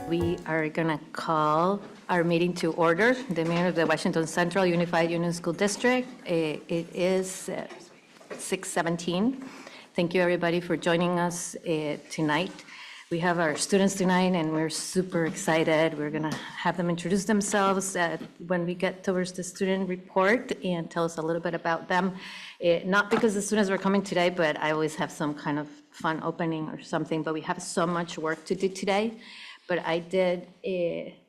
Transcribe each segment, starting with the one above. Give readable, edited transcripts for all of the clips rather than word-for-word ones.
We are going to call our meeting to order, the meeting of the Washington Central Unified Union School District. It is 6:17. Thank you, everybody, for joining us tonight. We have our students tonight, and we're super excited. We're going to have them introduce themselves when we get towards the student report and tell us a little bit about them. Not because the students were coming today, but I always have some kind of fun opening or something, but we have so much work to do today. But I did,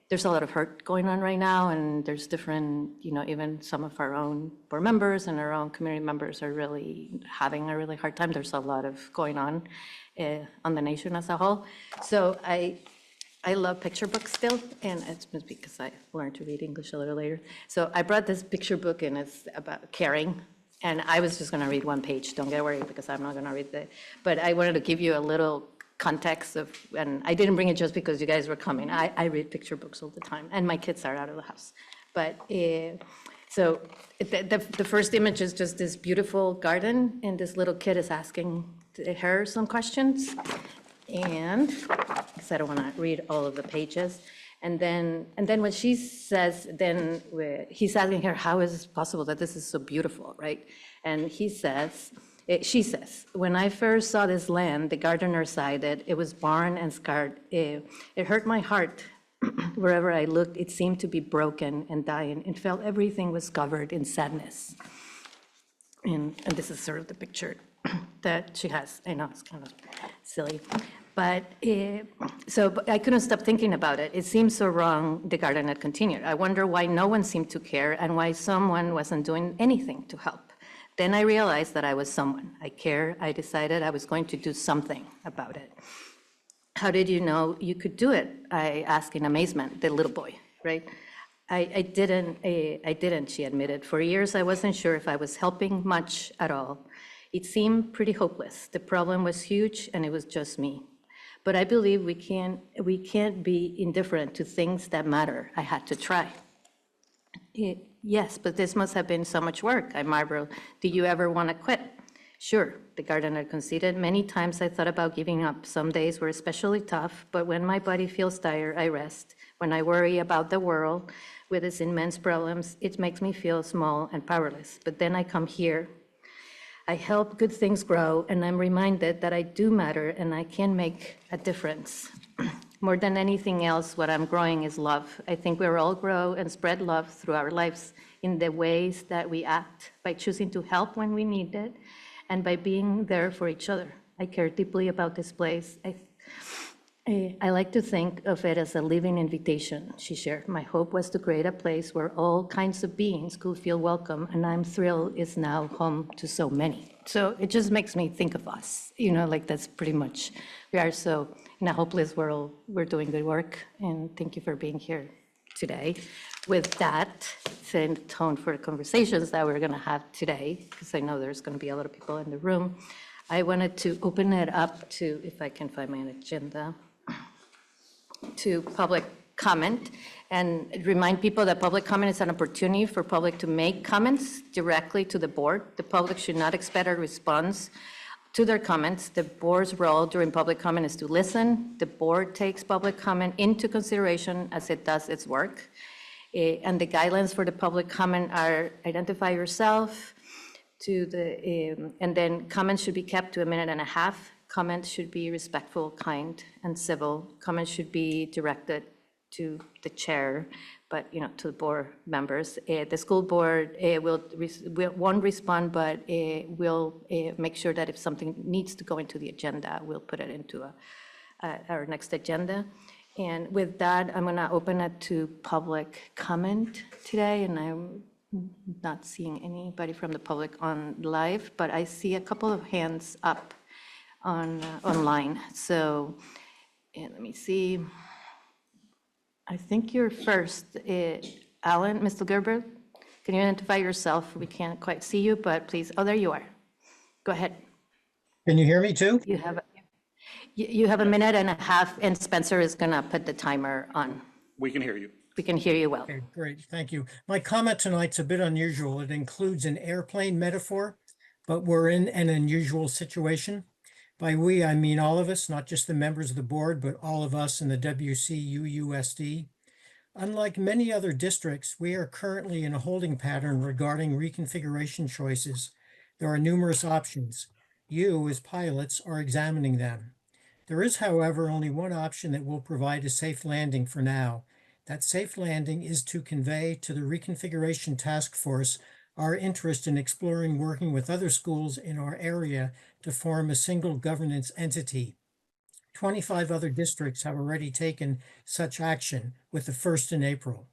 there's a lot of hurt going on right now, and there's different, even some of our own board members and our own community members are really having a really hard time. There's a lot of going on the nation as a whole. So I love picture books still, and it's because I learned to read English a little later. So I brought this picture book, and it's about caring. And I was just going to read one page. Don't get worried, because I'm not going to read but I wanted to give you a little context of, and I didn't bring it just because you guys were coming. I read picture books all the time, and my kids are out of the house. But so the first image is just this beautiful garden, and this little kid is asking her some questions, and because I don't want to read all of the pages. And then when she says, then he's asking her, how is it possible that this is so beautiful, right? And she says, when I first saw this land, the gardener sighed that it was barren and scarred. It hurt my heart. Wherever I looked, it seemed to be broken and dying, and felt everything was covered in sadness. And this is sort of the picture that she has. I know it's kind of silly. But but I couldn't stop thinking about it. It seemed so wrong, the gardener continued. I wonder why no one seemed to care and why someone wasn't doing anything to help. Then I realized that I was someone. I care. I decided I was going to do something about it. How did you know you could do it? I asked in amazement, the little boy, right? I didn't, she admitted. For years, I wasn't sure if I was helping much at all. It seemed pretty hopeless. The problem was huge, and it was just me. But I believe we can't be indifferent to things that matter. I had to try. Yes, but this must have been so much work, I marveled. Do you ever want to quit? Sure, the gardener conceded. Many times I thought about giving up. Some days were especially tough, but when my body feels tired, I rest. When I worry about the world with its immense problems, it makes me feel small and powerless. But then I come here. I help good things grow, and I'm reminded that I do matter and I can make a difference. More than anything else, what I'm growing is love. I think we'll all grow and spread love through our lives in the ways that we act, by choosing to help when we need it, and by being there for each other. I care deeply about this place. I like to think of it as a living invitation, she shared. My hope was to create a place where all kinds of beings could feel welcome, and I'm thrilled it's now home to so many. So it just makes me think of us, that's pretty much, we are so in a hopeless world, we're doing good work, and thank you for being here today. With that, setting the tone for the conversations that we're gonna have today, because I know there's gonna be a lot of people in the room, I wanted to open it up to, if I can find my agenda, to public comment, and remind people that public comment is an opportunity for public to make comments directly to the board. The public should not expect a response to their comments. The board's role during public comment is to listen. The board takes public comment into consideration as it does its work. And the guidelines for the public comment are identify yourself, and then comments should be kept to a minute and a half. Comments should be respectful, kind, and civil. Comments should be directed to the chair, but to the board members. The school board won't respond, but will make sure that if something needs to go into the agenda, we'll put it into our next agenda. And with that, I'm going to open it to public comment today, and I'm not seeing anybody from the public on live, but I see a couple of hands up online. So let me see. I think you're first. Alan, Mr. Gerber, can you identify yourself? We can't quite see you, but please. Oh, there you are. Go ahead. Can you hear me too? You have a minute and a half, and Spencer is going to put the timer on. We can hear you. We can hear you well. Okay, great. Thank you. My comment tonight's a bit unusual. It includes an airplane metaphor. but we're in an unusual situation. By we, I mean all of us, not just the members of the board, but all of us in the WCUUSD. Unlike many other districts, we are currently in a holding pattern regarding reconfiguration choices. There are numerous options. You, as pilots, are examining them. There is, however, only one option that will provide a safe landing for now. That safe landing is to convey to the Reconfiguration Task Force our interest in exploring working with other schools in our area to form a single governance entity. 25 other districts have already taken such action, with the first in April.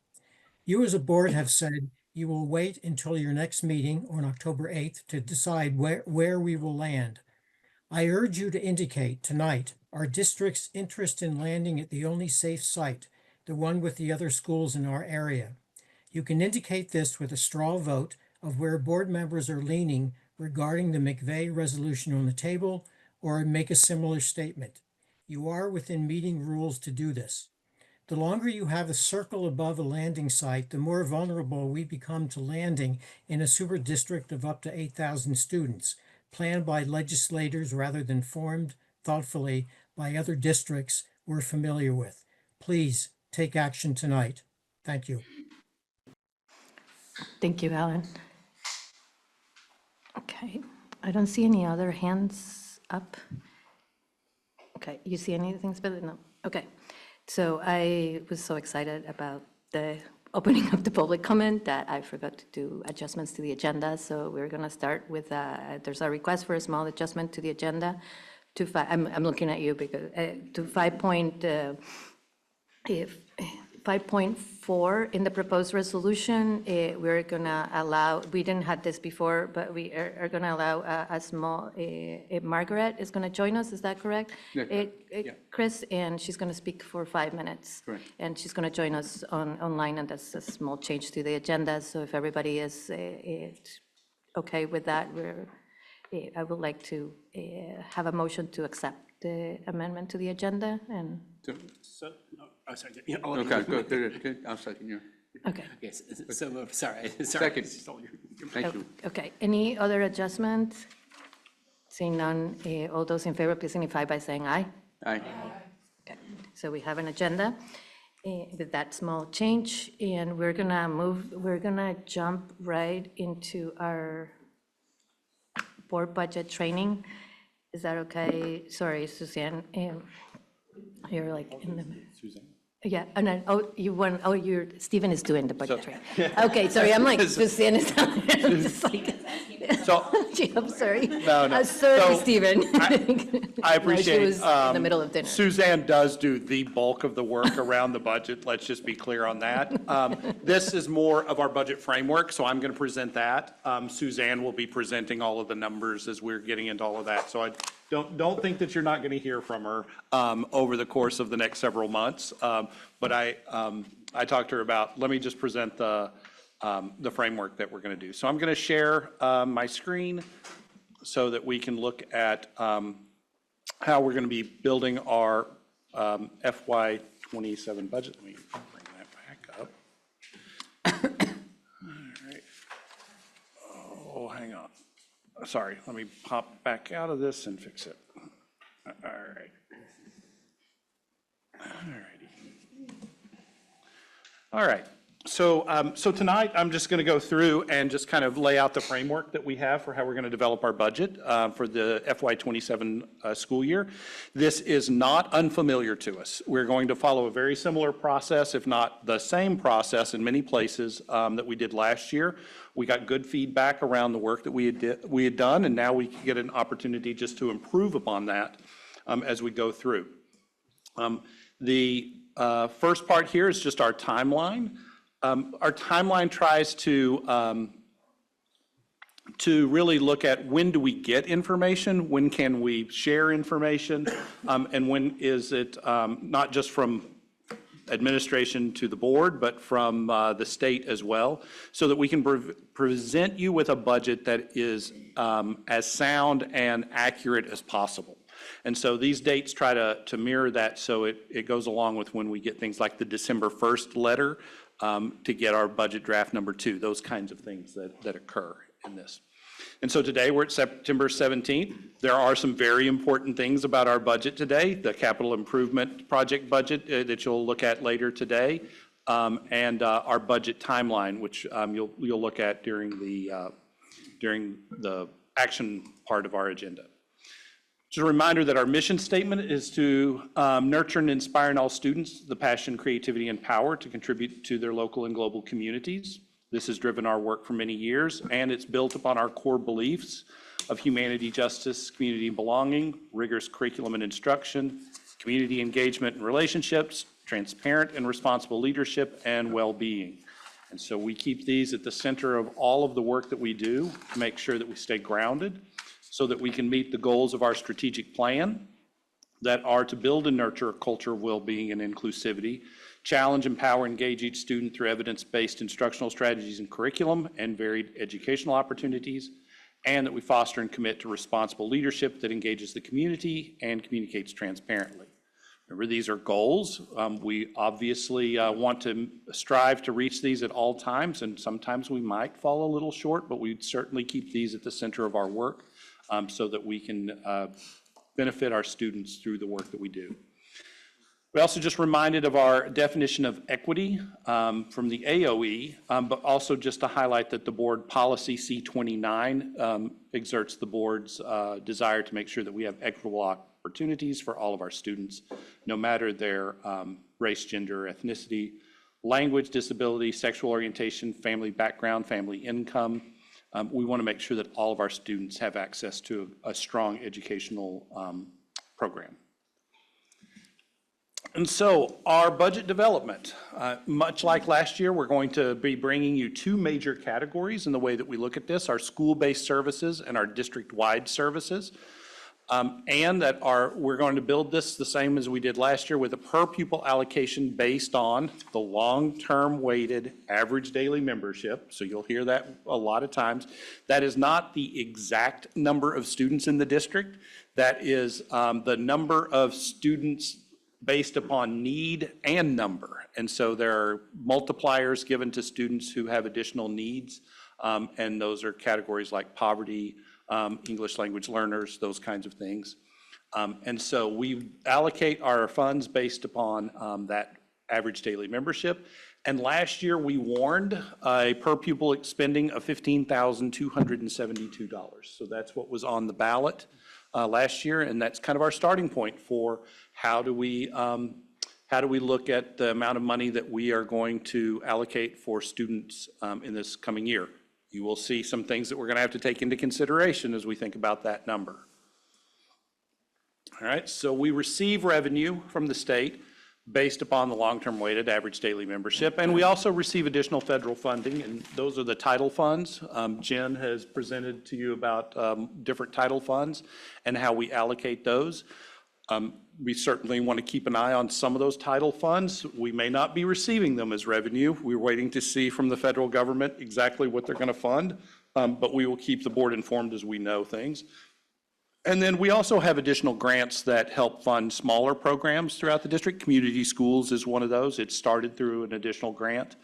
You as a board have said you will wait until your next meeting on October 8th to decide where we will land. I urge you to indicate tonight our district's interest in landing at the only safe site, the one with the other schools in our area. You can indicate this with a straw vote of where board members are leaning regarding the McVeigh resolution on the table, or make a similar statement. You are within meeting rules to do this. The longer you have a circle above a landing site, the more vulnerable we become to landing in a super district of up to 8,000 students, planned by legislators rather than formed thoughtfully by other districts we're familiar with. Please take action tonight. Thank you. Thank you, Alan. Okay, I don't see any other hands up. Okay, you see anything specific? No. Okay, so I was so excited about the opening of the public comment that I forgot to do adjustments to the agenda. So we're going to start with, there's a request for a small adjustment to the agenda. I'm looking at you because to 5.4 in the proposed resolution, we're going to allow, we didn't have this before, but we are going to allow a small, Margaret is going to join us, is that correct? Yeah. Chris, and she's going to speak for 5 minutes. Correct. And she's going to join us online, and that's a small change to the agenda. So if everybody is okay with that, I would like to have a motion to accept the amendment to the agenda and. So, no, oh, sorry. Okay, good. I'll second you. Okay. Yes, so, sorry. Second. Thank you. Okay, any other adjustments? Seeing none, all those in favor, please signify by saying aye. Aye. Okay, so we have an agenda with that small change, and we're gonna jump right into our board budget training. Is that okay? Sorry, Suzanne, you're like in the. Suzanne? Yeah, and then, Stephen is doing the budget training. Okay, sorry, I'm like, Suzanne is, I'm just like, So, gee, I'm sorry. No. Sorry, So, Stephen. I appreciate, She was in the middle of dinner. Suzanne does do the bulk of the work around the budget, let's just be clear on that. This is more of our budget framework, so I'm going to present that. Suzanne will be presenting all of the numbers as we're getting into all of that. So I don't think that you're not going to hear from her over the course of the next several months. But I talked to her about, let me just present the framework that we're going to do. So I'm going to share my screen so that we can look at how we're going to be building our FY27 budget. Let me bring that back up. All right. Oh, hang on. Sorry, let me pop back out of this and fix it. All right. All righty. All right. So tonight, I'm just going to go through and just kind of lay out the framework that we have for how we're going to develop our budget for the FY27 school year. This is not unfamiliar to us. We're going to follow a very similar process, if not the same process in many places that we did last year. We got good feedback around the work that we had done, and now we can get an opportunity just to improve upon that as we go through. The first part here is just our timeline. Our timeline tries to really look at when do we get information, when can we share information, and when is it not just from administration to the board, but from the state as well, so that we can present you with a budget that is as sound and accurate as possible. And so these dates try to mirror that, so it goes along with when we get things like the December 1st letter to get our budget draft number 2, those kinds of things that occur in this. And so today we're at September 17th. There are some very important things about our budget today, the capital improvement project budget that you'll look at later today, and our budget timeline, which you'll look at during the action part of our agenda. Just a reminder that our mission statement is to nurture and inspire in all students the passion, creativity, and power to contribute to their local and global communities. This has driven our work for many years, and it's built upon our core beliefs of humanity, justice, community belonging, rigorous curriculum and instruction, community engagement and relationships, transparent and responsible leadership, and well-being. And so we keep these at the center of all of the work that we do to make sure that we stay grounded so that we can meet the goals of our strategic plan that are to build and nurture a culture of well-being and inclusivity, challenge, empower, engage each student through evidence-based instructional strategies and curriculum and varied educational opportunities, and that we foster and commit to responsible leadership that engages the community and communicates transparently. Remember, these are goals. We obviously want to strive to reach these at all times, and sometimes we might fall a little short, but we certainly keep these at the center of our work so that we can benefit our students through the work that we do. We also just reminded of our definition of equity from the AOE, but also just to highlight that the board policy C29 exerts the board's desire to make sure that we have equitable opportunities for all of our students, no matter their race, gender, ethnicity, language, disability, sexual orientation, family background, family income. We want to make sure that all of our students have access to a strong educational program. And so our budget development, much like last year, we're going to be bringing you two major categories in the way that we look at this, our school-based services and our district-wide services. And that we're going to build this the same as we did last year with a per pupil allocation based on the long-term weighted average daily membership. So you'll hear that a lot of times. That is not the exact number of students in the district. That is the number of students based upon need and number. And so there are multipliers given to students who have additional needs. And those are categories like poverty, English language learners, those kinds of things. And so we allocate our funds based upon that average daily membership. And last year we warned a per pupil spending of $15,272. So that's what was on the ballot last year. And that's kind of our starting point for how do we look at the amount of money that we are going to allocate for students in this coming year. You will see some things that we're going to have to take into consideration as we think about that number. All right, so we receive revenue from the state based upon the long-term weighted average daily membership, and we also receive additional federal funding, and those are the title funds. Jen has presented to you about different title funds and how we allocate those. We certainly want to keep an eye on some of those title funds. We may not be receiving them as revenue. We're waiting to see from the federal government exactly what they're going to fund, but we will keep the board informed as we know things. And then we also have additional grants that help fund smaller programs throughout the district. Community schools is one of those. It started through an additional grant.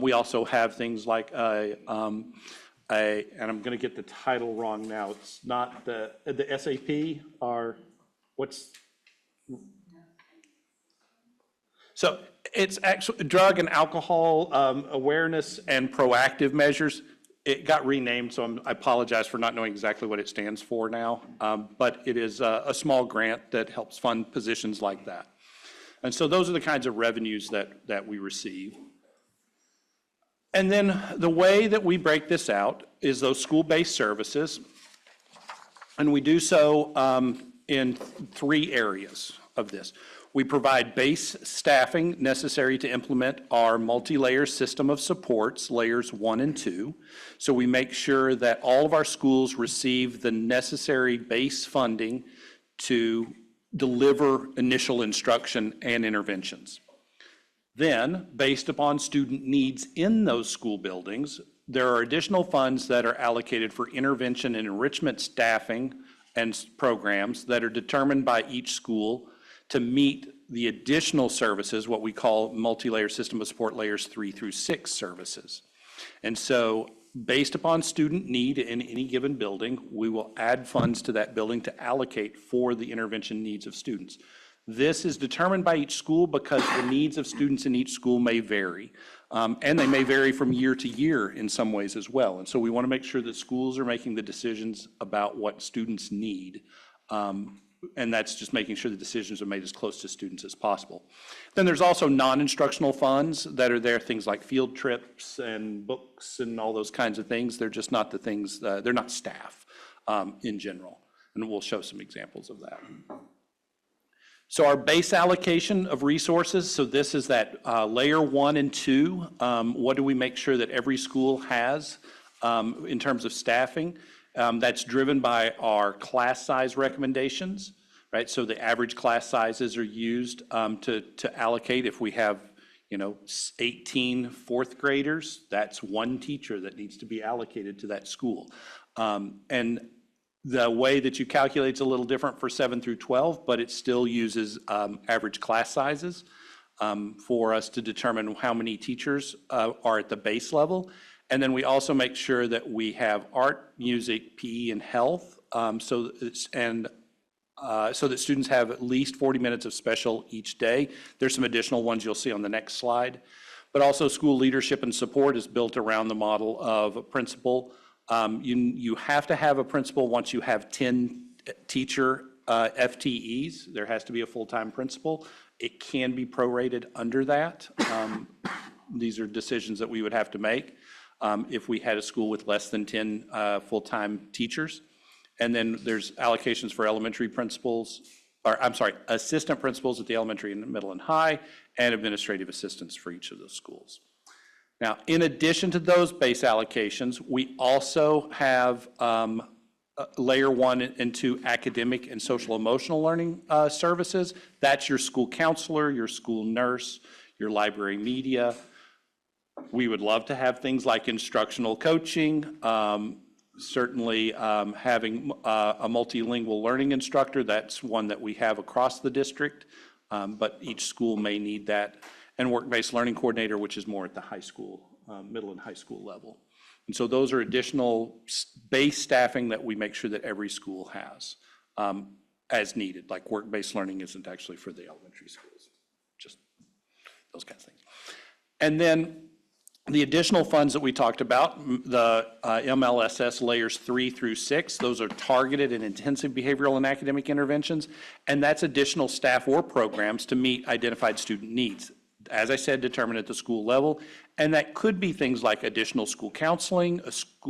We also have things like and I'm going to get the title wrong now. It's not the SAP or what's. So it's actually drug and alcohol awareness and proactive measures. It got renamed, so I apologize for not knowing exactly what it stands for now. But it is a small grant that helps fund positions like that. And so those are the kinds of revenues that we receive. And then the way that we break this out is those school-based services. And we do so in three areas of this. We provide base staffing necessary to implement our multi-layer system of supports, layers 1 and 2. So we make sure that all of our schools receive the necessary base funding to deliver initial instruction and interventions. Then, based upon student needs in those school buildings, there are additional funds that are allocated for intervention and enrichment staffing and programs that are determined by each school to meet the additional services, what we call multi-layer system of support layers 3 through 6 services. And so Based upon student need in any given building, we will add funds to that building to allocate for the intervention needs of students. This is determined by each school because the needs of students in each school may vary. And they may vary from year to year in some ways as well. And so we want to make sure that schools are making the decisions about what students need. And that's just making sure the decisions are made as close to students as possible. Then there's also non-instructional funds that are there, things like field trips and books and all those kinds of things. They're just not the things, they're not staff in general. And we'll show some examples of that. So our base allocation of resources, so this is that layer 1 and 2. What do we make sure that every school has in terms of staffing? That's driven by our class size recommendations, right? So the average class sizes are used to allocate. If we have, 18 fourth graders, that's one teacher that needs to be allocated to that school. And the way that you calculate is a little different for 7 through 12, but it still uses average class sizes for us to determine how many teachers are at the base level. And then we also make sure that we have art, music, PE, and health, so that students have at least 40 minutes of special each day. There's some additional ones you'll see on the next slide. But also school leadership and support is built around the model of a principal. You have to have a principal once you have 10 teacher FTEs. There has to be a full-time principal. It can be prorated under that. These are decisions that we would have to make if we had a school with less than 10 full-time teachers. And then there's allocations for elementary principals, assistant principals at the elementary and middle and high, and administrative assistants for each of those schools. Now, in addition to those base allocations, we also have layer 1 and 2 academic and social emotional learning services. That's your school counselor, your school nurse, your library media. We would love to have things like instructional coaching, certainly having a multilingual learning instructor. That's one that we have across the district, but each school may need that. And work-based learning coordinator, which is more at the high school, middle and high school level. And so those are additional base staffing that we make sure that every school has as needed, like work-based learning isn't actually for the elementary schools, just those kinds of things. And then the additional funds that we talked about, the MLSS layers 3 through 6, those are targeted and intensive behavioral and academic interventions, and that's additional staff or programs to meet identified student needs. As I said, determined at the school level, and that could be things like additional school counseling,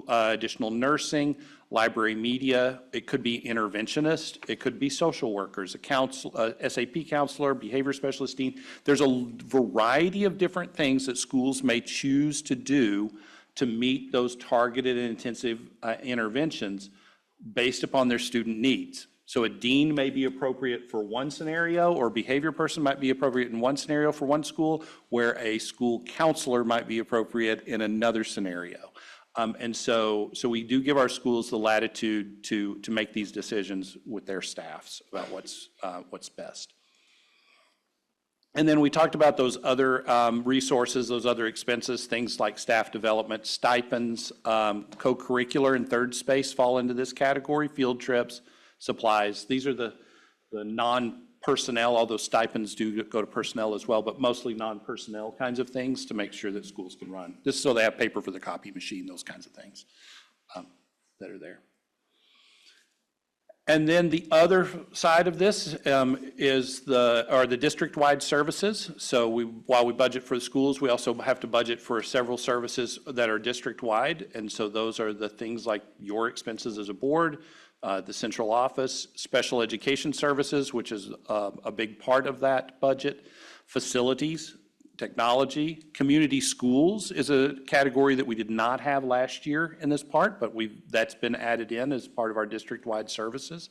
additional nursing, library media. It could be interventionist. It could be social workers, a SAP counselor, behavior specialist team. There's a variety of different things that schools may choose to do to meet those targeted and intensive interventions based upon their student needs. So a dean may be appropriate for one scenario, or a behavior person might be appropriate in one scenario for one school, where a school counselor might be appropriate in another scenario. And so we do give our schools the latitude to make these decisions with their staffs about what's best. And then we talked about those other resources, those other expenses, things like staff development, stipends, co-curricular and third space fall into this category, field trips, supplies. These are the non-personnel, although stipends do go to personnel as well, but mostly non-personnel kinds of things to make sure that schools can run. This is so they have paper for the copy machine, those kinds of things that are there. And then the other side of this is the district-wide services. So while we budget for the schools, we also have to budget for several services that are district-wide. And so those are the things like your expenses as a board, the central office, special education services, which is a big part of that budget, facilities, technology, community schools is a category that we did not have last year in this part, but that's been added in as part of our district-wide services.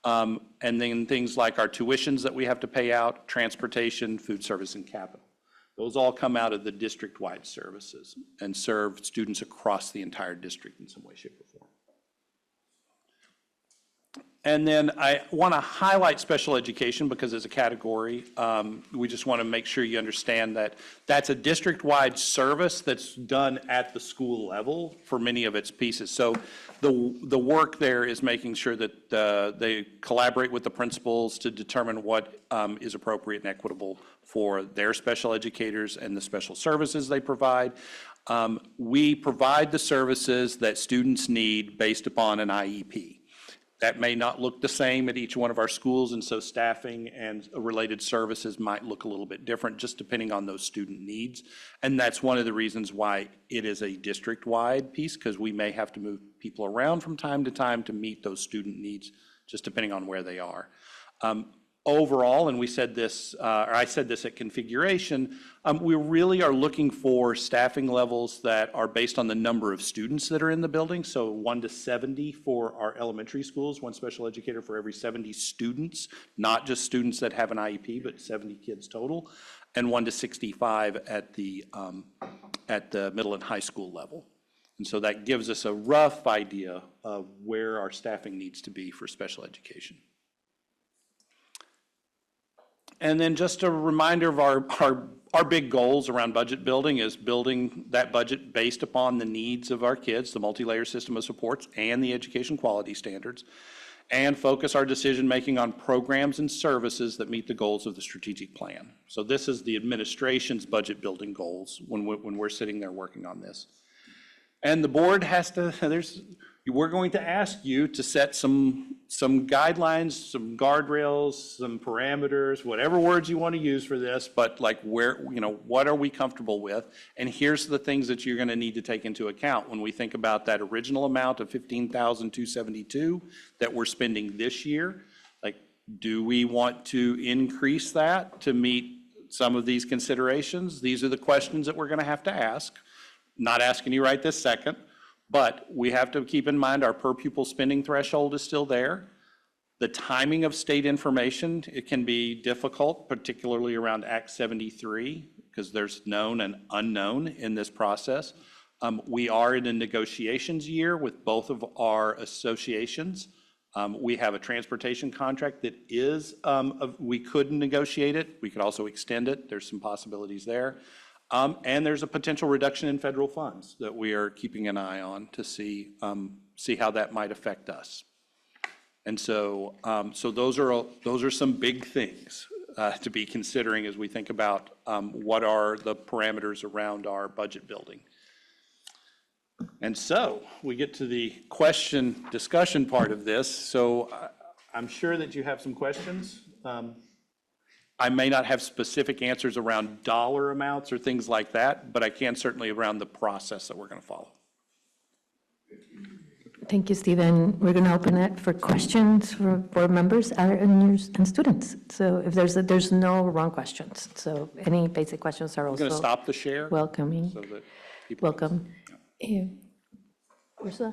And then things like our tuitions that we have to pay out, transportation, food service, and capital. Those all come out of the district-wide services and serve students across the entire district in some way, shape, or form. And then I want to highlight special education because as a category, we just want to make sure you understand that that's a district-wide service that's done at the school level for many of its pieces. So the work there is making sure that they collaborate with the principals to determine what is appropriate and equitable for their special educators and the special services they provide. We provide the services that students need based upon an IEP. That may not look the same at each one of our schools, and so staffing and related services might look a little bit different just depending on those student needs. And that's one of the reasons why it is a district-wide piece, because we may have to move people around from time to time to meet those student needs, just depending on where they are. Overall, and we said this, or I said this at configuration, we really are looking for staffing levels that are based on the number of students that are in the building. So 1 to 70 for our elementary schools, 1 special educator for every 70 students, not just students that have an IEP, but 70 kids total, and 1 to 65 at the middle and high school level. And so that gives us a rough idea of where our staffing needs to be for special education. And then just a reminder of our big goals around budget building is building that budget based upon the needs of our kids, the multi-layer system of supports, and the education quality standards, and focus our decision-making on programs and services that meet the goals of the strategic plan. So this is the administration's budget building goals when we're sitting there working on this. And the board has to, we're going to ask you to set some guidelines, some guardrails, some parameters, whatever words you want to use for this, but like what are we comfortable with? And here's the things that you're going to need to take into account when we think about that original amount of $15,272 that we're spending this year. Like, do we want to increase that to meet some of these considerations? These are the questions that we're going to have to ask. Not asking you right this second. But we have to keep in mind our per pupil spending threshold is still there. The timing of state information, it can be difficult, particularly around Act 73, because there's known and unknown in this process. We are in a negotiations year with both of our associations. We have a transportation contract that is, we could negotiate it. We could also extend it. There's some possibilities there. And there's a potential reduction in federal funds that we are keeping an eye on to see how that might affect us. And so, those are some big things to be considering as we think about what are the parameters around our budget building. And so we get to the question discussion part of this. So I'm sure that you have some questions. I may not have specific answers around dollar amounts or things like that, but I can certainly around the process that we're going to follow. Thank you, Stephen. We're going to open it for questions for board members and students. So if there's no wrong questions. So any basic questions are I'm also going to stop the share welcoming. so that people Welcome. Ursula?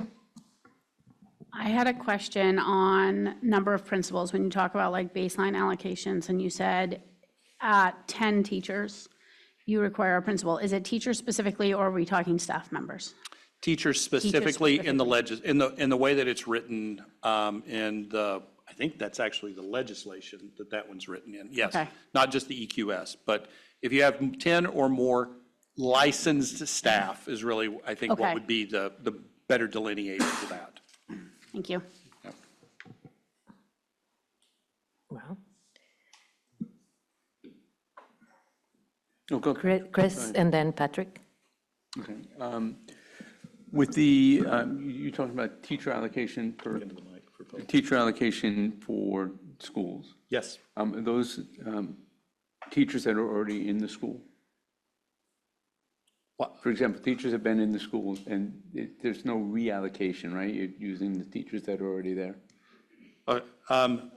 I had a question on number of principals. When you talk about like baseline allocations and you said at 10 teachers, you require a principal. Is it teachers specifically or are we talking staff members? Teachers specifically in the in the way that it's written in the, I think that's actually the legislation that one's written in. Yes, Okay. Not just the EQS, but if you have 10 or more licensed staff is really, I think, what Okay. would be the better delineation for that. Thank you. Well, Oh, go. Chris and then Patrick. Okay. With the, you talked about teacher allocation for schools. Yes. Those teachers that are already in the school? For example, teachers have been in the schools and there's no reallocation, right? You're using the teachers that are already there?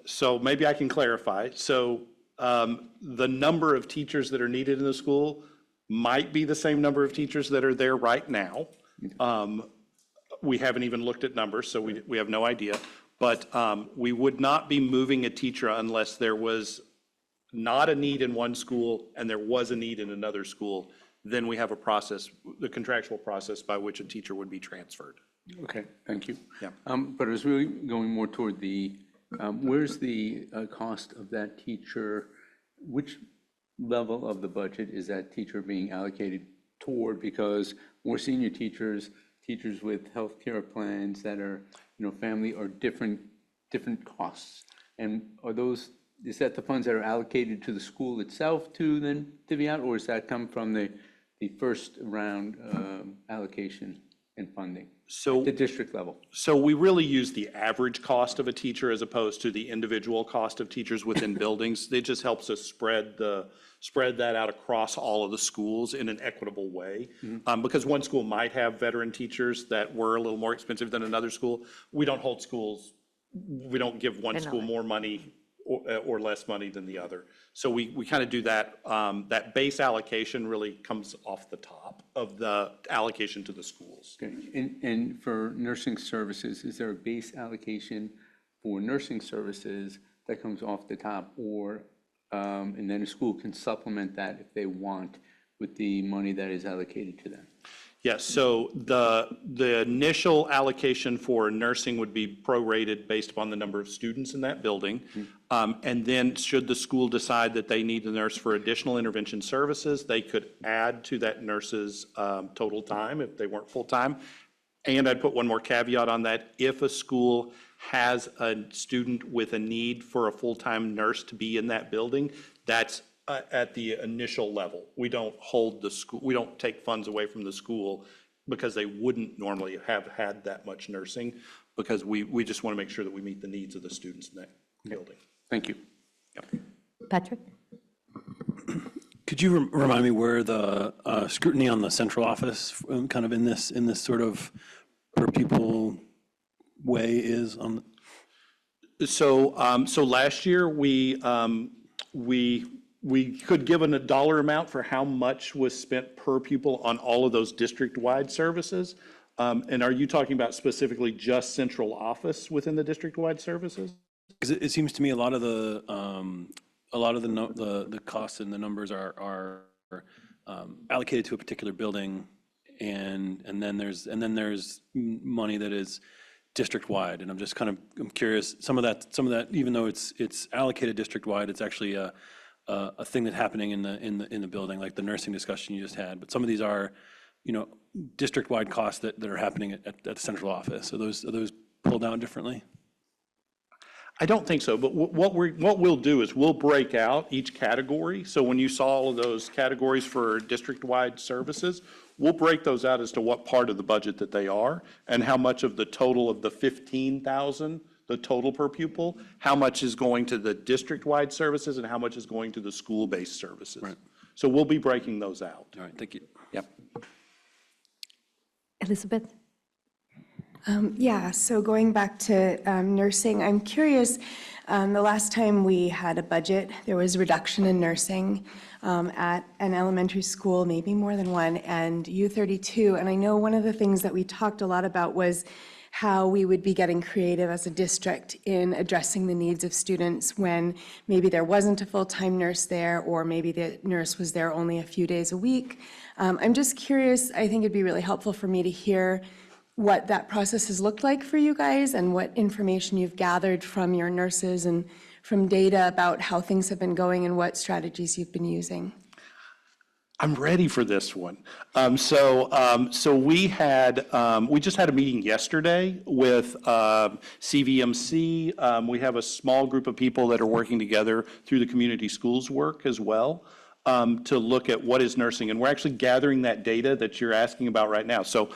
So maybe I can clarify. So the number of teachers that are needed in the school might be the same number of teachers that are there right now. We haven't even looked at numbers, so we have no idea. But we would not be moving a teacher unless there was not a need in one school and there was a need in another school. Then we have a process, the contractual process by which a teacher would be transferred. Okay, thank you. Yeah. But I was really going more toward the, where's the cost of that teacher? Which level of the budget is that teacher being allocated toward? Because more senior teachers, teachers with healthcare plans that are, family are different costs. And are those, is that the funds that are allocated to the school itself to then divvy out, or does that come from the first round allocation and funding? So- At the district level? So we really use the average cost of a teacher as opposed to the individual cost of teachers within buildings. It just helps us spread that out across all of the schools in an equitable way. Because one school might have veteran teachers that were a little more expensive than another school. We don't give one school more money or less money than the other. So we kind of do that. That base allocation really comes off the top of the allocation to the schools. Okay, and for nursing services, is there a base allocation for nursing services that comes off the top, or, and then a school can supplement that if they want with the money that is allocated to them? Yes, so the initial allocation for nursing would be prorated based upon the number of students in that building. And then should the school decide that they need a nurse for additional intervention services, they could add to that nurse's total time if they weren't full-time. And I'd put one more caveat on that. If a school has a student with a need for a full-time nurse to be in that building, that's at the initial level. We don't hold the school, we don't take funds away from the school because they wouldn't normally have had that much nursing, because we just want to make sure that we meet the needs of the students in that building. Thank you. Patrick? Could you remind me where the scrutiny on the central office, kind of in this sort of per pupil way is on? So last year we could give a dollar amount for how much was spent per pupil on all of those district-wide services. And are you talking about specifically just central office within the district-wide services? Because it seems to me a lot of the costs and the numbers are allocated to a particular building, and then there's money that is district-wide, and I'm curious, some of that even though it's allocated district-wide, it's actually a thing that's happening in the building, like the nursing discussion you just had. But some of these are, district-wide costs that are happening at the central office. Are those pulled out differently? I don't think so, but what we'll do is we'll break out each category. So when you saw all of those categories for district-wide services, we'll break those out as to what part of the budget that they are and how much of the total of the 15,000, the total per pupil, how much is going to the district-wide services and how much is going to the school-based services. Right. So we'll be breaking those out. All right, thank you. Yep. Elizabeth? Yeah, so going back to nursing, I'm curious, the last time we had a budget, there was reduction in nursing at an elementary school, maybe more than one, and U32. And I know one of the things that we talked a lot about was how we would be getting creative as a district in addressing the needs of students when maybe there wasn't a full-time nurse there, or maybe the nurse was there only a few days a week. I'm just curious, I think it'd be really helpful for me to hear what that process has looked like for you guys and what information you've gathered from your nurses and from data about how things have been going and what strategies you've been using. I'm ready for this one. So we just had a meeting yesterday with CVMC. We have a small group of people that are working together through the community schools work as well to look at what is nursing. And we're actually gathering that data that you're asking about right now. So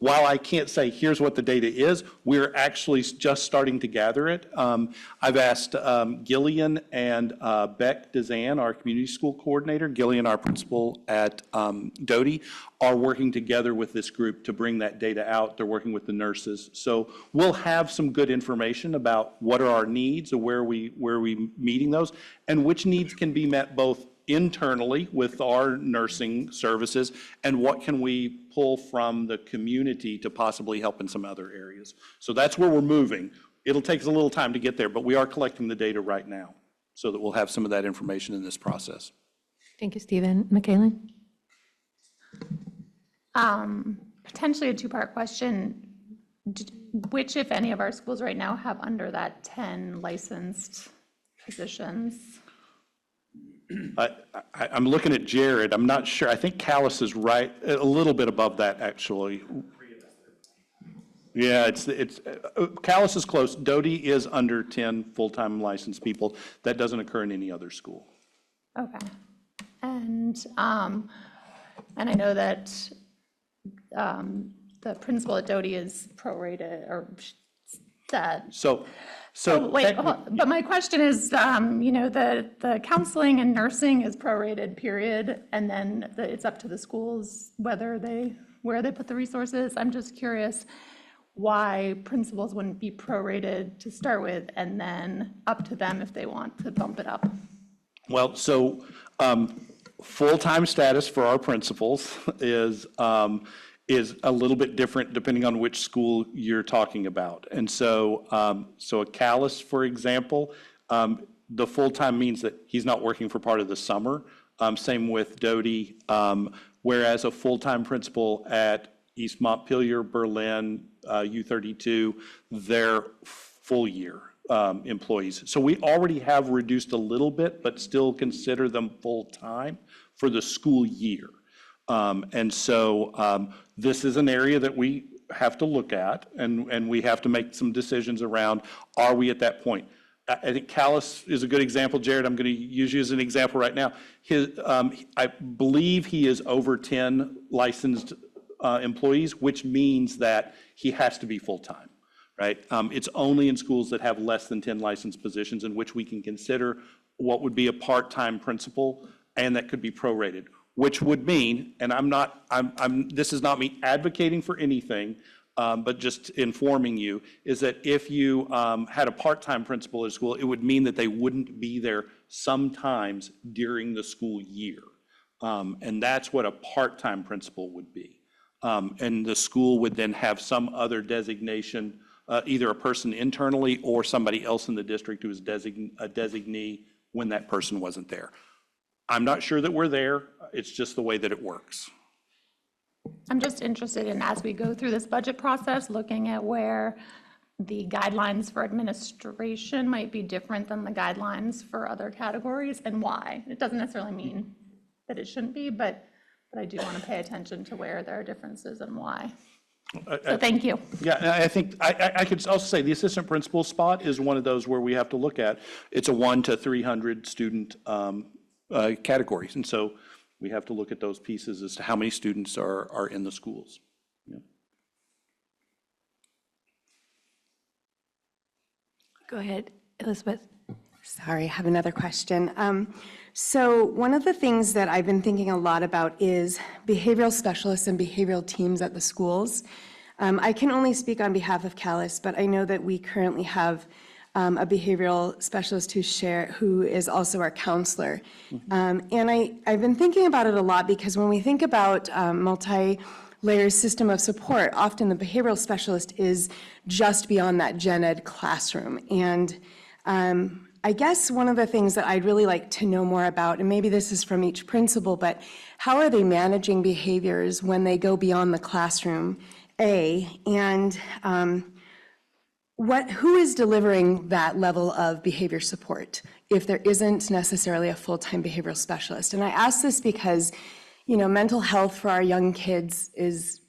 while I can't say here's what the data is, we're actually just starting to gather it. I've asked Gillian and Beck Dezan, our community school coordinator, Gillian, our principal at Doty, are working together with this group to bring that data out. They're working with the nurses. So we'll have some good information about what are our needs, or where are we meeting those, and which needs can be met both internally with our nursing services, and what can we pull from the community to possibly help in some other areas. So that's where we're moving. It'll take us a little time to get there, but we are collecting the data right now so that we'll have some of that information in this process. Thank you, Stephen. Michaela? Potentially a two-part question. which, if any, of our schools right now have under that 10 licensed positions? I'm looking at Jared, I'm not sure, I think Callis is right, a little bit above that, actually. Yeah, it's Callis is close, Doty is under 10 full-time licensed people. That doesn't occur in any other school. Okay. And I know that the principal at Doty is prorated, or that. So Wait, but my question is, the counseling and nursing is prorated, period, and then it's up to the schools where they put the resources. I'm just curious why principals wouldn't be prorated to start with, and then up to them if they want to bump it up. Well, so full-time status for our principals is a little bit different depending on which school you're talking about. And so, a Callis, for example, the full-time means that he's not working for part of the summer. Same with Doty, whereas a full-time principal at East Montpelier, Berlin, U32, they're full year employees. So we already have reduced a little bit, but still consider them full-time for the school year. And so this is an area that we have to look at, and we have to make some decisions around, are we at that point? I think Callis is a good example. Jared, I'm going to use you as an example right now. I believe he is over 10 licensed employees, which means that he has to be full-time, right? It's only in schools that have less than 10 licensed positions in which we can consider what would be a part-time principal, and that could be prorated. Which would mean, and this is not me advocating for anything, but just informing you, is that if you had a part-time principal at school, it would mean that they wouldn't be there sometimes during the school year. And that's what a part-time principal would be. And the school would then have some other designation, either a person internally or somebody else in the district who is a designee when that person wasn't there. I'm not sure that we're there. It's just the way that it works. I'm just interested in, as we go through this budget process, looking at where the guidelines for administration might be different than the guidelines for other categories, and why. It doesn't necessarily mean that it shouldn't be, but I do want to pay attention to where there are differences and why. So thank you. Yeah, I think I could also say the assistant principal spot is one of those where we have to look at. It's a 1 to 300 student categories, and so we have to look at those pieces as to how many students are in the schools. Yeah. Go ahead, Elizabeth. Sorry, I have another question. So one of the things that I've been thinking a lot about is behavioral specialists and behavioral teams at the schools. I can only speak on behalf of Callis, but I know that we currently have a behavioral specialist who is also our counselor. And I've been thinking about it a lot because when we think about multi-layer system of support, often the behavioral specialist is just beyond that gen ed classroom. And I guess one of the things that I'd really like to know more about, and maybe this is from each principal, but how are they managing behaviors when they go beyond the classroom, and who is delivering that level of behavior support if there isn't necessarily a full-time behavioral specialist? And I ask this because, mental health for our young kids is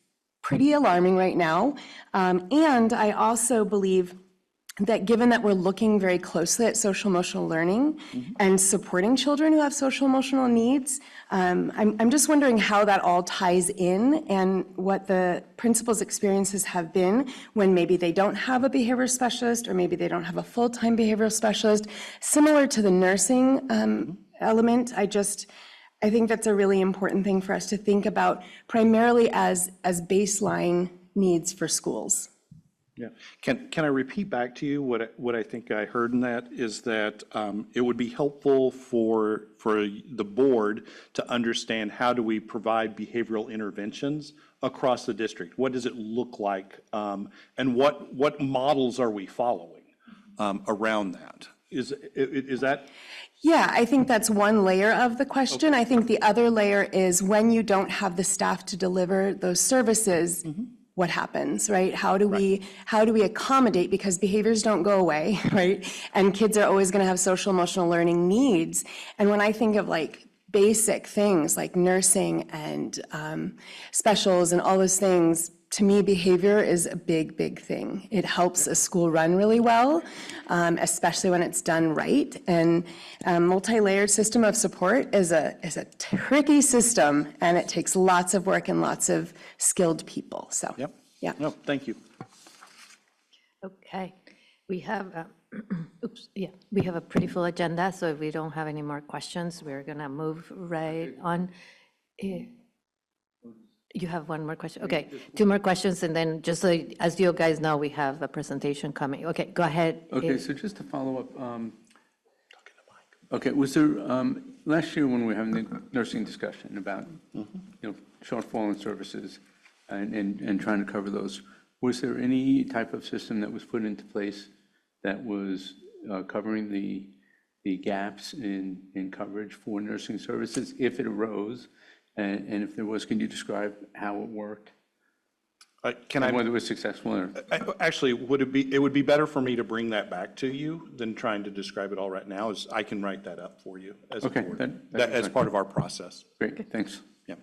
pretty alarming right now. And I also believe that given that we're looking very closely at social emotional learning and supporting children who have social emotional needs, I'm just wondering how that all ties in and what the principal's experiences have been when maybe they don't have a behavior specialist or maybe they don't have a full-time behavioral specialist. Similar to the nursing element, I think that's a really important thing for us to think about primarily as baseline needs for schools. Yeah. Can I repeat back to you what I think I heard in that is that it would be helpful for the board to understand how do we provide behavioral interventions across the district? What does it look like? And what models are we following around that? Is that? Yeah, I think that's one layer of the question. Okay. I think the other layer is when you don't have the staff to deliver those services, what happens, right? How do we accommodate, because behaviors don't go away, right? And kids are always going to have social emotional learning needs. And when I think of like basic things like nursing and specials and all those things, to me, behavior is a big, big thing. It helps a school run really well, especially when it's done right. And a multi-layered system of support is a tricky system, and it takes lots of work and lots of skilled people. So, Yep. yeah. No, thank you. Okay, we have, we have a pretty full agenda, so if we don't have any more questions, we're gonna move right on. You have one more question? Okay, two more questions, and then just so, as you guys know, we have a presentation coming. Okay, go ahead. Okay, so just to follow up, okay, was there, last year when we were having the nursing discussion about, shortfall in services and trying to cover those, was there any type of system that was put into place that was covering the gaps in coverage for nursing services if it arose? And if there was, can you describe how it worked? Can I? And whether it was successful or? Actually, it would be better for me to bring that back to you than trying to describe it all right now, is I can write that up for you as a Okay, board, that- as part of our process. Great, thanks. Yeah.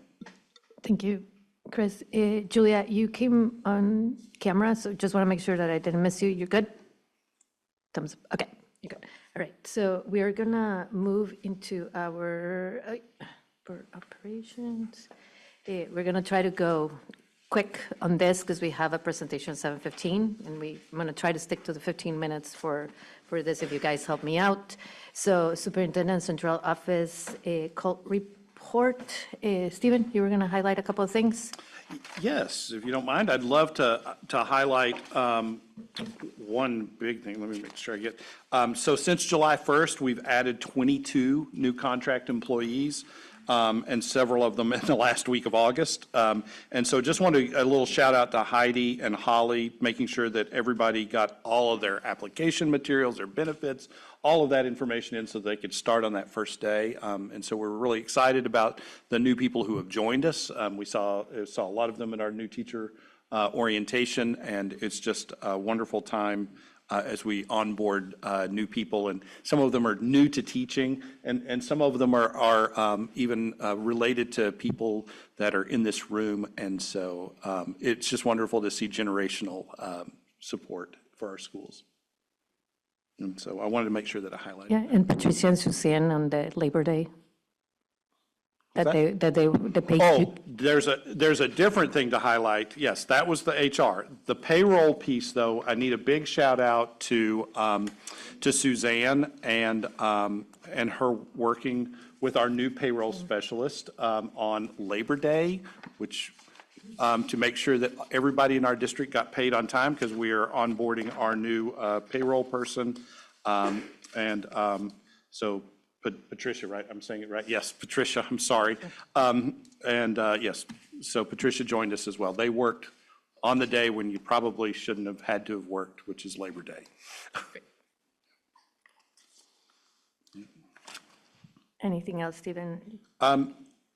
Thank you, Chris. Julia, you came on camera, so just want to make sure that I didn't miss you. You're good? Thumbs up. Okay, you're good. All right, so we are gonna move into our for operations. We're gonna try to go quick on this because we have a presentation at 7:15, and I'm gonna try to stick to the 15 minutes for this if you guys help me out. So Superintendent Central Office, cult report. Stephen, you were gonna highlight a couple of things? Yes, if you don't mind, I'd love to highlight one big thing. Let me make sure I get. So since July 1st, we've added 22 new contract employees, and several of them in the last week of August. And so just wanted a little shout out to Heidi and Holly, making sure that everybody got all of their application materials, their benefits, all of that information in so they could start on that first day. And so we're really excited about the new people who have joined us. We saw a lot of them in our new teacher orientation, and it's just a wonderful time as we onboard new people, and some of them are new to teaching, and some of them are even related to people that are in this room, and so it's just wonderful to see generational support for our schools. And so I wanted to make sure that I highlighted. Yeah, and Patricia and Suzanne on the Labor Day. That they paid Oh, you. there's a different thing to highlight. Yes, that was the HR. The payroll piece, though, I need a big shout out to Suzanne and her working with our new payroll specialist on Labor Day, which to make sure that everybody in our district got paid on time, because we are onboarding our new payroll person. So Patricia, right? I'm saying it right? Yes, Patricia, I'm sorry. Yes, so Patricia joined us as well. They worked on the day when you probably shouldn't have had to have worked, which is Labor Day. Anything else, Stephen?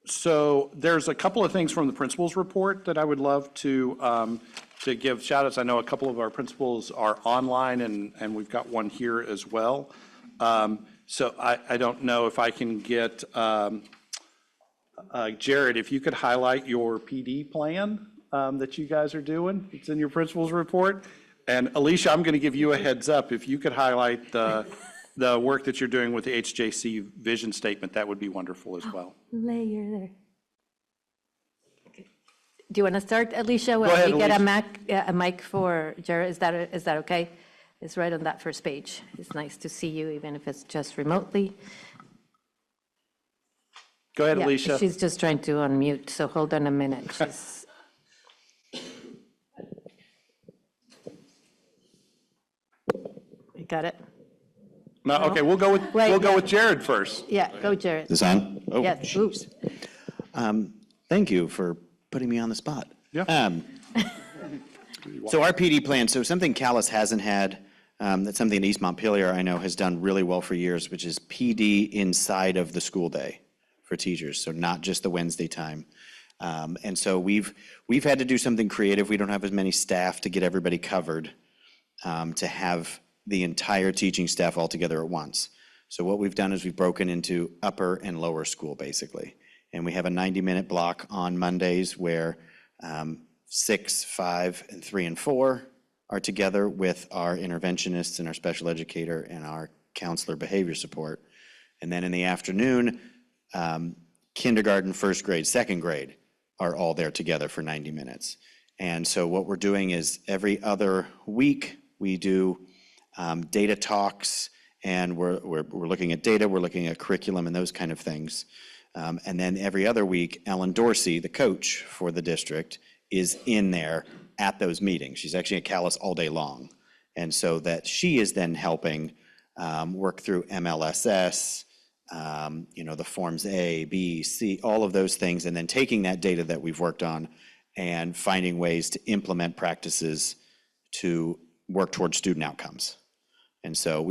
So there's a couple of things from the principal's report that I would love to give shout outs. I know a couple of our principals are online, and we've got one here as well. So I don't know if I can get, Jared, if you could highlight your PD plan that you guys are doing. It's in your principal's report. And Alicia, I'm going to give you a heads up. If you could highlight the work that you're doing with the HJC vision statement, that would be wonderful as well. Layer there. Okay. Do you want to start, Alicia? While ahead, we get Alicia. a mic for Jared, is that okay? It's right on that first page. It's nice to see you, even if it's just remotely. Go ahead, Yeah, Alicia. she's just trying to unmute, so hold on a minute. She's... You got it? No, okay, we'll go with Jared first. Yeah, go, Jared. Is this on? Oh, Yes. jeez. Thank you for putting me on the spot. Yeah. So our PD plan, so something Calais hasn't had, that's something East Montpelier I know has done really well for years, which is PD inside of the school day for teachers, so not just the Wednesday time. And so we've had to do something creative. We don't have as many staff to get everybody covered, to have the entire teaching staff all together at once. So what we've done is we've broken into upper and lower school, basically. And we have a 90-minute block on Mondays where 6, 5, and 3 and 4 are together with our interventionists and our special educator and our counselor behavior support. And then in the afternoon, kindergarten, first grade, second grade are all there together for 90 minutes. And so what we're doing is every other week, we do data talks, and we're looking at data, we're looking at curriculum and those kind of things. And then every other week, Ellen Dorsey, the coach for the district, is in there at those meetings. She's actually at Callis all day long. And so that she is then helping work through MLSS, the forms A, B, C, all of those things, and then taking that data that we've worked on and finding ways to implement practices to work towards student outcomes. And so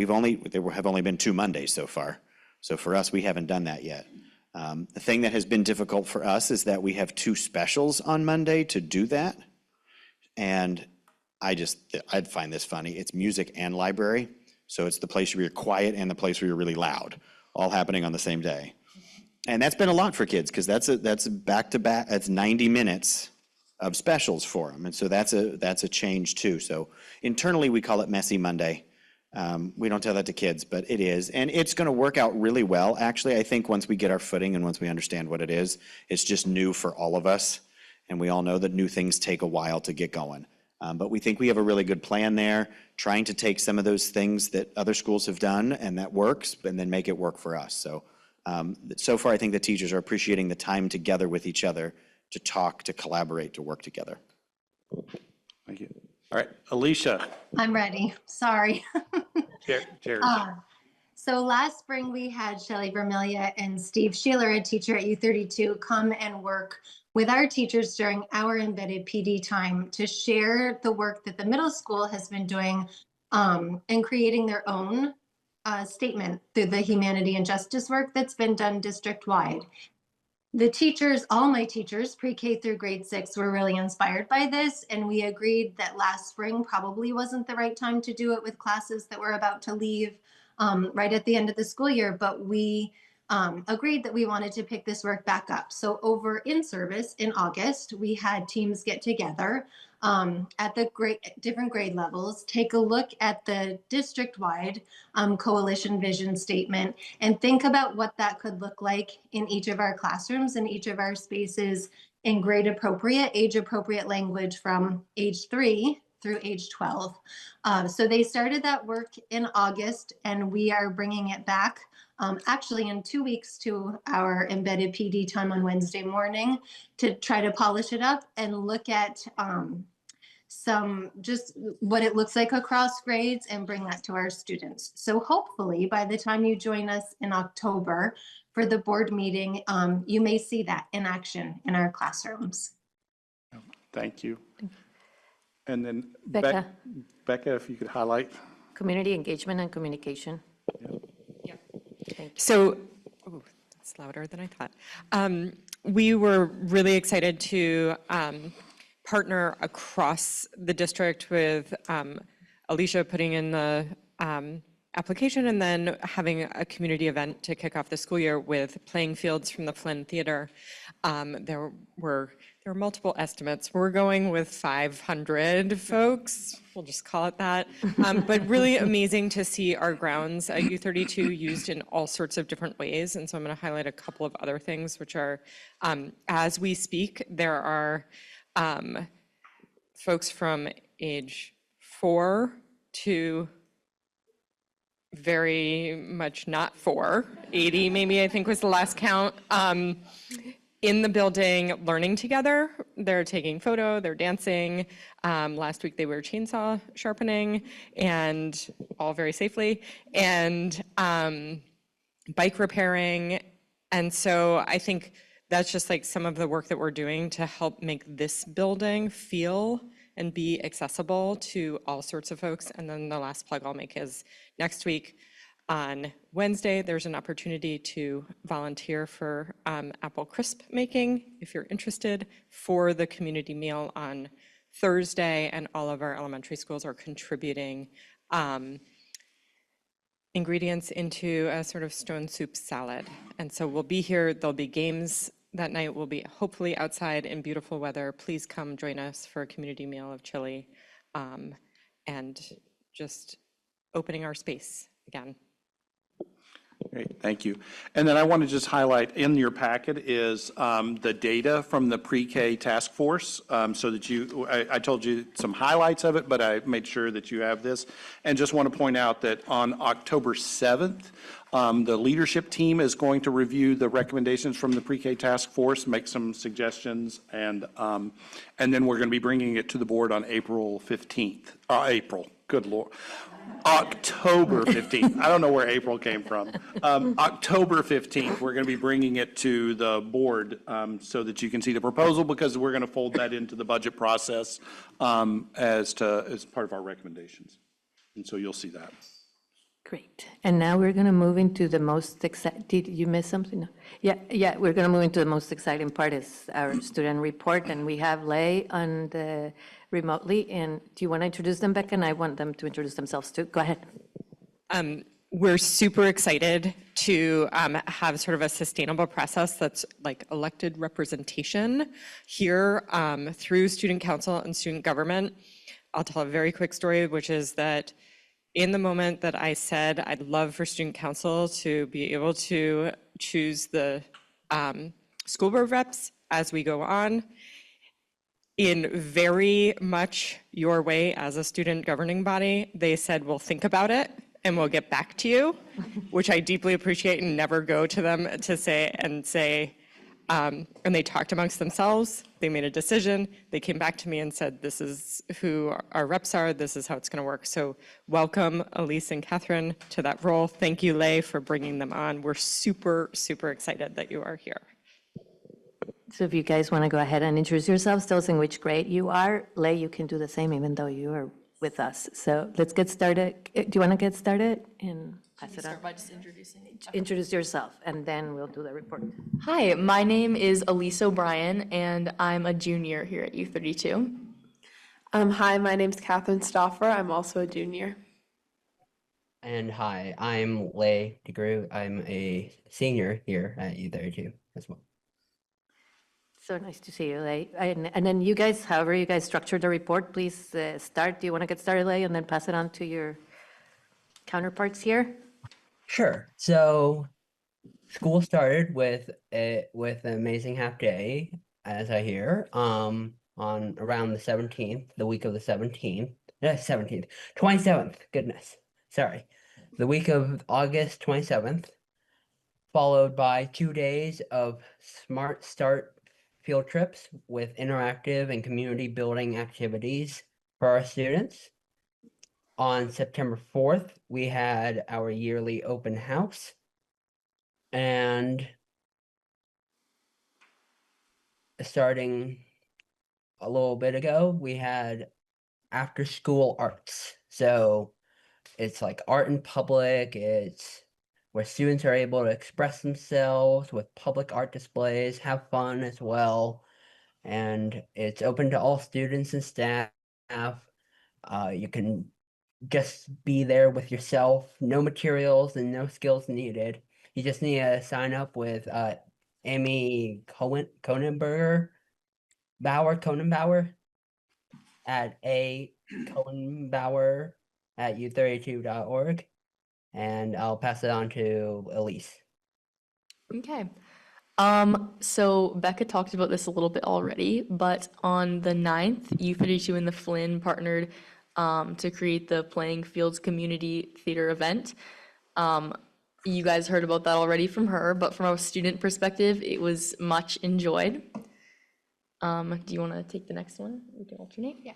there have only been 2 Mondays so far. So for us, we haven't done that yet. The thing that has been difficult for us is that we have 2 specials on Monday to do that. And I'd find this funny. It's music and library. So it's the place where you're quiet and the place where you're really loud, all happening on the same day. And that's been a lot for kids because that's back to back. That's 90 minutes of specials for them. And so that's a change too. So internally we call it Messy Monday. We don't tell that to kids, but it is. And it's going to work out really well. Actually, I think once we get our footing and once we understand what it is, it's just new for all of us. And we all know that new things take a while to get going. But we think we have a really good plan there, trying to take some of those things that other schools have done and that works, and then make it work for us. So far, I think the teachers are appreciating the time together with each other to talk, to collaborate, to work together. Thank you. All right, Alicia. I'm ready. Sorry. Jerry. So last spring we had Shelley Vermilia and Steve Sheeler, a teacher at U32, come and work with our teachers during our embedded PD time to share the work that the middle school has been doing and creating their own statement through the humanity and justice work that's been done district-wide. The teachers, all my teachers, pre-K through grade 6, were really inspired by this, and we agreed that last spring probably wasn't the right time to do it with classes that were about to leave right at the end of the school year, but we agreed that we wanted to pick this work back up. So over in service in August, we had teams get together at the different grade levels, take a look at the district-wide coalition vision statement and think about what that could look like in each of our classrooms and each of our spaces in grade appropriate, age appropriate language from age 3 through age 12. So they started that work in August, and we are bringing it back actually in 2 weeks to our embedded PD time on Wednesday morning to try to polish it up and look at some just what it looks like across grades and bring that to our students. So hopefully by the time you join us in October for the board meeting, you may see that in action in our classrooms. Thank you. And then Becca. Becca, if you could highlight. Community engagement and communication. Yeah. Thank you. So, oh, that's louder than I thought. We were really excited to partner across the district with Alicia putting in the application and then having a community event to kick off the school year with playing fields from the Flynn Theater. There were multiple estimates. We're going with 500 folks, we'll just call it that. But really amazing to see our grounds at U32 used in all sorts of different ways. And so I'm going to highlight a couple of other things, which are, as we speak, there are folks from age 4 to very much not 4, 80 maybe I think was the last count, in the building learning together. They're taking photo, they're dancing. Last week they were chainsaw sharpening, and all very safely, and bike repairing. And so I think that's just like some of the work that we're doing to help make this building feel and be accessible to all sorts of folks. And then the last plug I'll make is next week, On Wednesday, there's an opportunity to volunteer for apple crisp making, if you're interested, for the community meal on Thursday, and all of our elementary schools are contributing ingredients into a sort of stone soup salad. And so we'll be here, there'll be games that night, we'll be hopefully outside in beautiful weather. Please come join us for a community meal of chili and just opening our space again. Great, thank you. And then I want to just highlight, in your packet is the data from the pre-K task force, so that I told you some highlights of it, but I made sure that you have this. And just want to point out that on October 7th, the leadership team is going to review the recommendations from the pre-K task force, make some suggestions, and then we're going to be bringing it to the board on April 15th. Good Lord. October 15th. I don't know where April came from. October 15th, we're going to be bringing it to the board so that you can see the proposal, because we're going to fold that into the budget process as part of our recommendations. And so you'll see that. Great. And now we're going to move into the most exciting, did you miss something? No. Yeah, we're going to move into the most exciting part, is our student report, and we have Lay on the remotely. And do you want to introduce them, Becca? And I want them to introduce themselves too. Go ahead. We're super excited to have sort of a sustainable process that's like elected representation here through student council and student government. I'll tell a very quick story, which is that in the moment that I said I'd love for student council to be able to choose the school board reps as we go on, in very much your way as a student governing body, they said, we'll think about it and we'll get back to you, which I deeply appreciate, and never go to them to say, and they talked amongst themselves, they made a decision, they came back to me and said, this is who our reps are, this is how it's gonna work. So welcome Elise and Catherine to that role. Thank you, Lay, for bringing them on. We're super, super excited that you are here. So if you guys want to go ahead and introduce yourselves, tell us in which grade you are. Lay, you can do the same, even though you are with us. So let's get started. Do you want to get started and pass it on? Start by just introducing. Introduce yourself, and then we'll do the report. Hi, my name is Elise O'Brien, and I'm a junior here at U32. Hi, my name's Catherine Stauffer. I'm also a junior. And hi, I'm Lay DeGrew. I'm a senior here at U32 as well. So nice to see you, Lay. And then you guys, however you guys structure the report, please start. Do you want to get started, Lay, and then pass it on to your counterparts here? Sure. So school started with an amazing half day, as I hear, on around the 17th, the week of the 17th, 27th, goodness, sorry. The week of August 27th, followed by 2 days of Smart Start field trips with interactive and community building activities for our students. On September 4th, we had our yearly open house. And starting a little bit ago, we had after school arts. So it's like art in public. It's where students are able to express themselves with public art displays, have fun as well. And it's open to all students and staff. You can just be there with yourself, no materials and no skills needed. You just need to sign up with Amy Conenbauer at aconenbauer@u32.org. And I'll pass it on to Elise. Okay. So Becca talked about this a little bit already, but on the 9th, U32 and the Flynn partnered to create the Playing Fields Community Theater event. You guys heard about that already from her, but from a student perspective, it was much enjoyed. Do you want to take the next one? We can alternate. Yeah.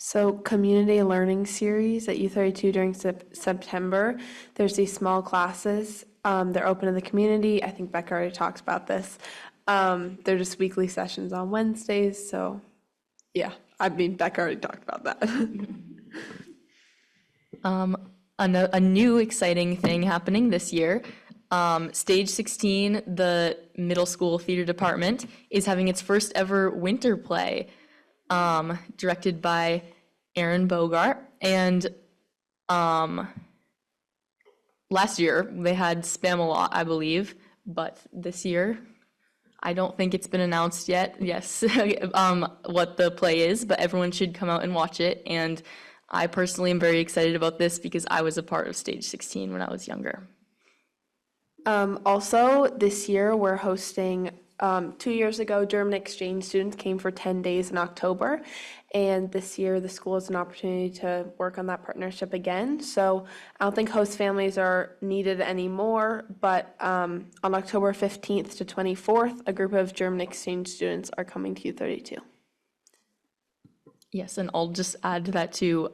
So community learning series at U32 during September. There's these small classes. They're open to the community. I think Becca already talked about this. They're just weekly sessions on Wednesdays. So yeah, I mean, Becca already talked about that. a new exciting thing happening this year. Stage 16, the middle school theater department, is having its first ever winter play, directed by Aaron Bogart. And last year, they had Spam-A-Lot, I believe, but this year, I don't think it's been announced yet, yes, what the play is, but everyone should come out and watch it. And I personally am very excited about this because I was a part of Stage 16 when I was younger. Also, this year, we're hosting, 2 years ago, German exchange students came for 10 days in October. And this year, the school has an opportunity to work on that partnership again. So I don't think host families are needed anymore, but on October 15th to 24th, a group of German exchange students are coming to U32. Yes, and I'll just add to that too.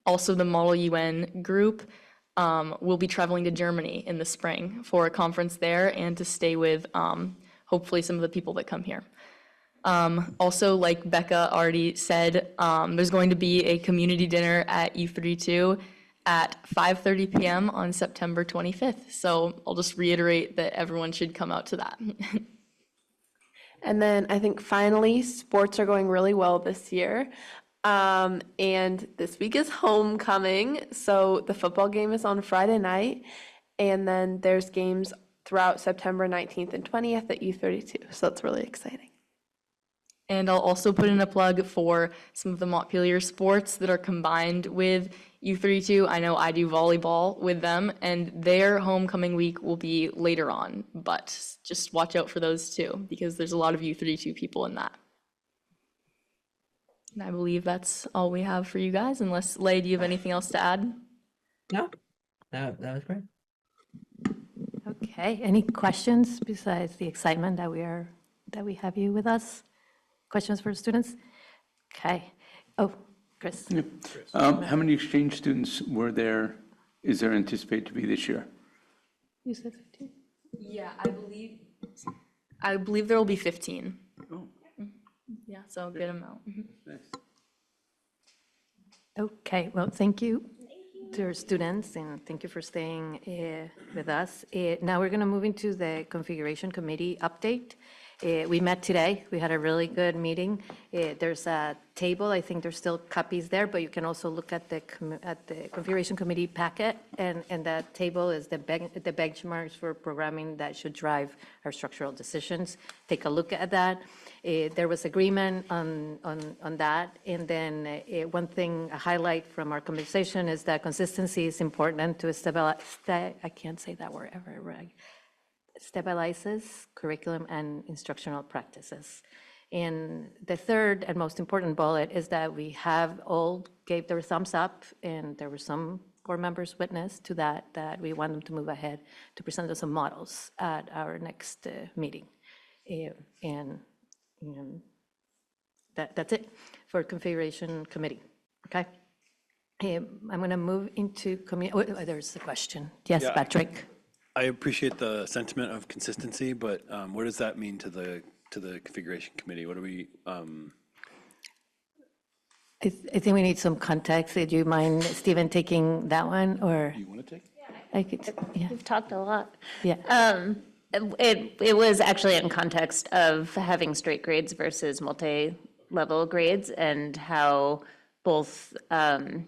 Also, the Model UN group will be traveling to Germany in the spring for a conference there and to stay with hopefully some of the people that come here. Also, like Becca already said, there's going to be a community dinner at U32 at 5:30 p.m. on September 25th. So I'll just reiterate that everyone should come out to that. And then I think finally, sports are going really well this year. And this week is homecoming. So the football game is on Friday night. And then there's games throughout September 19th and 20th at U32. So it's really exciting. And I'll also put in a plug for some of the Montpelier sports that are combined with U32. I know I do volleyball with them, and their homecoming week will be later on, but just watch out for those too, because there's a lot of U32 people in that. And I believe that's all we have for you guys, unless, Leigh, do you have anything else to add? No, that was great. Okay, any questions besides the excitement that we have you with us? Questions for students? Okay. Oh, Chris. How many exchange students is there anticipated to be this year? You said 15? Yeah, I believe there will be 15. Oh. Yeah, so a good amount. Nice. Okay, well, thank you to our students, and thank you for staying with us. Now we're going to move into the configuration committee update. We met today. We had a really good meeting. There's a table. I think there's still copies there, but you can also look at the configuration committee packet, and that table is the benchmarks for programming that should drive our structural decisions. Take a look at that. There was agreement on that, and then one thing, a highlight from our conversation is that consistency is important to stabilize. I can't say that word ever, right? Stabilizes curriculum and instructional practices. And the third and most important bullet is that we have all gave their thumbs up, and there were some board members witness to that we want them to move ahead to present us some models at our next meeting. And that's it for configuration committee, okay? I'm gonna move into there's a question. Yes, Yeah. Patrick. I appreciate the sentiment of consistency, but what does that mean to the configuration committee? What do we? I think we need some context. Do you mind, Stephen, taking that one, or? You want to take? I could, yeah. We've talked a lot. Yeah. It was actually in context of having straight grades versus multi-level grades, and how both, I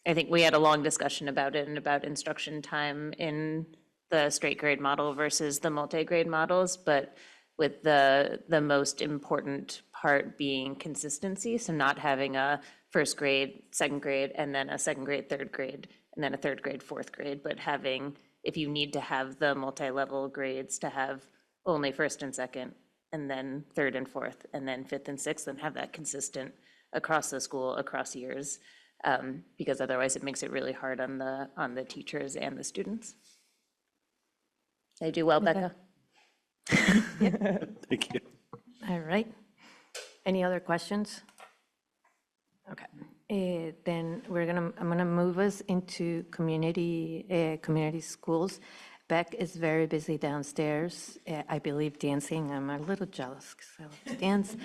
think we had a long discussion about it and about instruction time in the straight grade model versus the multi-grade models, but with the most important part being consistency. So not having a first grade, second grade, and then a second grade, third grade, and then a third grade, fourth grade, but having, if you need to have the multi-level grades, to have only first and second, and then third and fourth, and then fifth and sixth, and have that consistent across the school, across years, because otherwise it makes it really hard on the teachers and the students. Did I do well, Becca? Thank you. All right. Any other questions? Okay. Then I'm gonna move us into community schools. Beck is very busy downstairs, I believe dancing. I'm a little jealous because I love to dance.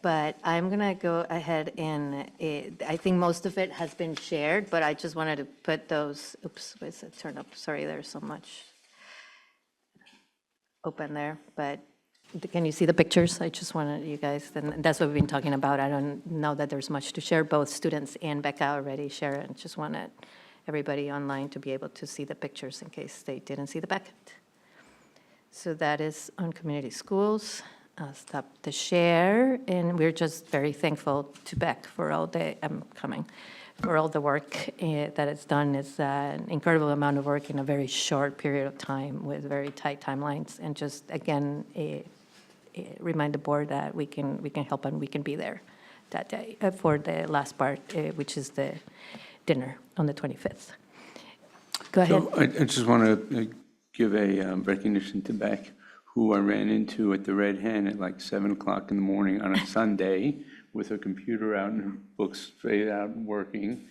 but I'm going to go ahead and, I think most of it has been shared, but I just wanted to put those, oops, where's it turn up? Sorry, there's so much open there, but can you see the pictures? I just wanted you guys, and that's what we've been talking about. I don't know that there's much to share. Both students and Becca already share it, and just wanted everybody online to be able to see the pictures in case they didn't see the packet. So that is on community schools. I'll stop the share, and we're just very thankful to Beck for all the, for all the work that it's done. It's an incredible amount of work in a very short period of time with very tight timelines, and just, again, remind the board that we can help and we can be there that day for the last part, which is the dinner on the 25th. Go ahead. So I just want to give a recognition to Beck, who I ran into at the Red Hen at like 7 o'clock in the morning on a Sunday with her computer out and her books straight out and working,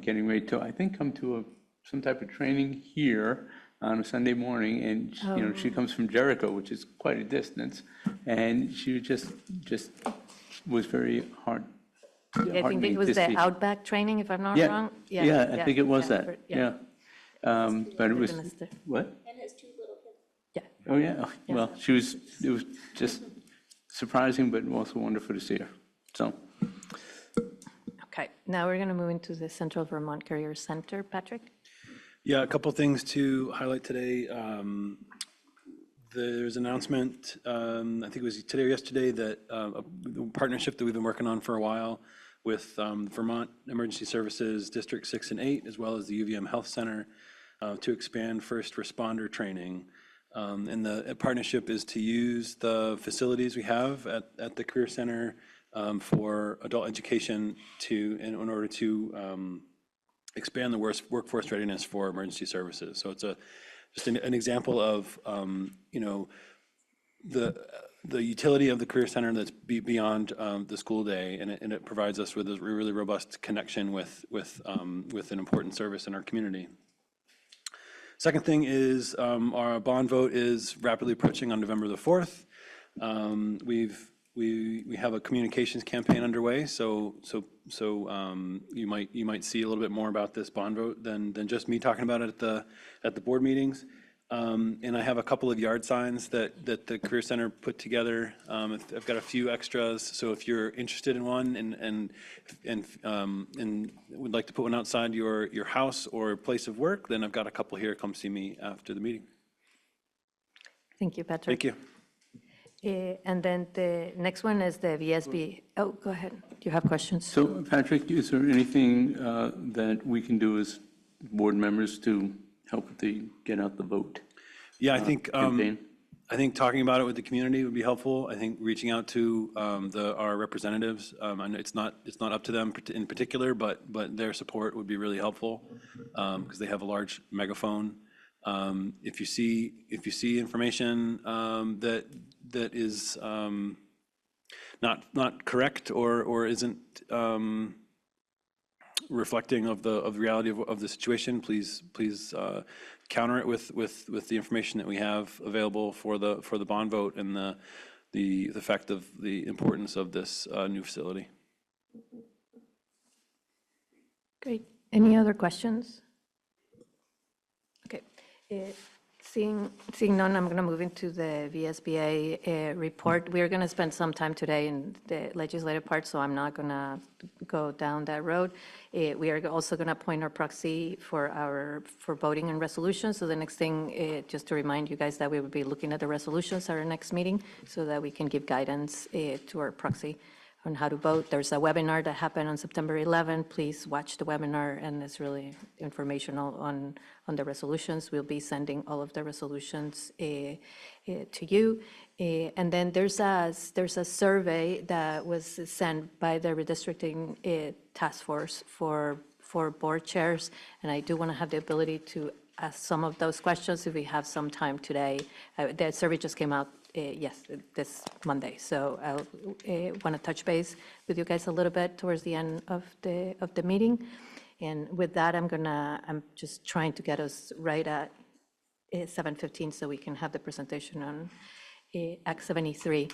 getting ready to, I think, come to some type of training here on a Sunday morning. And, you know, she comes from Jericho, which is quite a distance. And she just was very hard. I think it was the Outback training, if I'm not Yeah. wrong. Yeah, I think it was that, yeah. But it was, Minister. what? And his 2 little kids. Yeah. Oh, yeah. Well, it was just surprising, but also wonderful to see her. So, Okay, now we're going to move into the Central Vermont Career Center. Patrick? Yeah, a couple things to highlight today. There's an announcement, I think it was today or yesterday, that a partnership that we've been working on for a while with Vermont Emergency Services District 6 and 8, as well as the UVM Health Center, to expand first responder training. And the partnership is to use the facilities we have at the Career Center for adult education in order to expand the workforce readiness for emergency services. So it's just an example of you know, the utility of the Career Center that's beyond the school day, and it provides us with a really robust connection with an important service in our community. Second thing is our bond vote is rapidly approaching on November the 4th. We have a communications campaign underway, so you might see a little bit more about this bond vote than just me talking about it at the board meetings. And I have a couple of yard signs that the Career Center put together. I've got a few extras, so if you're interested in one and would like to put one outside your house or place of work, then I've got a couple here. Come see me after the meeting. Thank you, Patrick. Thank you. And then the next one is the VSB. Oh, go ahead. Do you have questions? so Patrick, is there anything that we can do as board members to help get out the vote? Yeah, I think campaign? I think talking about it with the community would be helpful. I think reaching out to our representatives. I know it's not up to them in particular, but their support would be really helpful because they have a large megaphone. If you see information that is not correct or isn't reflecting of the reality of the situation, please counter it with the information that we have available for the bond vote and the fact of the importance of this new facility. Great. Any other questions? Okay. Seeing none, I'm going to move into the VSBA report. We're going to spend some time today in the legislative part, so I'm not going to go down that road. We are also going to appoint our proxy for voting and resolutions. So the next thing, just to remind you guys that we will be looking at the resolutions at our next meeting so that we can give guidance to our proxy on how to vote. There's a webinar that happened on September 11. Please watch the webinar, and it's really informational on the resolutions. We'll be sending all of the resolutions to you. And then there's a survey that was sent by the redistricting task force for board chairs, and I do want to have the ability to ask some of those questions if we have some time today. The survey just came out this Monday. So I want to touch base with you guys a little bit towards the end of the meeting. And with that, I'm just trying to get us right at 7:15 so we can have the presentation on Act 73.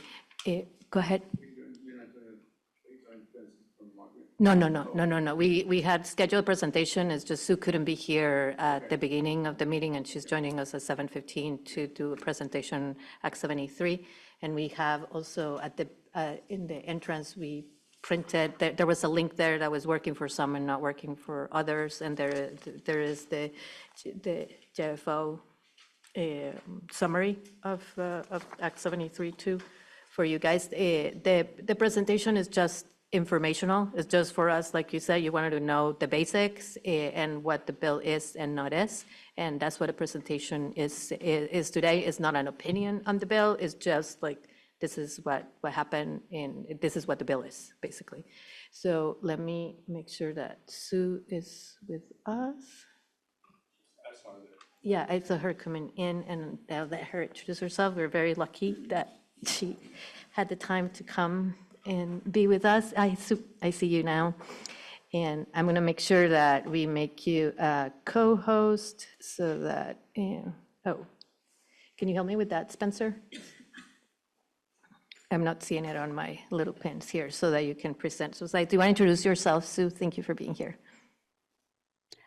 Go ahead. You're not going to No. We had scheduled a presentation. It's just Sue couldn't be here at the beginning of the meeting, and she's joining us at 7:15 to do a presentation, Act 73. And we have also at the, in the entrance, we printed, there was a link there that was working for some and not working for others. And there is the JFO summary of Act 73 too for you guys. The presentation is just informational. It's just for us, like you said, you wanted to know the basics and what the bill is and not is. And that's what a presentation is today. It's not an opinion on the bill. It's just like, this is what happened and this is what the bill is, basically. So let me make sure that Sue is with us. Yeah, I saw her coming in, and I'll let her introduce herself. We're very lucky that she had the time to come and be with us. I see you now. And I'm going to make sure that we make you a co-host so that, oh, can you help me with that, Spencer? I'm not seeing it on my little pins here so that you can present. So do you want to introduce yourself, Sue? Thank you for being here.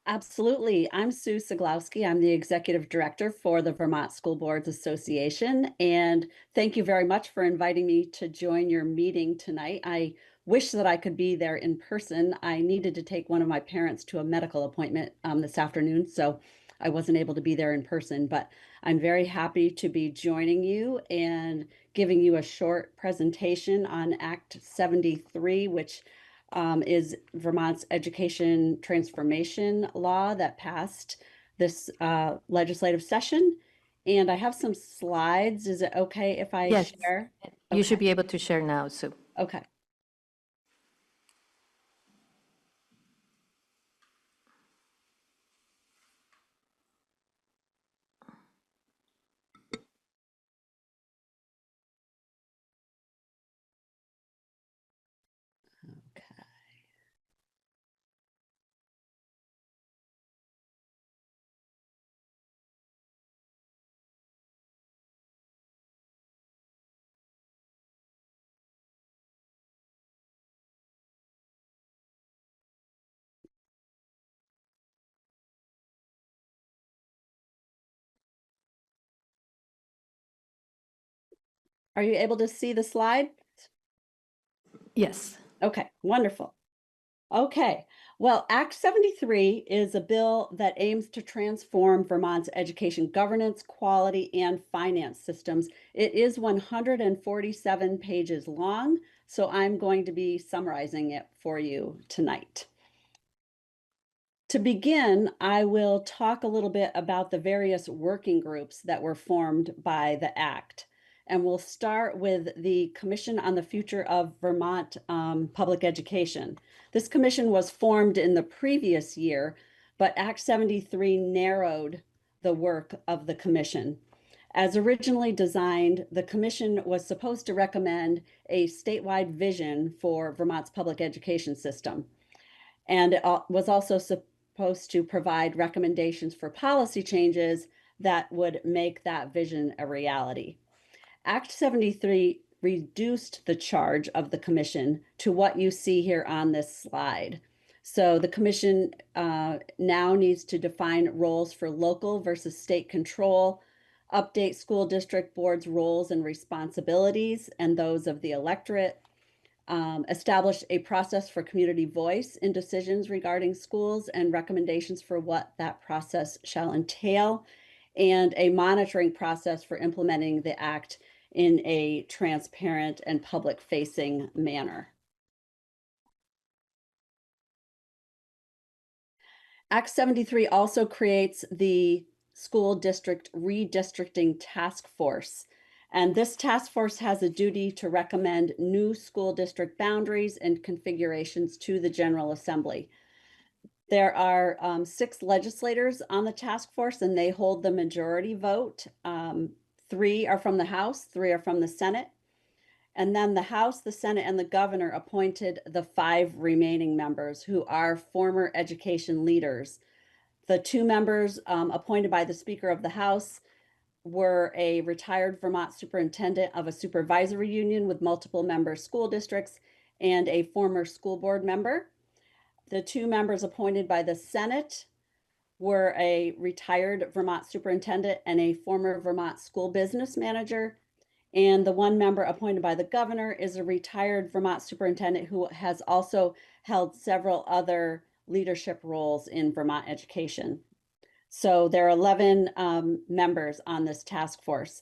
Absolutely. I'm Sue Siglowski. I'm the Executive Director for the Vermont School Boards Association. And thank you very much for inviting me to join your meeting tonight. I wish that I could be there in person. I needed to take one of my parents to a medical appointment this afternoon, so I wasn't able to be there in person, but I'm very happy to be joining you and giving you a short presentation on Act 73, which is Vermont's education transformation law that passed this legislative session. And I have some slides. Is it okay if I Yes, share? you should be able to share now, Sue. Okay. Are you able to see the slide? Yes. Okay, wonderful. Okay, well, Act 73 is a bill that aims to transform Vermont's education governance, quality, and finance systems. It is 147 pages long, so I'm going to be summarizing it for you tonight. To begin, I will talk a little bit about the various working groups that were formed by the Act. And we'll start with the Commission on the Future of Vermont Public Education. This commission was formed in the previous year, but Act 73 narrowed the work of the commission. As originally designed, the commission was supposed to recommend a statewide vision for Vermont's public education system. And it was also supposed to provide recommendations for policy changes that would make that vision a reality. Act 73 reduced the charge of the commission to what you see here on this slide. So the commission now needs to define roles for local versus state control, update school district boards' roles and responsibilities and those of the electorate, establish a process for community voice in decisions regarding schools and recommendations for what that process shall entail, and a monitoring process for implementing the act in a transparent and public-facing manner. Act 73 also creates the School District Redistricting Task Force. And this task force has a duty to recommend new school district boundaries and configurations to the General Assembly. There are 6 legislators on the task force, and they hold the majority vote. 3 are from the House, 3 are from the Senate. And then the House, the Senate, and the governor appointed the 5 remaining members who are former education leaders. The 2 members appointed by the Speaker of the House were a retired Vermont superintendent of a supervisory union with multiple member school districts and a former school board member. The two members appointed by the Senate were a retired Vermont superintendent and a former Vermont school business manager. And the one member appointed by the governor is a retired Vermont superintendent who has also held several other leadership roles in Vermont education. So there are 11 members on this task force.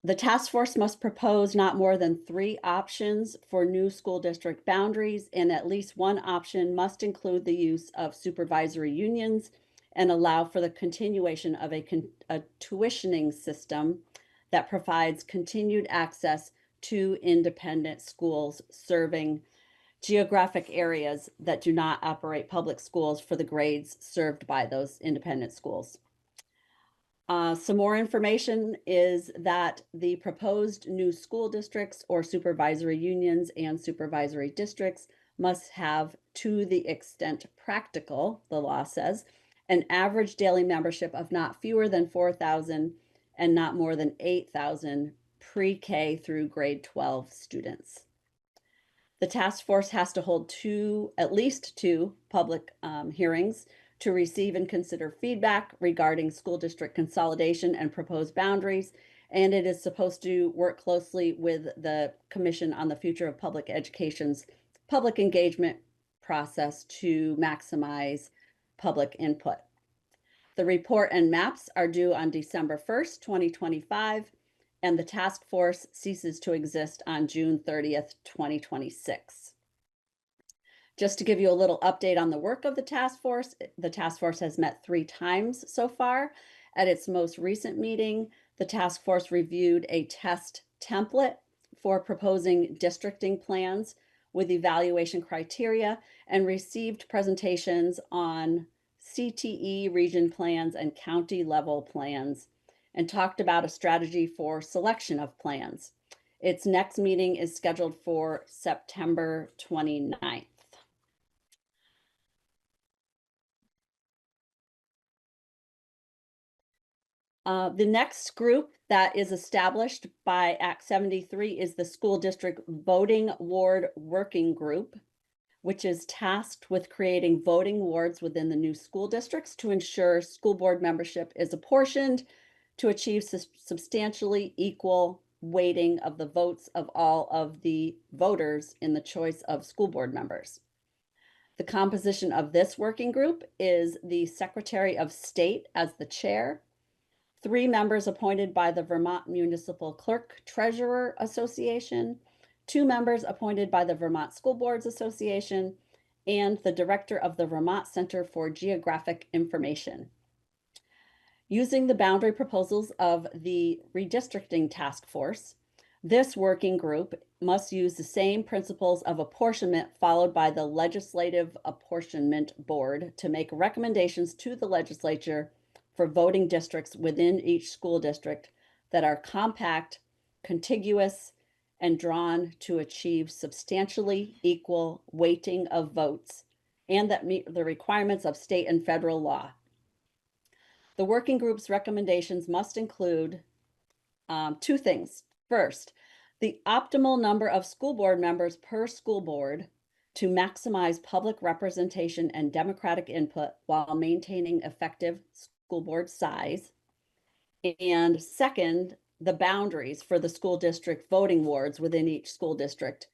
The task force must propose not more than 3 options for new school district boundaries, and at least one option must include the use of supervisory unions and allow for the continuation of a tuitioning system that provides continued access to independent schools serving geographic areas that do not operate public schools for the grades served by those independent schools. Some more information is that the proposed new school districts or supervisory unions and supervisory districts must have, to the extent practical, the law says, an average daily membership of not fewer than 4,000 and not more than 8,000 pre-K through grade 12 students. The task force has to hold at least two public hearings to receive and consider feedback regarding school district consolidation and proposed boundaries. And it is supposed to work closely with the Commission on the Future of Public Education's public engagement process to maximize public input. The report and maps are due on December 1st, 2025, and the task force ceases to exist on June 30th, 2026. Just to give you a little update on the work of the task force has met 3 times so far. At its most recent meeting, the task force reviewed a test template for proposing districting plans with evaluation criteria and received presentations on CTE region plans and county level plans, and talked about a strategy for selection of plans. Its next meeting is scheduled for September 29th. The next group that is established by Act 73 is the School District Voting Ward Working Group, which is tasked with creating voting wards within the new school districts to ensure school board membership is apportioned to achieve substantially equal weighting of the votes of all of the voters in the choice of school board members. The composition of this working group is the Secretary of State as the chair, 3 members appointed by the Vermont Municipal Clerk Treasurer Association, 2 members appointed by the Vermont School Boards Association, and the director of the Vermont Center for Geographic Information. Using the boundary proposals of the redistricting task force, this working group must use the same principles of apportionment followed by the Legislative Apportionment Board to make recommendations to the legislature for voting districts within each school district that are compact, contiguous, and drawn to achieve substantially equal weighting of votes and that meet the requirements of state and federal law. The working group's recommendations must include 2 things. First, the optimal number of school board members per school board to maximize public representation and democratic input while maintaining effective school board size. And second, the boundaries for the school district voting wards within each school district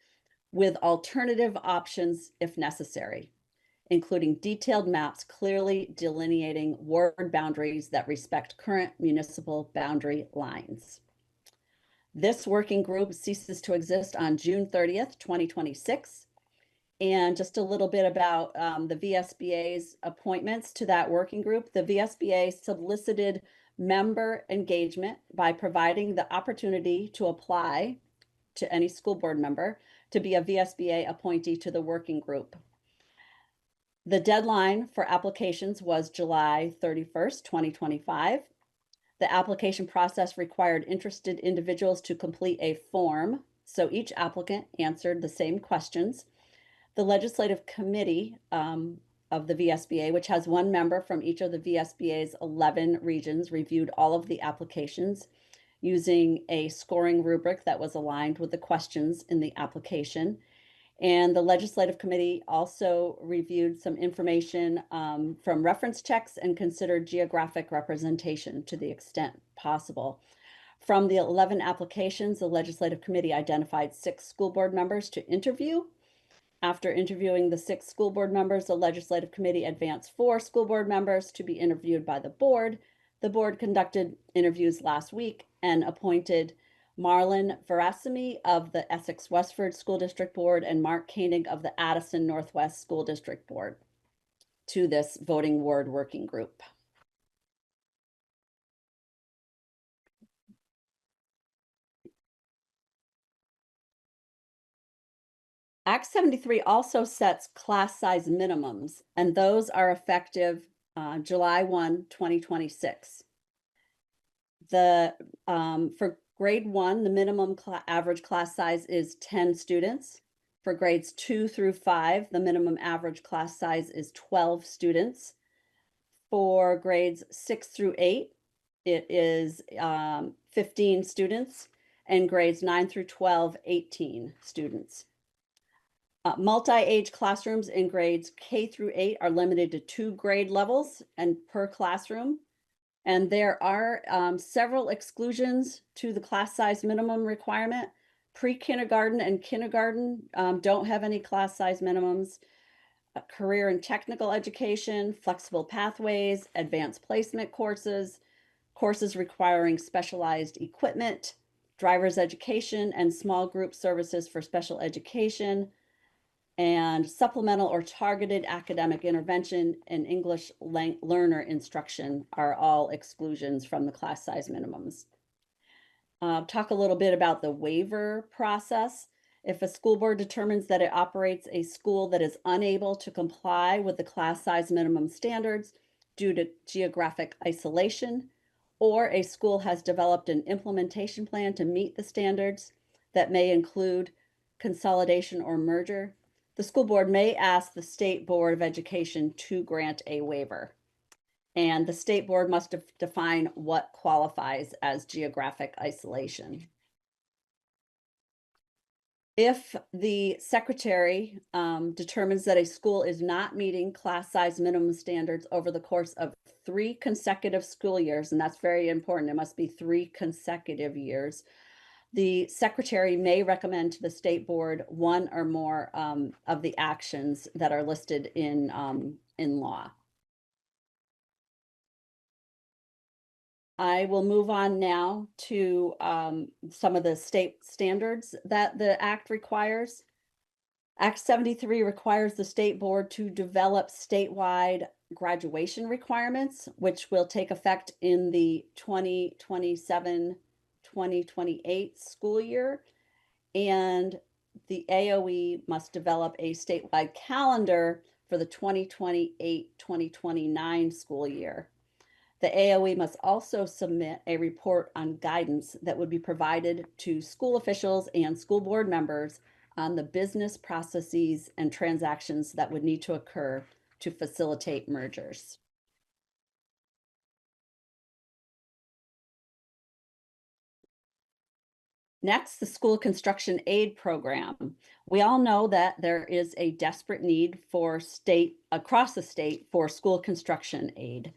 with alternative options if necessary, including detailed maps clearly delineating ward boundaries that respect current municipal boundary lines. This working group ceases to exist on June 30th, 2026. And just a little bit about the VSBA's appointments to that working group. The VSBA solicited member engagement by providing the opportunity to apply to any school board member to be a VSBA appointee to the working group. The deadline for applications was July 31st, 2025. The application process required interested individuals to complete a form, so each applicant answered the same questions. The legislative committee of the VSBA, which has 1 member from each of the VSBA's 11 regions, reviewed all of the applications using a scoring rubric that was aligned with the questions in the application. And the legislative committee also reviewed some information from reference checks and considered geographic representation to the extent possible. From the 11 applications, the legislative committee identified 6 school board members to interview. After interviewing the 6 school board members, the legislative committee advanced 4 school board members to be interviewed by the board. The board conducted interviews last week and appointed Marlon Verasimi of the Essex Westford School District Board and Mark Koenig of the Addison Northwest School District Board to this voting ward working group. Act 73 also sets class size minimums, and those are effective July 1, 2026. For grade 1, the minimum average class size is 10 students. For grades 2 through 5, the minimum average class size is 12 students. For grades 6 through 8, it is 15 students, and grades 9 through 12, 18 students. Multi-age classrooms in grades K through 8 are limited to 2 grade levels and per classroom. And there are several exclusions to the class size minimum requirement. Pre-kindergarten and kindergarten don't have any class size minimums. Career and technical education, flexible pathways, advanced placement courses, courses requiring specialized equipment, driver's education, and small group services for special education, and supplemental or targeted academic intervention and English learner instruction are all exclusions from the class size minimums. Talk a little bit about the waiver process. If a school board determines that it operates a school that is unable to comply with the class size minimum standards due to geographic isolation, or a school has developed an implementation plan to meet the standards that may include consolidation or merger, the school board may ask the State Board of Education to grant a waiver. And the state board must define what qualifies as geographic isolation. If the secretary determines that a school is not meeting class size minimum standards over the course of 3 consecutive school years, and that's very important, it must be 3 consecutive years, the secretary may recommend to the state board one or more of the actions that are listed in law. I will move on now to some of the state standards that the Act requires. Act 73 requires the state board to develop statewide graduation requirements, which will take effect in the 2027-2028 school year. And the AOE must develop a statewide calendar for the 2028-2029 school year. The AOE must also submit a report on guidance that would be provided to school officials and school board members on the business processes and transactions that would need to occur to facilitate mergers. Next, the school construction aid program. We all know that there is a desperate need for across the state for school construction aid.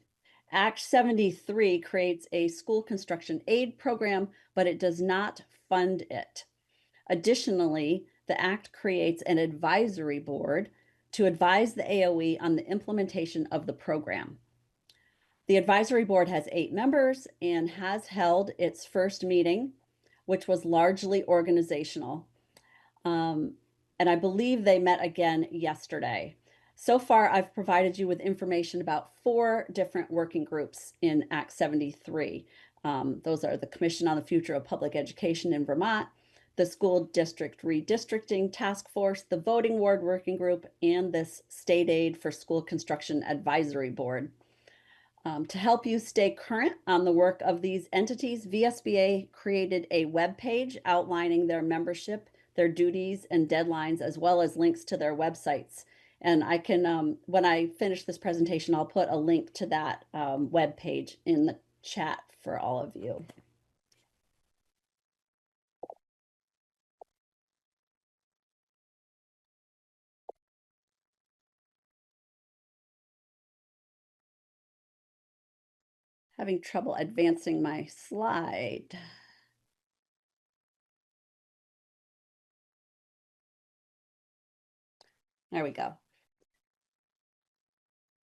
Act 73 creates a school construction aid program, but it does not fund it. Additionally, the Act creates an advisory board to advise the AOE on the implementation of the program. The advisory board has 8 members and has held its first meeting, which was largely organizational. And I believe they met again yesterday. So far, I've provided you with information about 4 different working groups in Act 73. Those are the Commission on the Future of Public Education in Vermont, the School District Redistricting Task Force, the Voting Ward Working Group, and this State Aid for School Construction Advisory Board. To help you stay current on the work of these entities, VSBA created a web page outlining their membership, their duties and deadlines, as well as links to their websites. And I can, when I finish this presentation, I'll put a link to that web page in the chat for all of you. having trouble advancing my slide. There we go.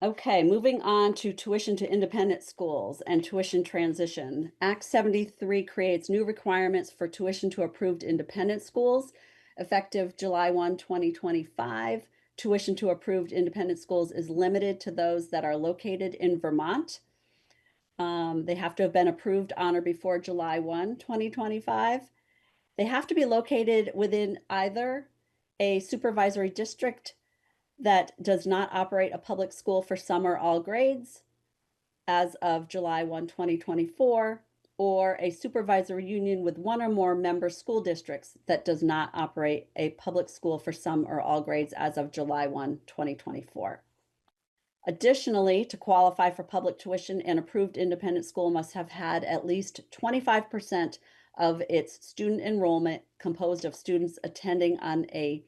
Okay, moving on to tuition to independent schools and tuition transition. Act 73 creates new requirements for tuition to approved independent schools. Effective July 1, 2025, tuition to approved independent schools is limited to those that are located in Vermont. They have to have been approved on or before July 1, 2025. They have to be located within either a supervisory district that does not operate a public school for some or all grades as of July 1, 2024, or a supervisory union with one or more member school districts that does not operate a public school for some or all grades as of July 1, 2024. Additionally, to qualify for public tuition, an approved independent school must have had at least 25% of its student enrollment composed of students attending on a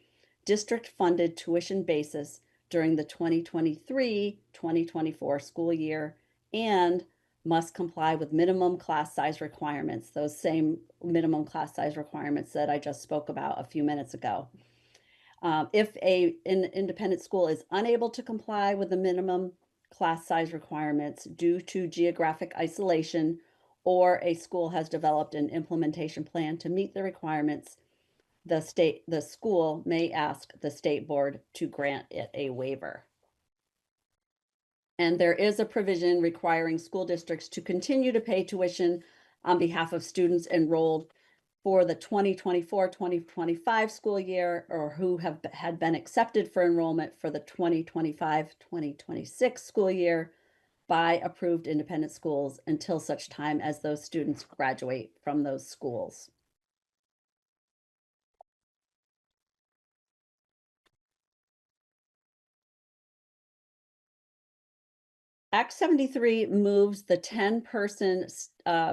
district-funded tuition basis during the 2023-2024 school year and must comply with minimum class size requirements, those same minimum class size requirements that I just spoke about a few minutes ago. If an independent school is unable to comply with the minimum class size requirements due to geographic isolation, or a school has developed an implementation plan to meet the requirements, the school may ask the state board to grant it a waiver. And there is a provision requiring school districts to continue to pay tuition on behalf of students enrolled for the 2024-2025 school year, or who had been accepted for enrollment for the 2025-2026 school year by approved independent schools until such time as those students graduate from those schools. Act 73 moves the 10-person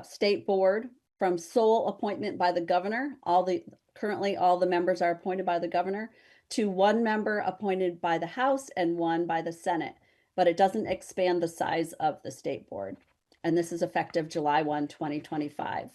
state board from sole appointment by the governor. Currently, all the members are appointed by the governor, to one member appointed by the House and one by the Senate, but it doesn't expand the size of the state board. And this is effective July 1, 2025.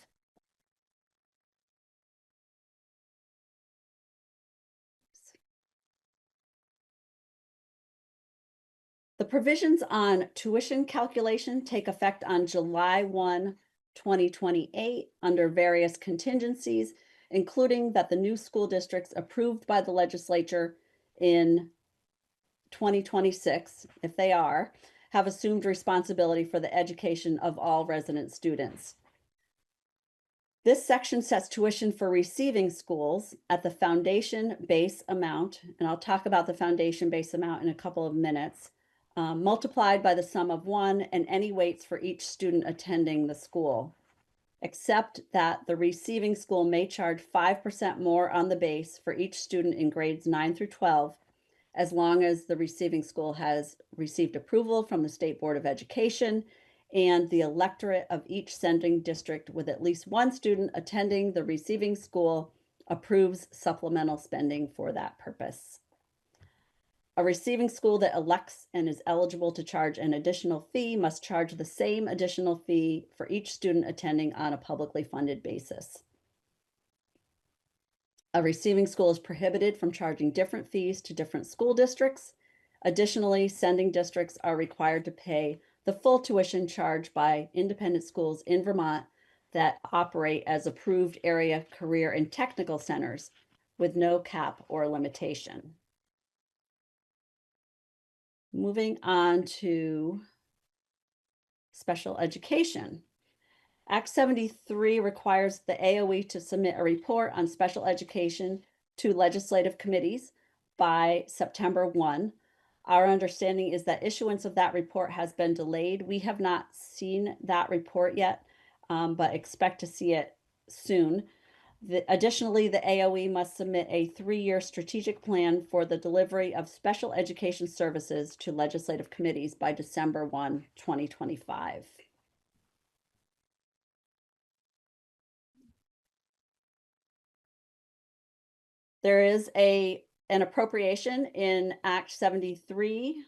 The provisions on tuition calculation take effect on July 1, 2028 under various contingencies, including that the new school districts approved by the legislature in 2026, if they are, have assumed responsibility for the education of all resident students. This section sets tuition for receiving schools at the foundation base amount, and I'll talk about the foundation base amount in a couple of minutes, multiplied by the sum of 1 and any weights for each student attending the school, except that the receiving school may charge 5% more on the base for each student in grades 9 through 12, as long as the receiving school has received approval from the State Board of Education and the electorate of each sending district with at least one student attending the receiving school approves supplemental spending for that purpose. A receiving school that elects and is eligible to charge an additional fee must charge the same additional fee for each student attending on a publicly funded basis. A receiving school is prohibited from charging different fees to different school districts. Additionally, sending districts are required to pay the full tuition charged by independent schools in Vermont that operate as approved area career and technical centers with no cap or limitation. Moving on to special education. Act 73 requires the AOE to submit a report on special education to legislative committees by September 1. Our understanding is that issuance of that report has been delayed. We have not seen that report yet, but expect to see it soon. Additionally, the AOE must submit a 3-year strategic plan for the delivery of special education services to legislative committees by December 1, 2025. There is an appropriation in Act 73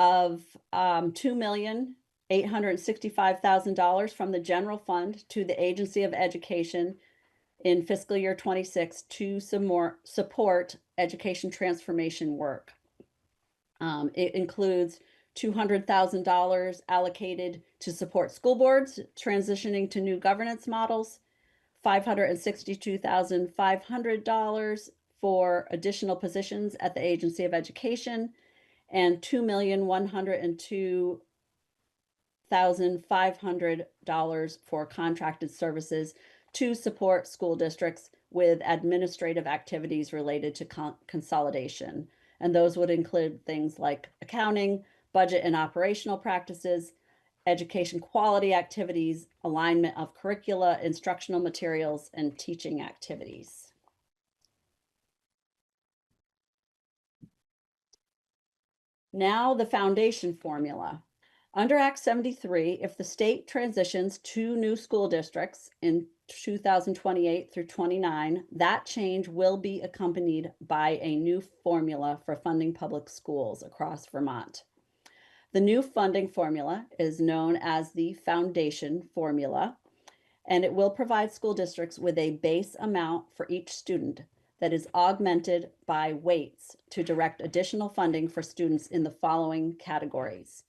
of $2,865,000 from the general fund to the Agency of Education in fiscal year 26 to support education transformation work. It includes $200,000 allocated to support school boards transitioning to new governance models, $562,500 for additional positions at the Agency of Education, and $2,102,500 for contracted services to support school districts with administrative activities related to consolidation. And those would include things like accounting, budget and operational practices, education quality activities, alignment of curricula, instructional materials, and teaching activities. Now the foundation formula. Under Act 73, if the state transitions to new school districts in 2028 through 29, that change will be accompanied by a new formula for funding public schools across Vermont. The new funding formula is known as the foundation formula, and it will provide school districts with a base amount for each student that is augmented by weights to direct additional funding for students in the following categories: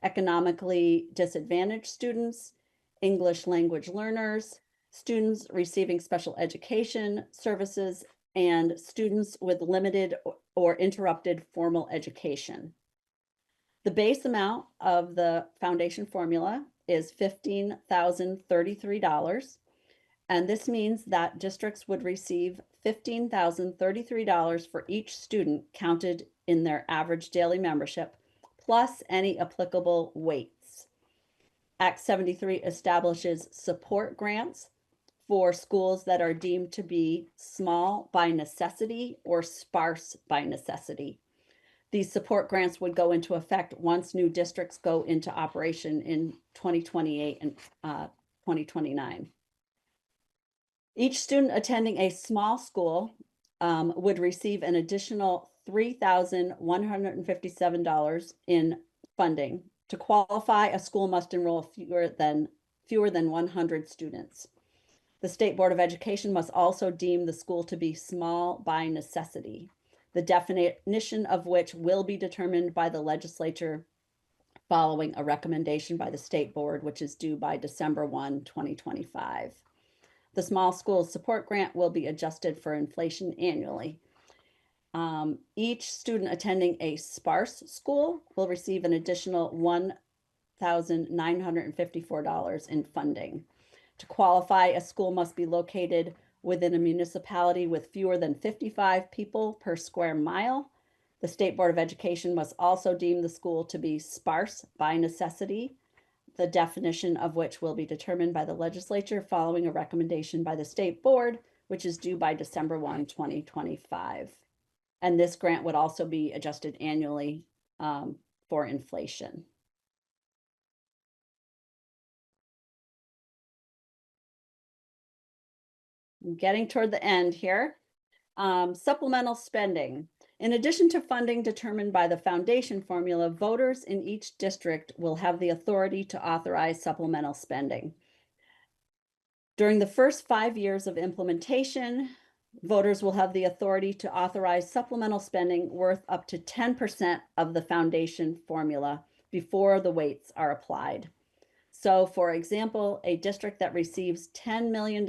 economically disadvantaged students, English language learners, students receiving special education services, and students with limited or interrupted formal education. The base amount of the foundation formula is $15,033, and this means that districts would receive $15,033 for each student counted in their average daily membership, plus any applicable weights. Act 73 establishes support grants for schools that are deemed to be small by necessity or sparse by necessity. These support grants would go into effect once new districts go into operation in 2028 and 2029. Each student attending a small school would receive an additional $3,157 in funding. To qualify, a school must enroll fewer than 100 students. The State Board of Education must also deem the school to be small by necessity, the definition of which will be determined by the legislature following a recommendation by the State Board, which is due by December 1, 2025. The small schools support grant will be adjusted for inflation annually. Each student attending a sparse school will receive an additional $1,954 in funding. To qualify, a school must be located within a municipality with fewer than 55 people per square mile. The State Board of Education must also deem the school to be sparse by necessity, the definition of which will be determined by the legislature following a recommendation by the State Board, which is due by December 1, 2025. And this grant would also be adjusted annually for inflation. I'm getting toward the end here. Supplemental spending. In addition to funding determined by the foundation formula, voters in each district will have the authority to authorize supplemental spending. During the first 5 years of implementation, voters will have the authority to authorize supplemental spending worth up to 10% of the foundation formula before the weights are applied. So, for example, a district that receives $10 million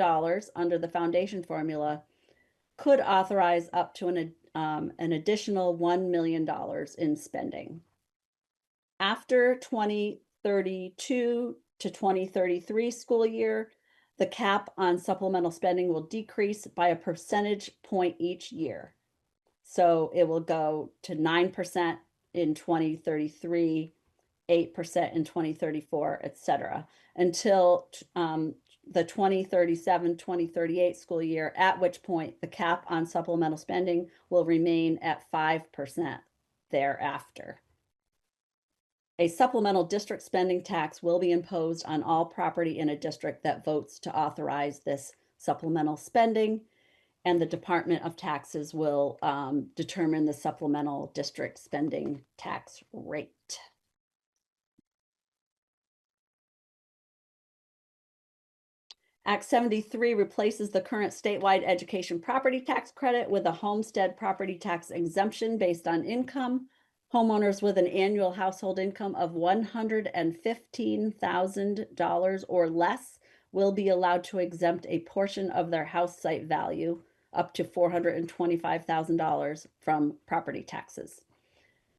under the foundation formula could authorize up to an additional $1 million in spending. After 2032 to 2033 school year, the cap on supplemental spending will decrease by a percentage point each year. So it will go to 9% in 2033, 8% in 2034, et cetera, until the 2037-2038 school year, at which point the cap on supplemental spending will remain at 5% thereafter. A supplemental district spending tax will be imposed on all property in a district that votes to authorize this supplemental spending, and the Department of Taxes will determine the supplemental district spending tax rate. Act 73 replaces the current statewide education property tax credit with a homestead property tax exemption based on income. Homeowners with an annual household income of $115,000 or less will be allowed to exempt a portion of their house site value up to $425,000 from property taxes.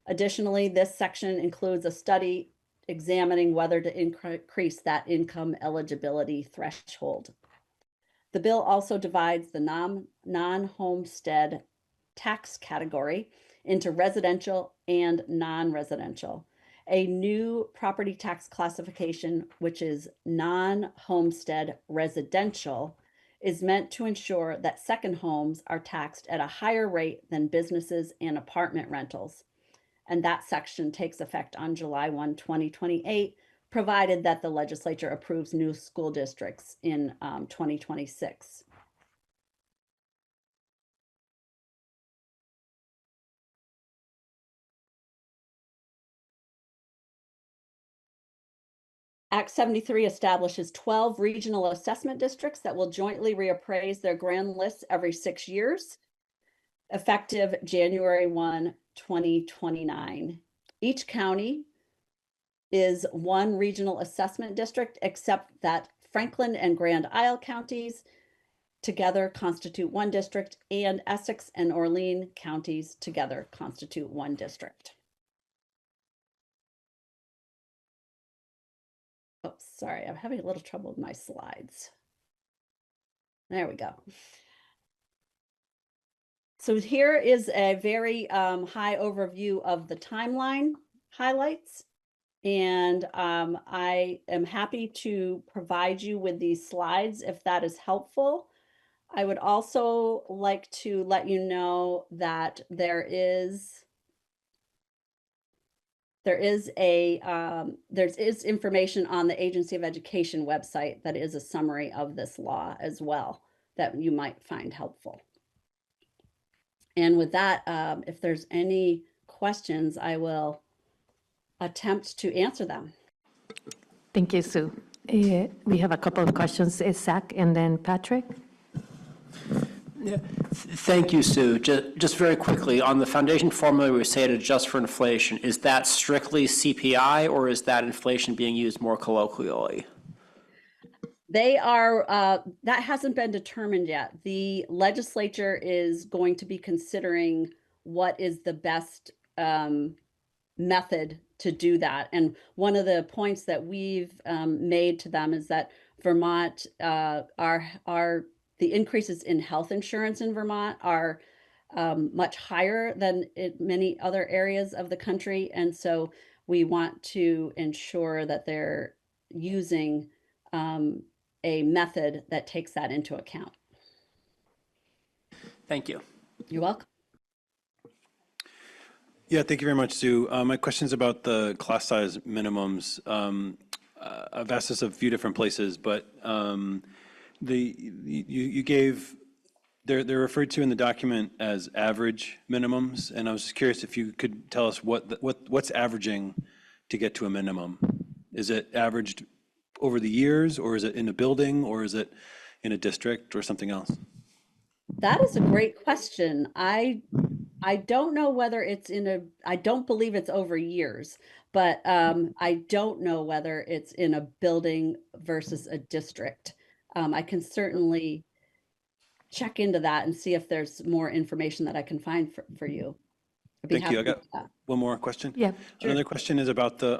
Additionally, this section includes a study examining whether to increase that income eligibility threshold. The bill also divides the non-homestead tax category into residential and non-residential. A new property tax classification, which is non-homestead residential, is meant to ensure that second homes are taxed at a higher rate than businesses and apartment rentals. And that section takes effect on July 1, 2028, provided that the legislature approves new school districts in 2026. Act 73 establishes 12 regional assessment districts that will jointly reappraise their grand lists every 6 years, effective January 1, 2029. Each county is one regional assessment district, except that Franklin and Grand Isle counties together constitute one district, and Essex and Orlean counties together constitute one district. Oh, sorry, I'm having a little trouble with my slides. There we go. So here is a very high overview of the timeline highlights. And I am happy to provide you with these slides if that is helpful. I would also like to let you know that there is information on the Agency of Education website that is a summary of this law as well that you might find helpful. And with that, if there's any questions, I will attempt to answer them. Thank you, Sue. We have a couple of questions. Zach and then Patrick. Yeah. Thank you, Sue. Just very quickly, on the foundation formula, we say it adjusts for inflation. Is that strictly CPI, or is that inflation being used more colloquially? They are, that hasn't been determined yet. The legislature is going to be considering what is the best method to do that. And one of the points that we've made to them is that Vermont, the increases in health insurance in Vermont are much higher than in many other areas of the country. And so we want to ensure that they're using a method that takes that into account. Thank you. You're welcome. Yeah, thank you very much, Sue. My question is about the class size minimums. I've asked this a few different places, but you gave, they're referred to in the document as average minimums, and I was just curious if you could tell us what's averaging to get to a minimum. Is it averaged over the years, or is it in a building, or is it in a district, or something else? That is a great question. I don't know whether it's I don't believe it's over years, but I don't know whether it's in a building versus a district. I can certainly check into that and see if there's more information that I can find for you. Thank you. I got one more question. Yeah. Another question is about the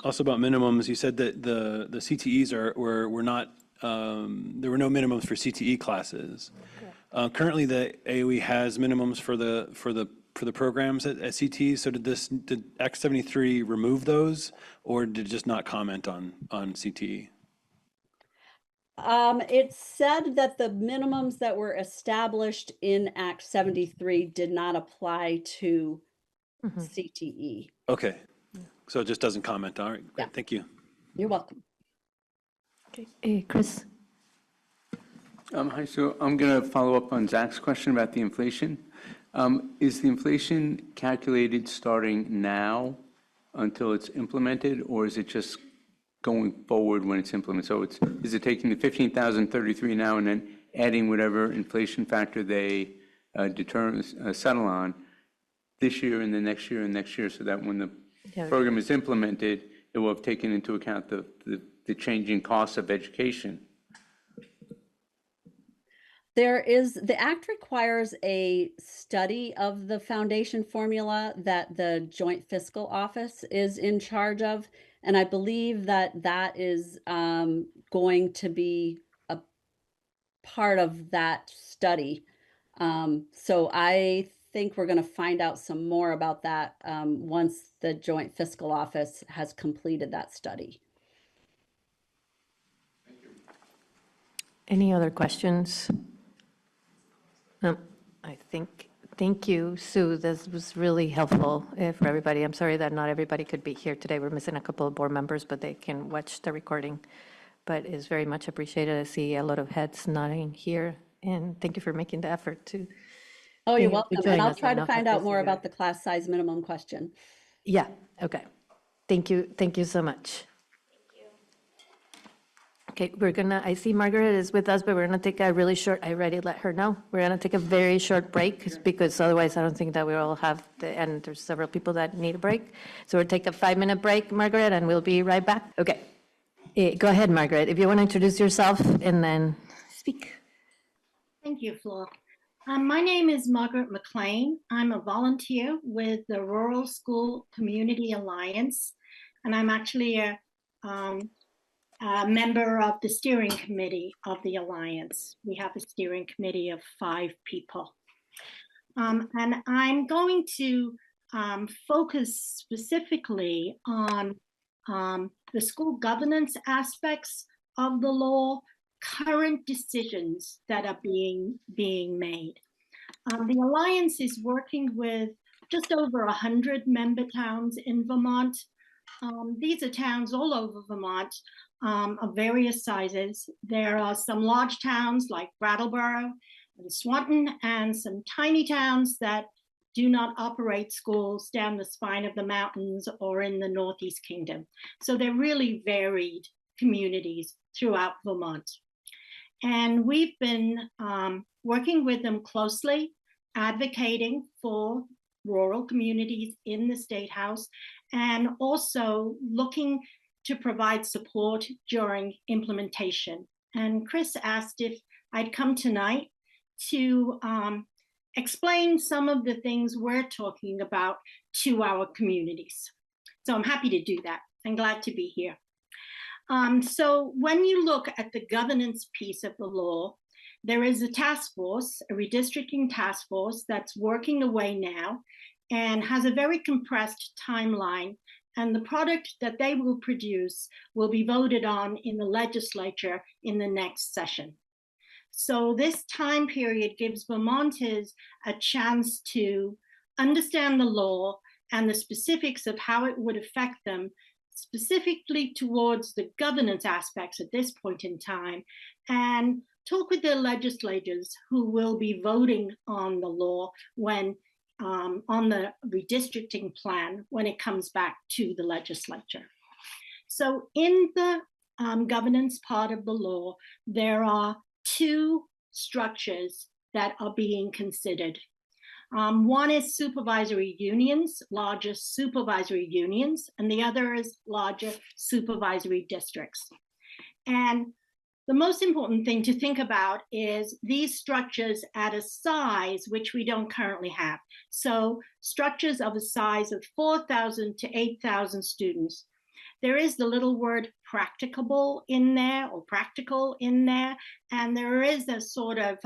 also about minimums. You said that the CTEs were not there were no minimums for CTE classes. Currently, the AOE has minimums for the programs at CTE. So did Act 73 remove those, or did it just not comment on CTE? It said that the minimums that were established in Act 73 did not apply to CTE. Okay, so it just doesn't comment. All right, great. Yeah. Thank you. You're welcome. Okay, Chris. Hi, so I'm going to follow up on Zach's question about the inflation. Is the inflation calculated starting now until it's implemented, or is it just going forward when it's implemented? So is it taking the 15,033 now and then adding whatever inflation factor they settle on this year and the next year and next year, so that when the program is implemented, it will have taken into account the changing costs of education? The act requires a study of the foundation formula that the Joint Fiscal Office is in charge of. And I believe that that is going to be a part of that study. So I think we're going to find out some more about that once the Joint Fiscal Office has completed that study. Any other questions? Thank you, Sue. This was really helpful for everybody. I'm sorry that not everybody could be here today. We're missing a couple of board members, but they can watch the recording. But it's very much appreciated. I see a lot of heads nodding here, and thank you for making the effort to. Oh, you're welcome. join And I'll us. try I to know how find out busy more you about are. the class size minimum question. Yeah, okay. Thank you so much. Okay, I see Margaret is with us, but we're gonna take a really short, I already let her know. We're gonna take a very short break because otherwise I don't think that we all have, and there's several people that need a break. So we'll take a 5-minute break, Margaret, and we'll be right back. Okay. Go ahead, Margaret, if you want to introduce yourself and then speak. Thank you, Flo. My name is Margaret McLean. I'm a volunteer with the Rural School Community Alliance, and I'm actually a member of the steering committee of the Alliance. We have a steering committee of 5 people. And I'm going to focus specifically on the school governance aspects of the law, current decisions that are being made. The Alliance is working with just over 100 member towns in Vermont. These are towns all over Vermont of various sizes. There are some large towns like Brattleboro and Swanton, and some tiny towns that do not operate schools down the spine of the mountains or in the Northeast Kingdom. So they're really varied communities throughout Vermont. And we've been working with them closely, advocating for rural communities in the State House, and also looking to provide support during implementation. And Chris asked if I'd come tonight to explain some of the things we're talking about to our communities. So I'm happy to do that. I'm glad to be here. So when you look at the governance piece of the law, there is a task force, a redistricting task force that's working away now and has a very compressed timeline. And the product that they will produce will be voted on in the legislature in the next session. So this time period gives Vermonters a chance to understand the law and the specifics of how it would affect them, specifically towards the governance aspects at this point in time, and talk with their legislators who will be voting on the law when on the redistricting plan when it comes back to the legislature. So in the governance part of the law, there are 2 structures that are being considered. One is supervisory unions, larger supervisory unions, and the other is larger supervisory districts. And the most important thing to think about is these structures at a size which we don't currently have. So structures of a size of 4,000 to 8,000 students. There is the little word practicable in there, or practical in there, and there is a sort of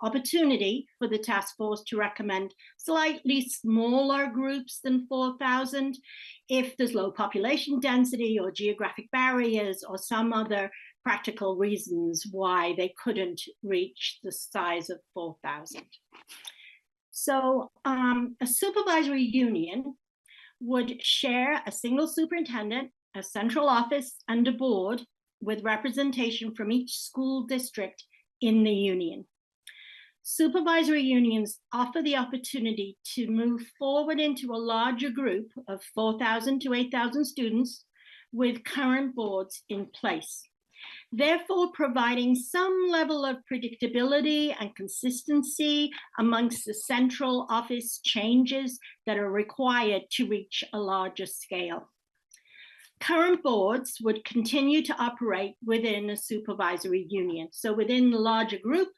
opportunity for the task force to recommend slightly smaller groups than 4,000 if there's low population density or geographic barriers or some other practical reasons why they couldn't reach the size of 4,000. So a supervisory union would share a single superintendent, a central office, and a board with representation from each school district in the union. Supervisory unions offer the opportunity to move forward into a larger group of 4,000 to 8,000 students with current boards in place, therefore providing some level of predictability and consistency amongst the central office changes that are required to reach a larger scale. Current boards would continue to operate within a supervisory union. So within the larger group,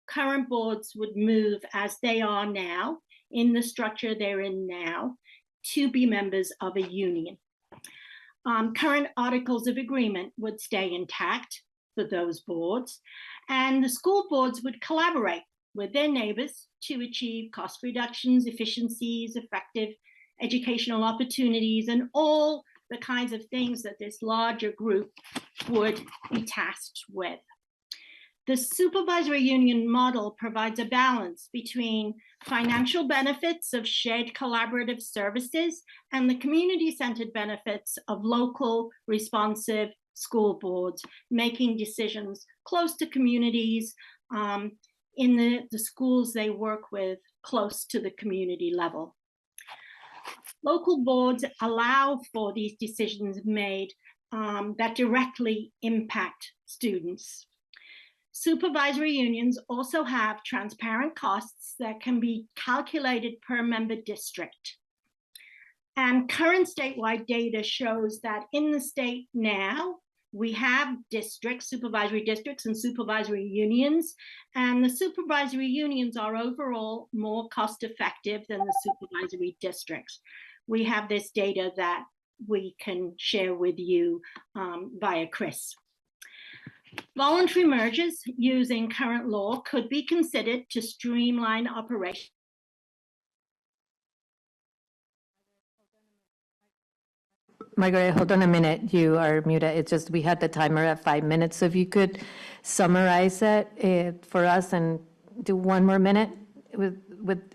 current boards would move as they are now, in the structure they're in now, to be members of a union. Current articles of agreement would stay intact for those boards, and the school boards would collaborate with their neighbors to achieve cost reductions, efficiencies, effective educational opportunities, and all the kinds of things that this larger group would be tasked with. The supervisory union model provides a balance between financial benefits of shared collaborative services and the community-centered benefits of local responsive school boards, making decisions close to communities in the schools they work with, close to the community level. Local boards allow for these decisions made that directly impact students. Supervisory unions also have transparent costs that can be calculated per member district. And current statewide data shows that in the state now, we have districts, supervisory districts and supervisory unions, and the supervisory unions are overall more cost effective than the supervisory districts. We have this data that we can share with you via Chris. Voluntary mergers using current law could be considered to streamline operations. Margaret, hold on a minute. You are muted. It's just we had the timer at 5 minutes. So if you could summarize it for us and do 1 more minute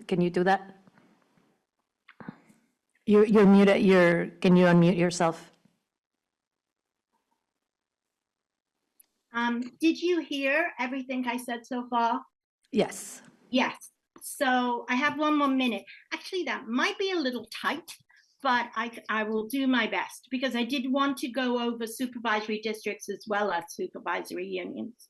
can you do that? You're muted. Can you unmute yourself? Did you hear everything I said so far? Yes. Yes. So I have 1 more minute. Actually, that might be a little tight, but I will do my best because I did want to go over supervisory districts as well as supervisory unions.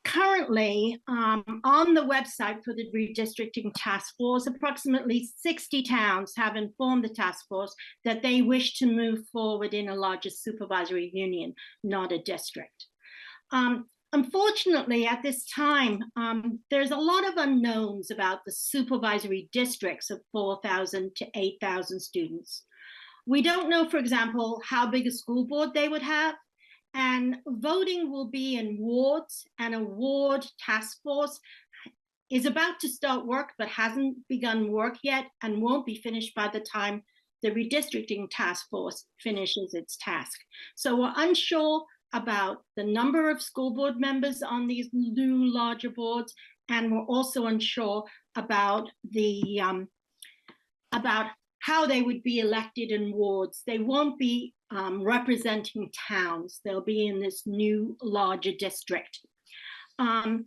Currently, on the website for the redistricting task force, approximately 60 towns have informed the task force that they wish to move forward in a larger supervisory union, not a district. Unfortunately, at this time, there's a lot of unknowns about the supervisory districts of 4,000 to 8,000 students. We don't know, for example, how big a school board they would have. And voting will be in wards, and a ward task force is about to start work, but hasn't begun work yet and won't be finished by the time the redistricting task force finishes its task. So we're unsure about the number of school board members on these new larger boards, and we're also unsure about the about how they would be elected in wards. They won't be representing towns. They'll be in this new larger district. An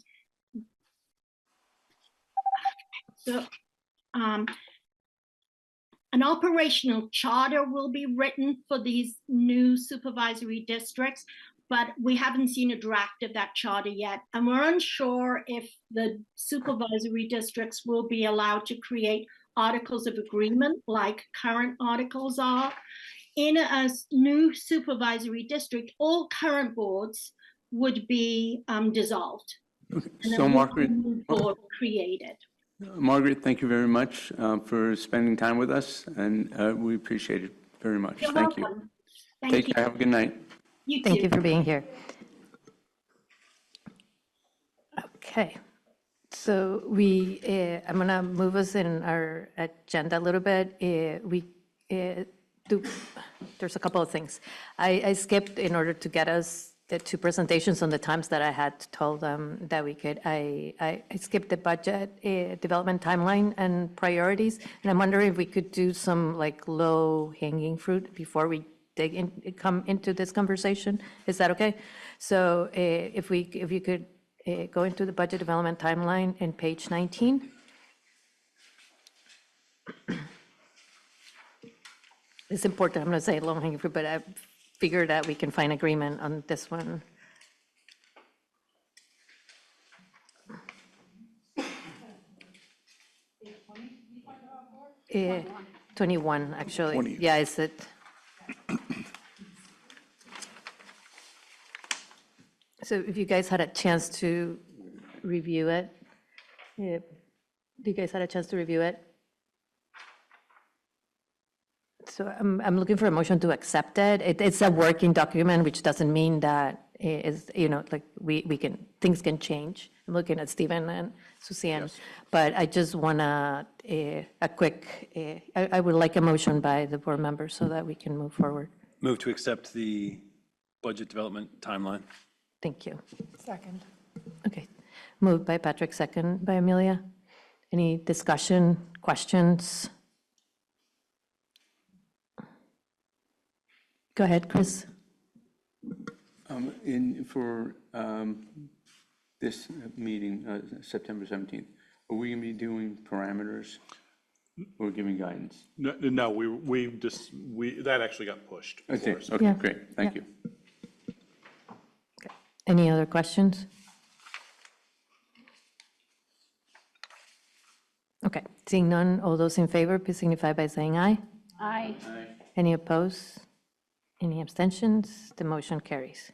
operational charter will be written for these new supervisory districts, but we haven't seen a draft of that charter yet. And we're unsure if the supervisory districts will be allowed to create articles of agreement like current articles are. In a new supervisory district, all current boards would be dissolved. Okay. And So then Margaret, one board created. Margaret, thank you very much for spending time with us, and we appreciate it very much. You're Thank welcome. you. Thank Take you. care. Have a good night. You Thank too. you for being here. Okay. So I'm going to move us in our agenda a little bit. There's a couple of things. I skipped in order to get us the 2 presentations on the times that I had told them that we could. I skipped the budget development timeline and priorities, and I'm wondering if we could do some like low hanging fruit before we come into this conversation. Is that okay? So if you could go into the budget development timeline in page 19. It's important, I'm going to say low hanging fruit, but I figured that we can find agreement on this one. 21, actually. 20. Yeah, is it? So if you guys had a chance to review it, do you guys had a chance to review it? So I'm looking for a motion to accept it. It's a working document, which doesn't mean that is, like we can, things can change. I'm looking at Stephen and Suzanne, but I just want a quick, I would like a motion by the board members so that we can move forward. Move to accept the budget development timeline. Thank you. Second. Okay. Moved by Patrick, second by Amelia. Any discussion, questions? Go ahead, Chris. For this meeting, September 17th, are we going to be doing parameters or giving guidance? No, that actually got pushed. Okay, for us. okay, Yeah. great, thank you. Any other questions? Okay, seeing none, all those in favor, please signify by saying aye. Aye. Any opposed? Any abstentions? The motion carries.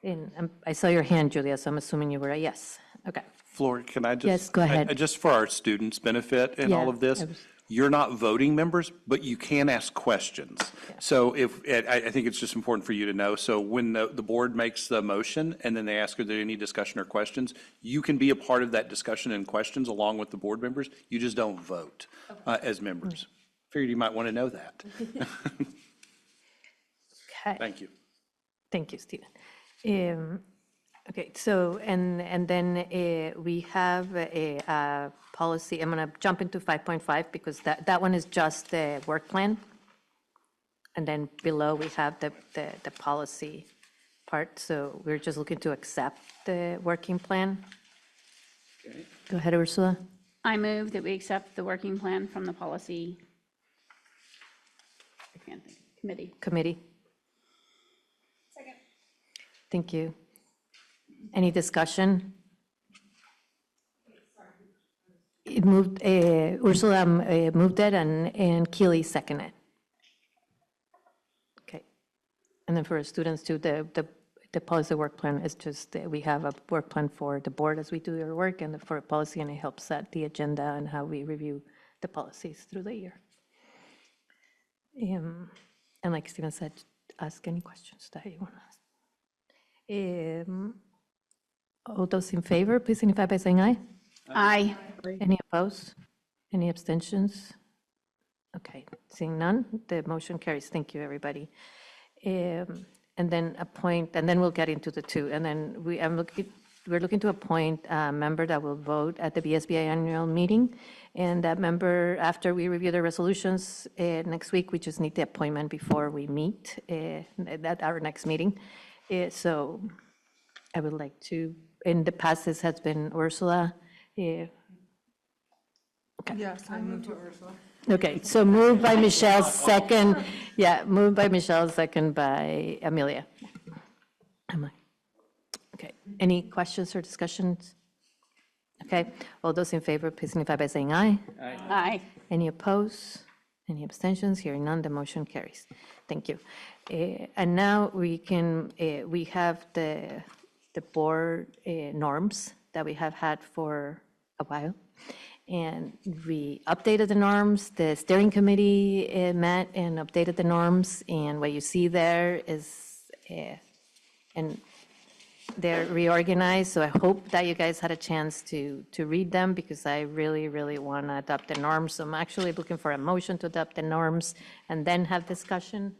And I saw your hand, Julia, so I'm assuming you were a yes. Okay. Floor, can I just? Yes, go ahead. Just for our students' benefit in all Yeah, of this, I was- you're not voting members, but you can ask questions. So I think it's just important for you to know, so when the board makes the motion and then they ask, are there any discussion or questions, you can be a part of that discussion and questions along with the board members. You just don't vote as members. Figured you might want to know that. Okay. Thank you. Thank you, Stephen. Okay, so, and then we have a policy, I'm going to jump into 5.5 because that one is just the work plan. And then below we have the policy part, so we're just looking to accept the working plan. Go ahead, Ursula. I move that we accept the working plan from the policy. I can't think, Committee. Thank you. Any discussion? It moved, Ursula moved it and Keely seconded. Okay. And then for students too, the policy work plan is just, we have a work plan for the board as we do our work and for policy, and it helps set the agenda and how we review the policies through the year. And like Stephen said, ask any questions that you want to ask. All those in favor, please signify by saying aye. Aye. Any opposed? Any abstentions? Okay, seeing none, the motion carries. Thank you, everybody. And then appoint, and then we'll get into the two. And then we're looking to appoint a member that will vote at the BSBA annual meeting. And that member, after we review the resolutions next week, we just need the appointment before we meet at our next meeting. So I would like to, in the past, this has been Ursula. Okay. Yes, I move to Ursula. Okay, so moved by Michelle, second, moved by Michelle, second by Amelia. Okay, any questions or discussions? Okay, all those in favor, please signify by saying aye. Aye. Any opposed? Any abstentions? Hearing none, the motion carries. Thank you. And now we have the board norms that we have had for a while. And we updated the norms. The steering committee met and updated the norms. And what you see there is, and they're reorganized. So I hope that you guys had a chance to read them because I really, really want to adopt the norms. So I'm actually looking for a motion to adopt the norms and then have discussion.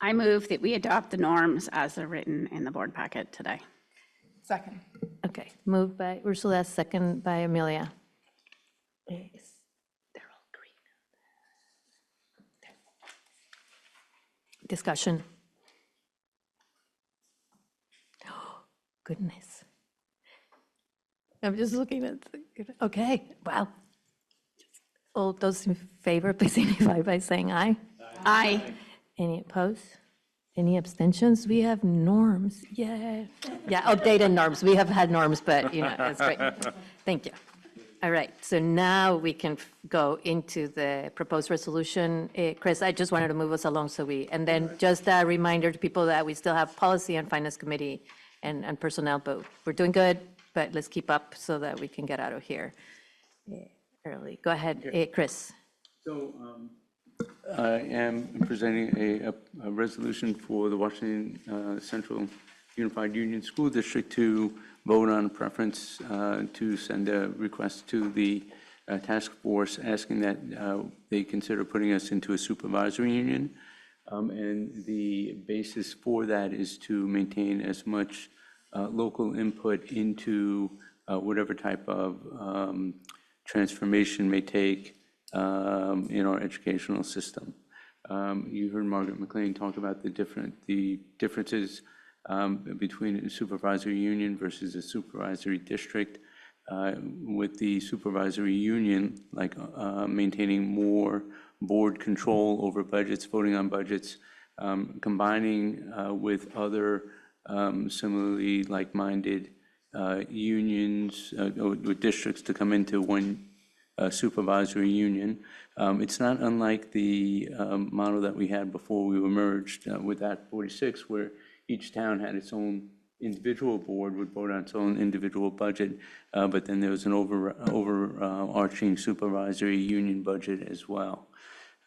I move that we adopt the norms as they're written in the board packet today. Second. Okay, moved by Ursula, second by Amelia. They're all green. Discussion. Goodness. I'm just looking at, okay, wow. All those in favor, please signify by saying aye. Aye. Any opposed? Any abstentions? We have norms, yeah. Yeah, updated norms. We have had norms, but, that's great. Thank you. All right, so now we can go into the proposed resolution. Chris, I just wanted to move us along and then just a reminder to people that we still have policy and finance committee and personnel, but we're doing good, but let's keep up so that we can get out of here early. Go ahead, Chris. So I am presenting a resolution for the Washington Central Unified Union School District to vote on preference to send a request to the task force asking that they consider putting us into a supervisory union. And the basis for that is to maintain as much local input into whatever type of transformation may take in our educational system. You heard Margaret McLean talk about the differences between a supervisory union versus a supervisory district. With the supervisory union, like maintaining more board control over budgets, voting on budgets, combining with other similarly like-minded unions or districts to come into one supervisory union. It's not unlike the model that we had before we were merged with Act 46, where each town had its own individual board, would vote on its own individual budget, but then there was an overarching supervisory union budget as well.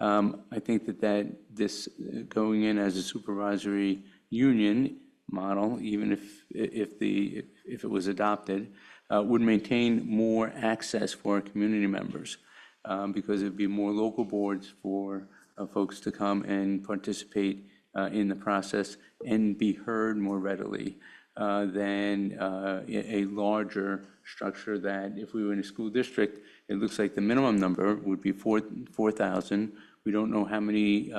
I think that this going in as a supervisory union model, even if it was adopted, would maintain more access for our community members, because it'd be more local boards for folks to come and participate in the process and be heard more readily than a larger structure that if we were in a school district, it looks like the minimum number would be 4,000. We don't know how many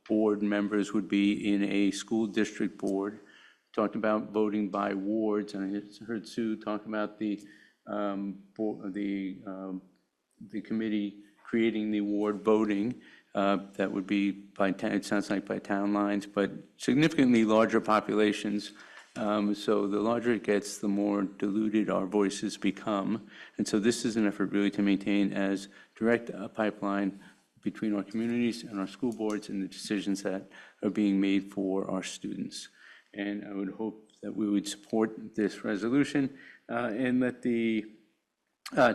board members would be in a school district board. Talked about voting by wards, and I heard Sue talk about the committee creating the ward voting. That would be by town, it sounds like by town lines, but significantly larger populations. So the larger it gets, the more diluted our voices become. And so this is an effort really to maintain as direct a pipeline between our communities and our school boards and the decisions that are being made for our students. And I would hope that we would support this resolution and let the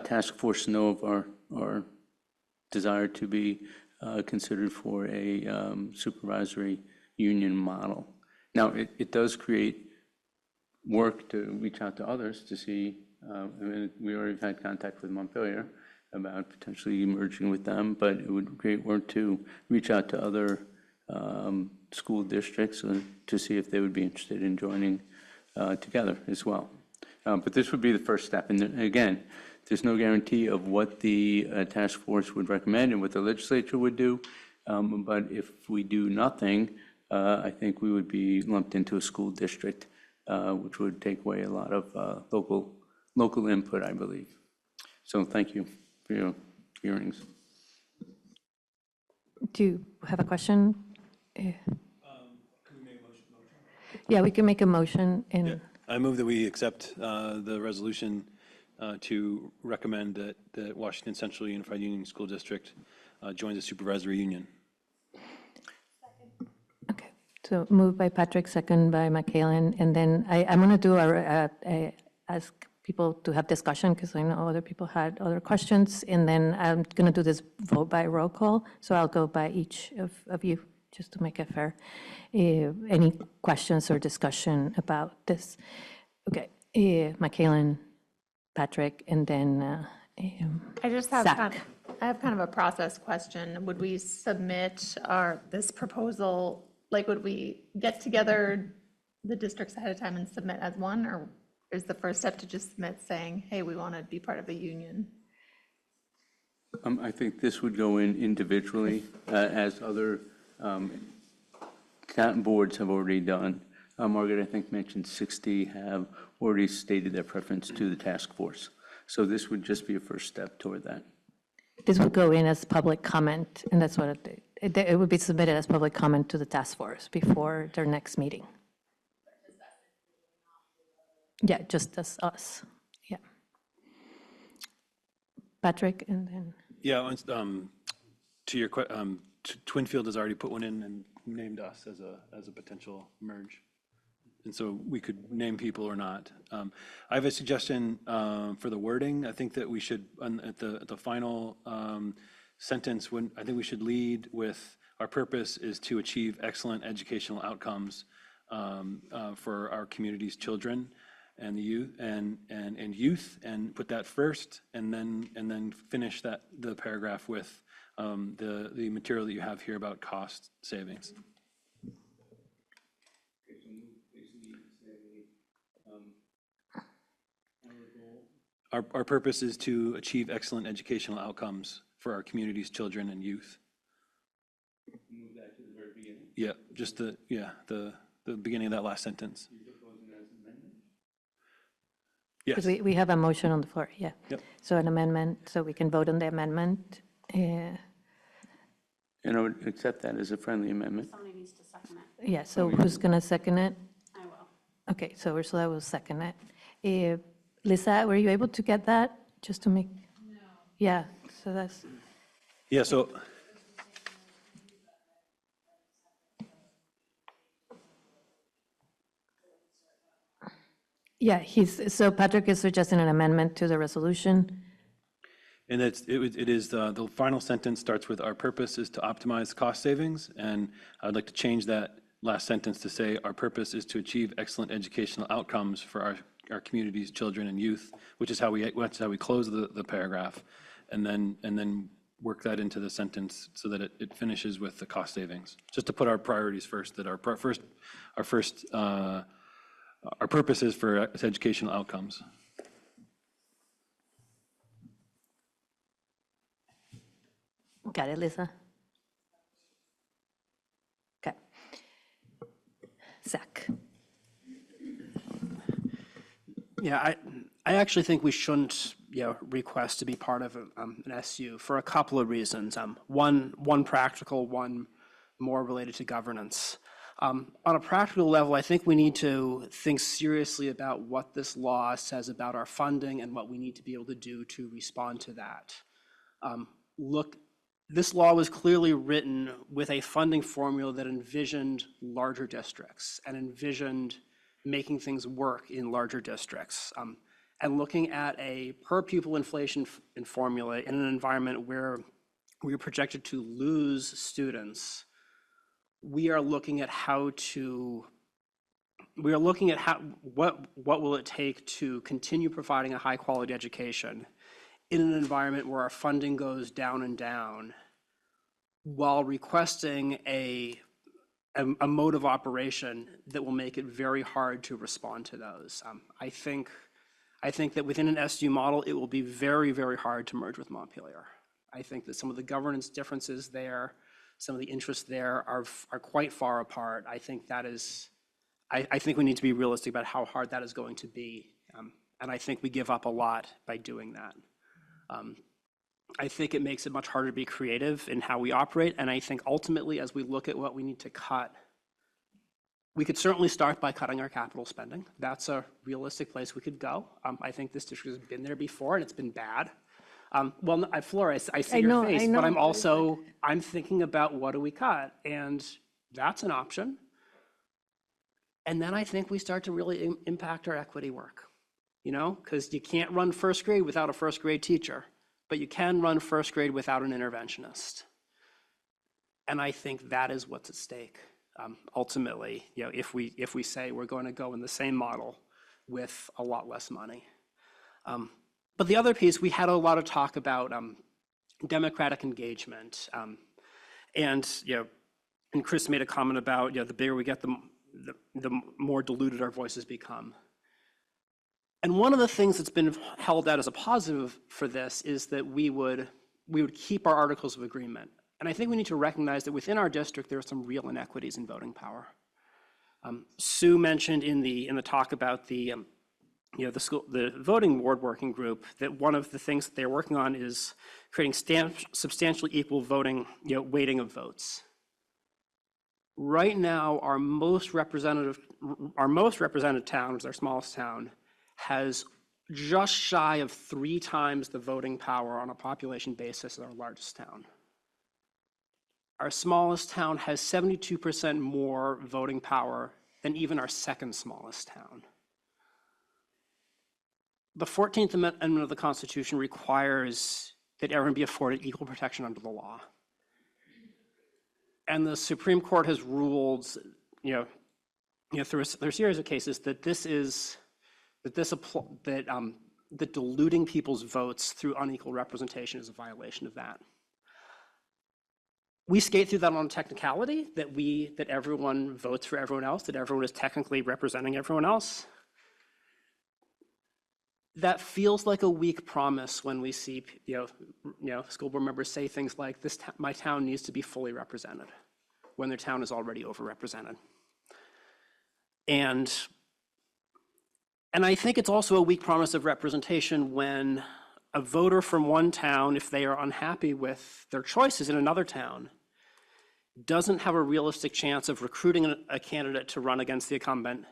task force know of our desire to be considered for a supervisory union model. Now, it does create work to reach out to others to see, I mean, we already had contact with Montpelier about potentially merging with them, but it would create work to reach out to other school districts to see if they would be interested in joining together as well. But this would be the first step. And again, there's no guarantee of what the task force would recommend and what the legislature would do. But if we do nothing, I think we would be lumped into a school district, which would take away a lot of local input, I believe. So thank you for your hearings. Do you have a question? Yeah, we can make a motion and. I move that we accept the resolution to recommend that the Washington Central Unified Union School District joins the supervisory union. Okay, so moved by Patrick, second by Michaelan, and then I'm going to do ask people to have discussion because I know other people had other questions, and then I'm going to do this vote by roll call, so I'll go by each of you just to make it fair. Any questions or discussion about this? Okay, Michaelan, Patrick, and then I just have Zach. I have kind of a process question. Would we submit this proposal, like would we get together the districts ahead of time and submit as one, or is the first step to just submit saying, hey, we want to be part of a union? I think this would go in individually as other boards have already done. Margaret, I think, mentioned 60 have already stated their preference to the task force. So this would just be a first step toward that. This would go in as public comment, and that's what it would be submitted as public comment to the task force before their next meeting. Yeah, just as us, yeah. Patrick, and then, Yeah, to your Twinfield has already put one in and named us as a potential merge. And so we could name people or not. I have a suggestion for the wording. I think that we should, at the final sentence, I think we should lead with, our purpose is to achieve excellent educational outcomes for our community's children and the youth and youth, and put that first, and then finish the paragraph with the material that you have here about cost savings. Our purpose is to achieve excellent educational outcomes for our community's children and youth. Move that to the very beginning. Yeah, just the beginning of that last sentence. because Yes. we have a motion on the floor, yeah. Yep. So an amendment, so we can vote on the amendment. And I would accept that as a friendly amendment. Somebody needs to second it. Yeah, so who's going to second it? I will. Okay, so Ursula will second it. Lisa, were you able to get that, just to make? No. Yeah, so that's, Yeah, so yeah, so Patrick is suggesting an amendment to the resolution. and it is the final sentence starts with, our purpose is to optimize cost savings, and I'd like to change that last sentence to say, our purpose is to achieve excellent educational outcomes for our community's children and youth, which is how we close the paragraph, and then work that into the sentence so that it finishes with the cost savings. Just to put our priorities first, that our purpose is for educational outcomes. Got it, Lisa? Okay. Zach? Yeah, I actually think we shouldn't, request to be part of an SU for a couple of reasons. One practical, one more related to governance. On a practical level, I think we need to think seriously about what this law says about our funding and what we need to be able to do to respond to that. This law was clearly written with a funding formula that envisioned larger districts and envisioned making things work in larger districts. And looking at a per pupil inflation formula in an environment where we are projected to lose students, we are looking at what will it take to continue providing a high quality education in an environment where our funding goes down and down, while requesting a mode of operation that will make it very hard to respond to those. I think that within an SU model, it will be very, very hard to merge with Montpelier. I think that some of the governance differences there, some of the interests there are quite far apart. I think we need to be realistic about how hard that is going to be. And I think we give up a lot by doing that. I think it makes it much harder to be creative in how we operate. And I think ultimately, as we look at what we need to cut, we could certainly start by cutting our capital spending. That's a realistic place we could go. I think this district has been there before and it's been bad. Well, Flora, I see your face, but I'm thinking about what do we cut? And that's an option. And then I think we start to really impact our equity work, because you can't run first grade without a first grade teacher, but you can run first grade without an interventionist. And I think that is what's at stake. Ultimately, if we say we're going to go in the same model with a lot less money. But the other piece, we had a lot of talk about democratic engagement. And Chris made a comment about, the bigger we get, the more diluted our voices become. And one of the things that's been held out as a positive for this is that we would keep our articles of agreement. And I think we need to recognize that within our district, there are some real inequities in voting power. Sue mentioned in the talk about the the voting board working group that one of the things that they're working on is creating substantially equal voting, weighting of votes. Right now, our most representative town, which is our smallest town, has just shy of 3 times the voting power on a population basis as our largest town. Our smallest town has 72% more voting power than even our second smallest town. The 14th Amendment of the Constitution requires that everyone be afforded equal protection under the law. And the Supreme Court has ruled, through a series of cases that that diluting people's votes through unequal representation is a violation of that. We skate through that on a technicality that everyone votes for everyone else, that everyone is technically representing everyone else. That feels like a weak promise when we see, school board members say things like, my town needs to be fully represented, when their town is already overrepresented. And I think it's also a weak promise of representation when a voter from one town, if they are unhappy with their choices in another town, doesn't have a realistic chance of recruiting a candidate to run against the incumbent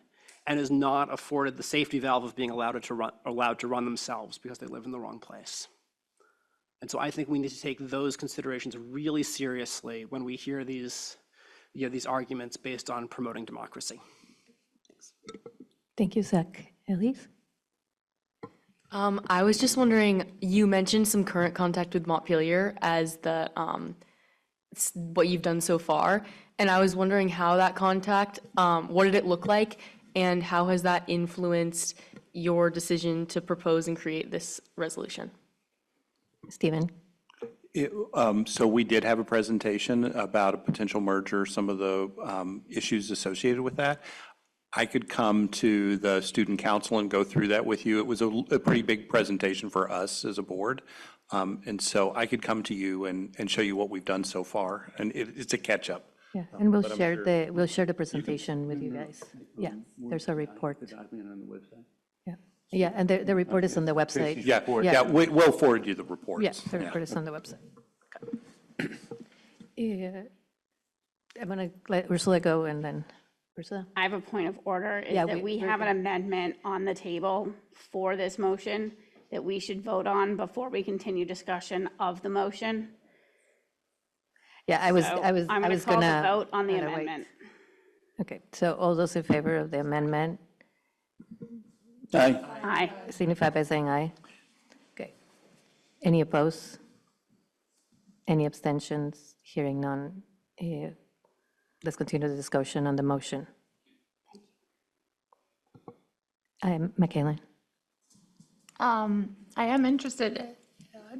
and is not afforded the safety valve of being allowed to run themselves because they live in the wrong place. And so I think we need to take those considerations really seriously when we hear these arguments based on promoting democracy. Thanks. Thank you, Zach. Elise? I was just wondering, you mentioned some current contact with Montpelier as what you've done so far, and I was wondering how that contact, what did it look like, and how has that influenced your decision to propose and create this resolution? Stephen? So we did have a presentation about a potential merger, some of the issues associated with that. I could come to the student council and go through that with you. It was a pretty big presentation for us as a board. And so I could come to you and show you what we've done so far. And it's a catch up. Yeah, and we'll But I'm share the presentation with you guys. Yeah, there's a report. Yeah, and the report is on the website. Yeah, we'll forward you the reports. Yeah, the report is on the website. Yeah. I'm gonna let Ursula go and then, Ursula? I have a point of order, is Yeah, that we have an amendment on the table for this motion that we should vote on before we continue discussion of the motion. Yeah, I was I'm gonna. going to call the vote on the amendment. Okay, so all those in favor of the amendment? Aye. Aye. Signify by saying aye. Okay. Any opposed? Any abstentions? Hearing none. Let's continue the discussion on the motion. Michaela. I am interested,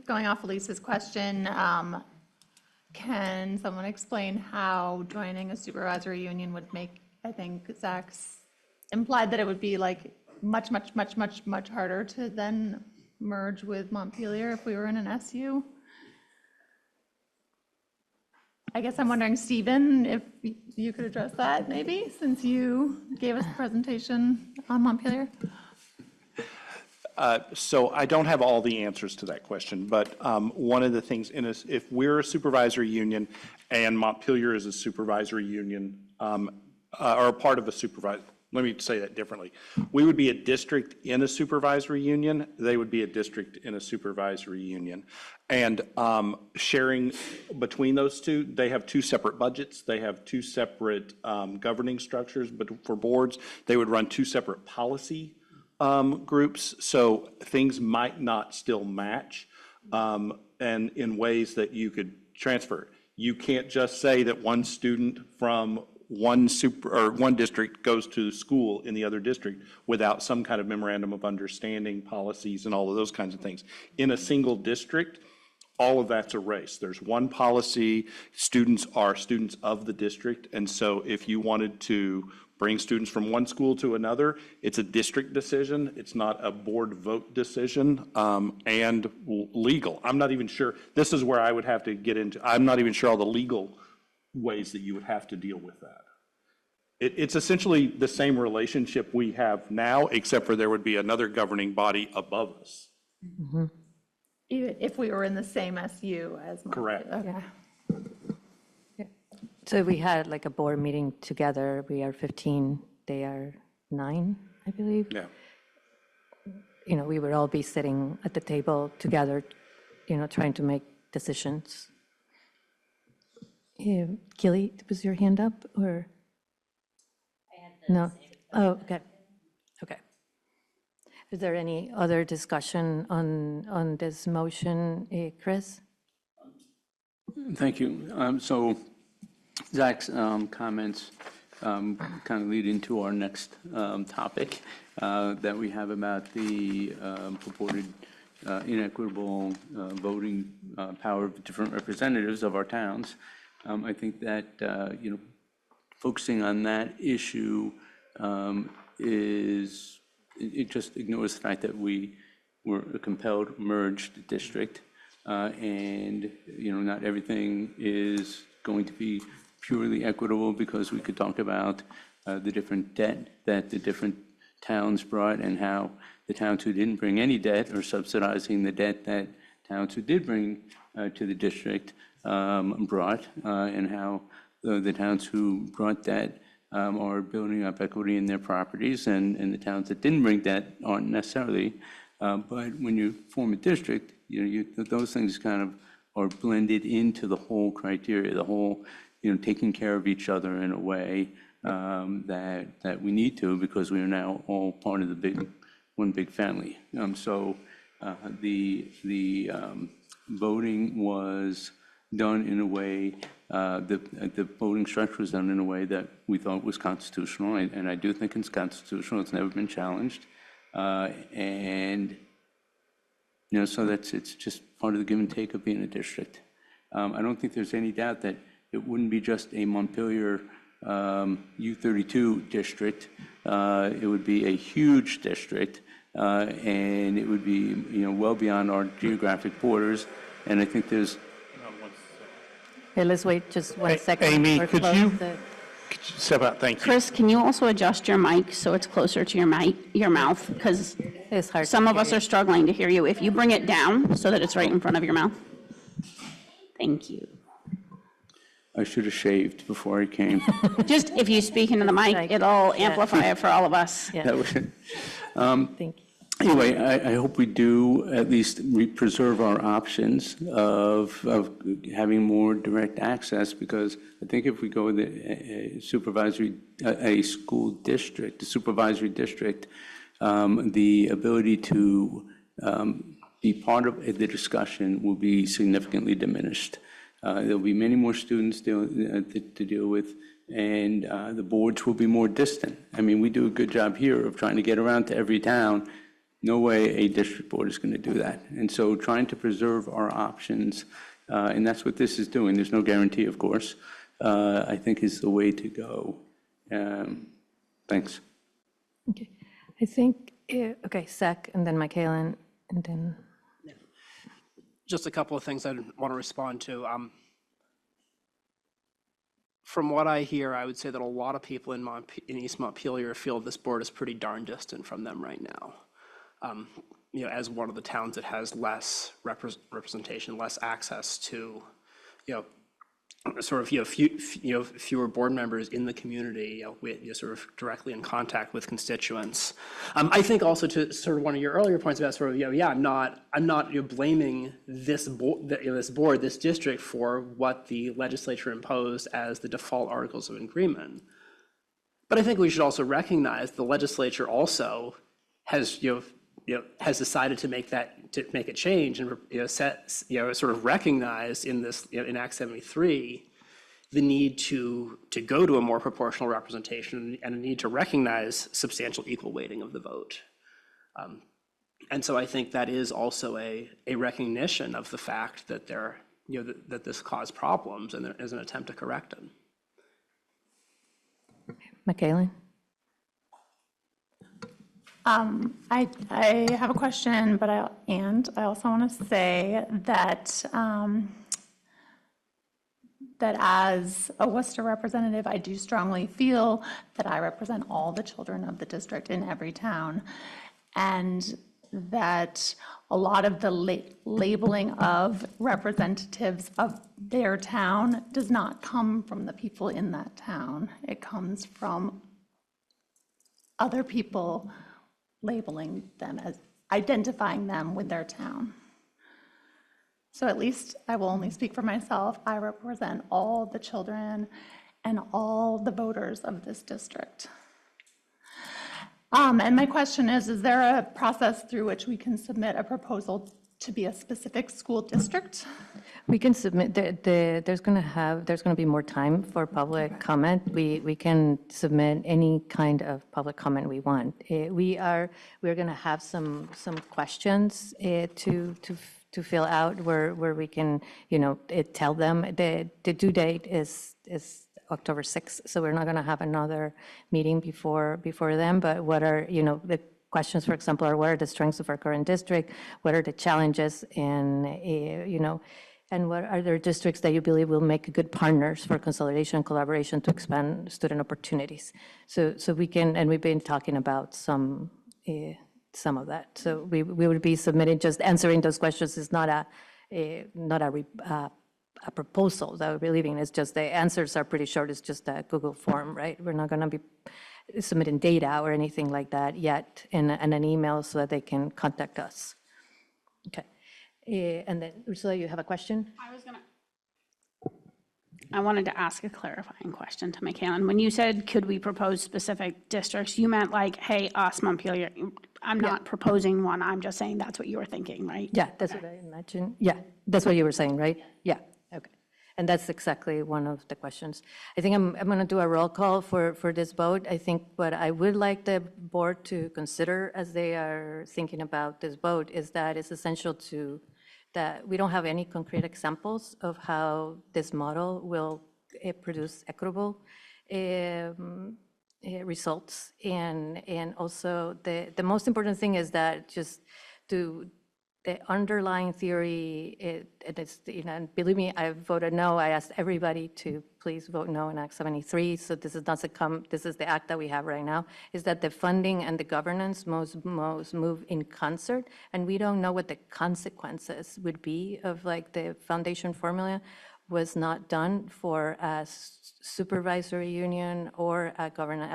going off Elise's question, can someone explain how joining a supervisory union would make, I think Zach's implied that it would be like much harder to then merge with Montpelier if we were in an SU? I guess I'm wondering, Stephen, if you could address that maybe, since you gave us a presentation on Montpelier? So I don't have all the answers to that question, but one of the things, if we're a supervisory union and Montpelier is a supervisory union, or a part of a supervisory, let me say that differently. We would be a district in a supervisory union. They would be a district in a supervisory union. And sharing between those two, they have two separate budgets. They have two separate governing structures, but for boards, they would run two separate policy groups, so things might not still match, and in ways that you could transfer. You can't just say that one student from one district goes to school in the other district without some kind of memorandum of understanding, policies, and all of those kinds of things. In a single district, all of that's erased. There's one policy, students are students of the district, and so if you wanted to bring students from one school to another. It's a district decision. It's not a board vote decision, and legal. I'm not even sure, this is where I would have to get into, I'm not even sure all the legal ways that you would have to deal with that. It's essentially the same relationship we have now, except for there would be another governing body above us. Even if we were in the same SU as. Correct. Okay. So we had like a board meeting together. We are 15, they are 9, I believe. Yeah. You know, we would all be sitting at the table together, you know, trying to make decisions. Gilly, was your hand up or? No? Oh, okay. Okay. Is there any other discussion on this motion, Chris? Thank you. So Zach's comments kind of lead into our next topic that we have about the purported inequitable voting power of different representatives of our towns. I think that, you know, focusing on that issue it just ignores the fact that we were a compelled merged district, and, you know, not everything is going to be purely equitable, because we could talk about the different debt that the different towns brought, and how the towns who didn't bring any debt are subsidizing the debt that towns who did bring to the district brought, and how the towns who brought debt are building up equity in their properties, and the towns that didn't bring debt aren't necessarily. But when you form a district, you know, those things kind of are blended into the whole criteria, the whole, you know, taking care of each other in a way that we need to, because we are now all part of the one big family. So the voting was done in a way, the voting structure was done in a way that we thought was constitutional, and I do think it's constitutional. It's never been challenged. And, you know, so it's just part of the give and take of being a district. I don't think there's any doubt that it wouldn't be just a Montpelier U32 district. It would be a huge district, and it would be, you know, well beyond our geographic borders. And I think there's. Okay, let's wait just 1 second. Amy, or could close you the- step out? Thank you. Chris, can you also adjust your mic so it's closer to your mouth? Because It's hard. some of us are struggling to hear you. If you bring it down so that it's right in front of your mouth. Thank you. I should have shaved before I came. Just if you speak into the mic, it'll amplify it for all of us. That was it. Thank you. Anyway, I hope we do at least preserve our options of having more direct access, because I think if we go with a school district, a supervisory district, the ability to be part of the discussion will be significantly diminished. There'll be many more students to deal with, and the boards will be more distant. I mean, we do a good job here of trying to get around to every town. No way a district board is going to do that. And so trying to preserve our options, and that's what this is doing. There's no guarantee, of course, I think is the way to go. Thanks. Okay. I think, okay, Zach, and then Michaelan, and then. Just a couple of things I want to respond to. From what I hear, I would say that a lot of people in East Montpelier feel this board is pretty darn distant from them right now. You know, as one of the towns that has less representation, less access to, you know, sort of, fewer board members in the community, with, sort of directly in contact with constituents. I think also to sort of one of your earlier points about sort of, yeah, I'm not blaming this board, this district for what the legislature imposed as the default articles of agreement. But I think we should also recognize the legislature also has, has decided to make a change, and sort of recognized in this, in Act 73, the need to go to a more proportional representation, and a need to recognize substantial equal weighting of the vote. And so I think that is also a recognition of the fact that that this caused problems, and there is an attempt to correct them. Michaelan? I have a question, but I also want to say that, that as a Worcester representative, I do strongly feel that I represent all the children of the district in every town. And that a lot of the labeling of representatives of their town does not come from the people in that town. It comes from other people labeling them as, identifying them with their town. So at least I will only speak for myself. I represent all the children and all the voters of this district. And my question is there a process through which we can submit a proposal to be a specific school district? We can submit, there's going to be more time for public comment. We can submit any kind of public comment we want. We're going to have some questions to fill out where we can, tell them the due date is October 6th, so we're not going to have another meeting before then, but what are, the questions, for example, are what are the strengths of our current district, what are the challenges, and, and what are there districts that you believe will make good partners for consolidation and collaboration to expand student opportunities. So we can, and we've been talking about some of that. So we would be submitting, just answering those questions is not a proposal that we're leaving. It's just the answers are pretty short. It's just a Google form, right? We're not going to be submitting data or anything like that yet in an email so that they can contact us. Okay. And then, Ursula, you have a question? I wanted to ask a clarifying question to Michaela. When you said, could we propose specific districts, you meant like, hey, us, Montpelier. I'm not proposing one. I'm just saying that's what you were thinking, right? Yeah, that's what I imagine. Yeah, that's what you were saying, right? Yeah, okay. And that's exactly one of the questions. I think I'm going to do a roll call for this vote. I think what I would like the board to consider as they are thinking about this vote is that it's essential that we don't have any concrete examples of how this model will produce equitable results. And also the most important thing is that just the underlying theory, it's, and believe me, I voted no. I asked everybody to please vote no in Act 73. So this is not this is the act that we have right now, is that the funding and the governance most move in concert. And we don't know what the consequences would be of like the foundation formula was not done for a supervisory union or a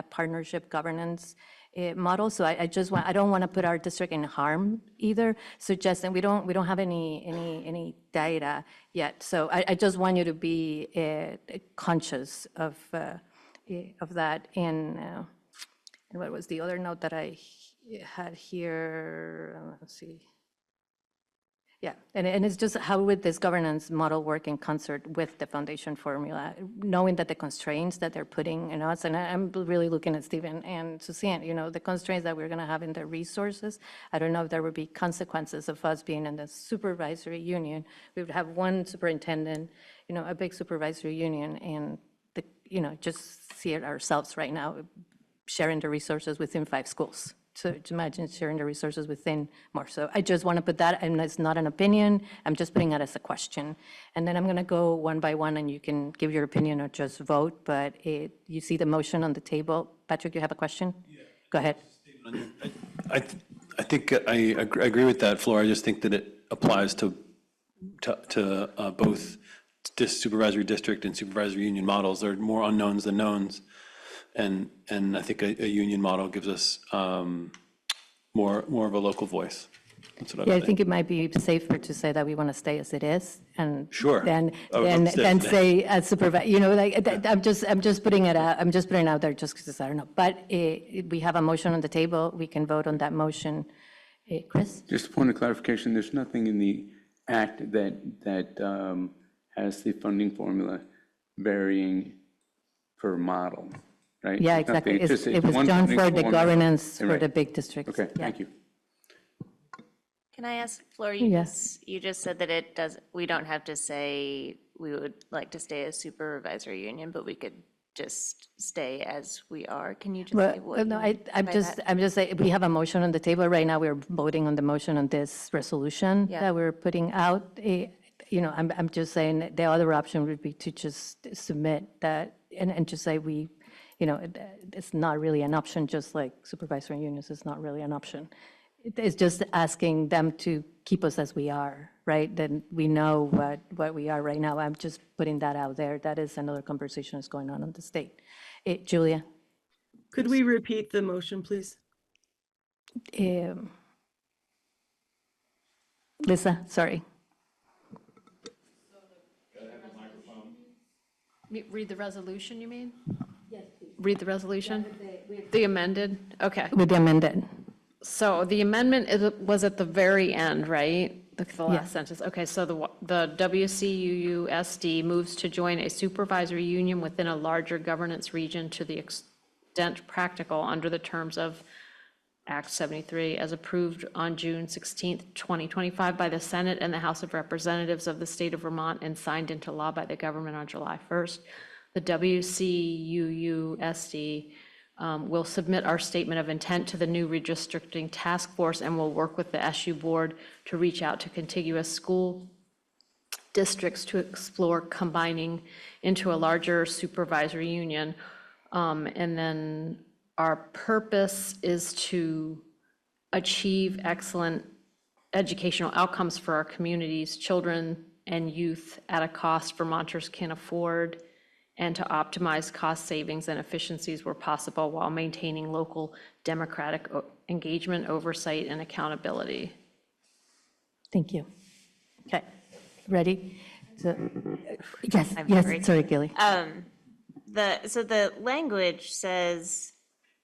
partnership governance model. So I don't want to put our district in harm either, suggesting we don't have any data yet. So I just want you to be conscious of that. And what was the other note that I had here? Let's see. Yeah, and it's just how would this governance model work in concert with the foundation formula, knowing that the constraints that they're putting in us, and I'm really looking at Stephen and Suzanne, the constraints that we're going to have in the resources. I don't know if there would be consequences of us being in the supervisory union. We would have one superintendent, a big supervisory union, and just see it ourselves right now, sharing the resources within 5 schools. So to imagine sharing the resources within more. So I just want to put that, and it's not an opinion, I'm just putting it as a question. And then I'm going to go one by one, and you can give your opinion or just vote, but you see the motion on the table. Patrick, you have a question? Yeah. Go ahead. I think I agree with that, Flora. I just think that it applies to both supervisory district and supervisory union models. There are more unknowns than knowns. And I think a union model gives us more of a local voice. That's what I think it might be safer to say that we want to stay as it is, and sure. Then say as supervisor. I'm just putting it out. I'm just putting it out there just because I don't know. But we have a motion on the table. We can vote on that motion. Chris, just a point of clarification. There's nothing in the act that has the funding formula varying per model. Right? Yeah, exactly. It was done for the governance for the big districts. Okay, thank you. Can I ask, Flora, you just said that we don't have to say we would like to stay a supervisory union, but we could just stay as we are? Can you just Well, say what no, you mean I'm by just, that? I'm just saying, we have a motion on the table right now. We're voting on the motion on this resolution Yeah. that we're putting out. You know, I'm just saying that the other option would be to just submit that and just say you know, it's not really an option, just like supervisory unions is not really an option. It's just asking them to keep us as we are, right? Then we know what we are right now. I'm just putting that out there. That is another conversation that's going on in the state. Julia? Could we repeat the motion, please? Lisa, sorry. Read the resolution, you mean? Yes, please. Read the resolution? The amended, okay. With the amended. So the amendment was at the very end, right? The Yeah. last sentence. Okay, so the WCUUSD moves to join a supervisory union within a larger governance region to the extent practical under the terms of Act 73 as approved on June 16th, 2025 by the Senate and the House of Representatives of the state of Vermont and signed into law by the government on July 1st. The WCUUSD will submit our statement of intent to the new redistricting task force and will work with the SU board to reach out to contiguous school districts to explore combining into a larger supervisory union. And then our purpose is to achieve excellent educational outcomes for our communities, children and youth at a cost Vermonters can afford, and to optimize cost savings and efficiencies where possible while maintaining local democratic engagement, oversight, and accountability. Thank you. Okay, ready? Yes, I'm yes, sorry. sorry, Gilly. So the language says,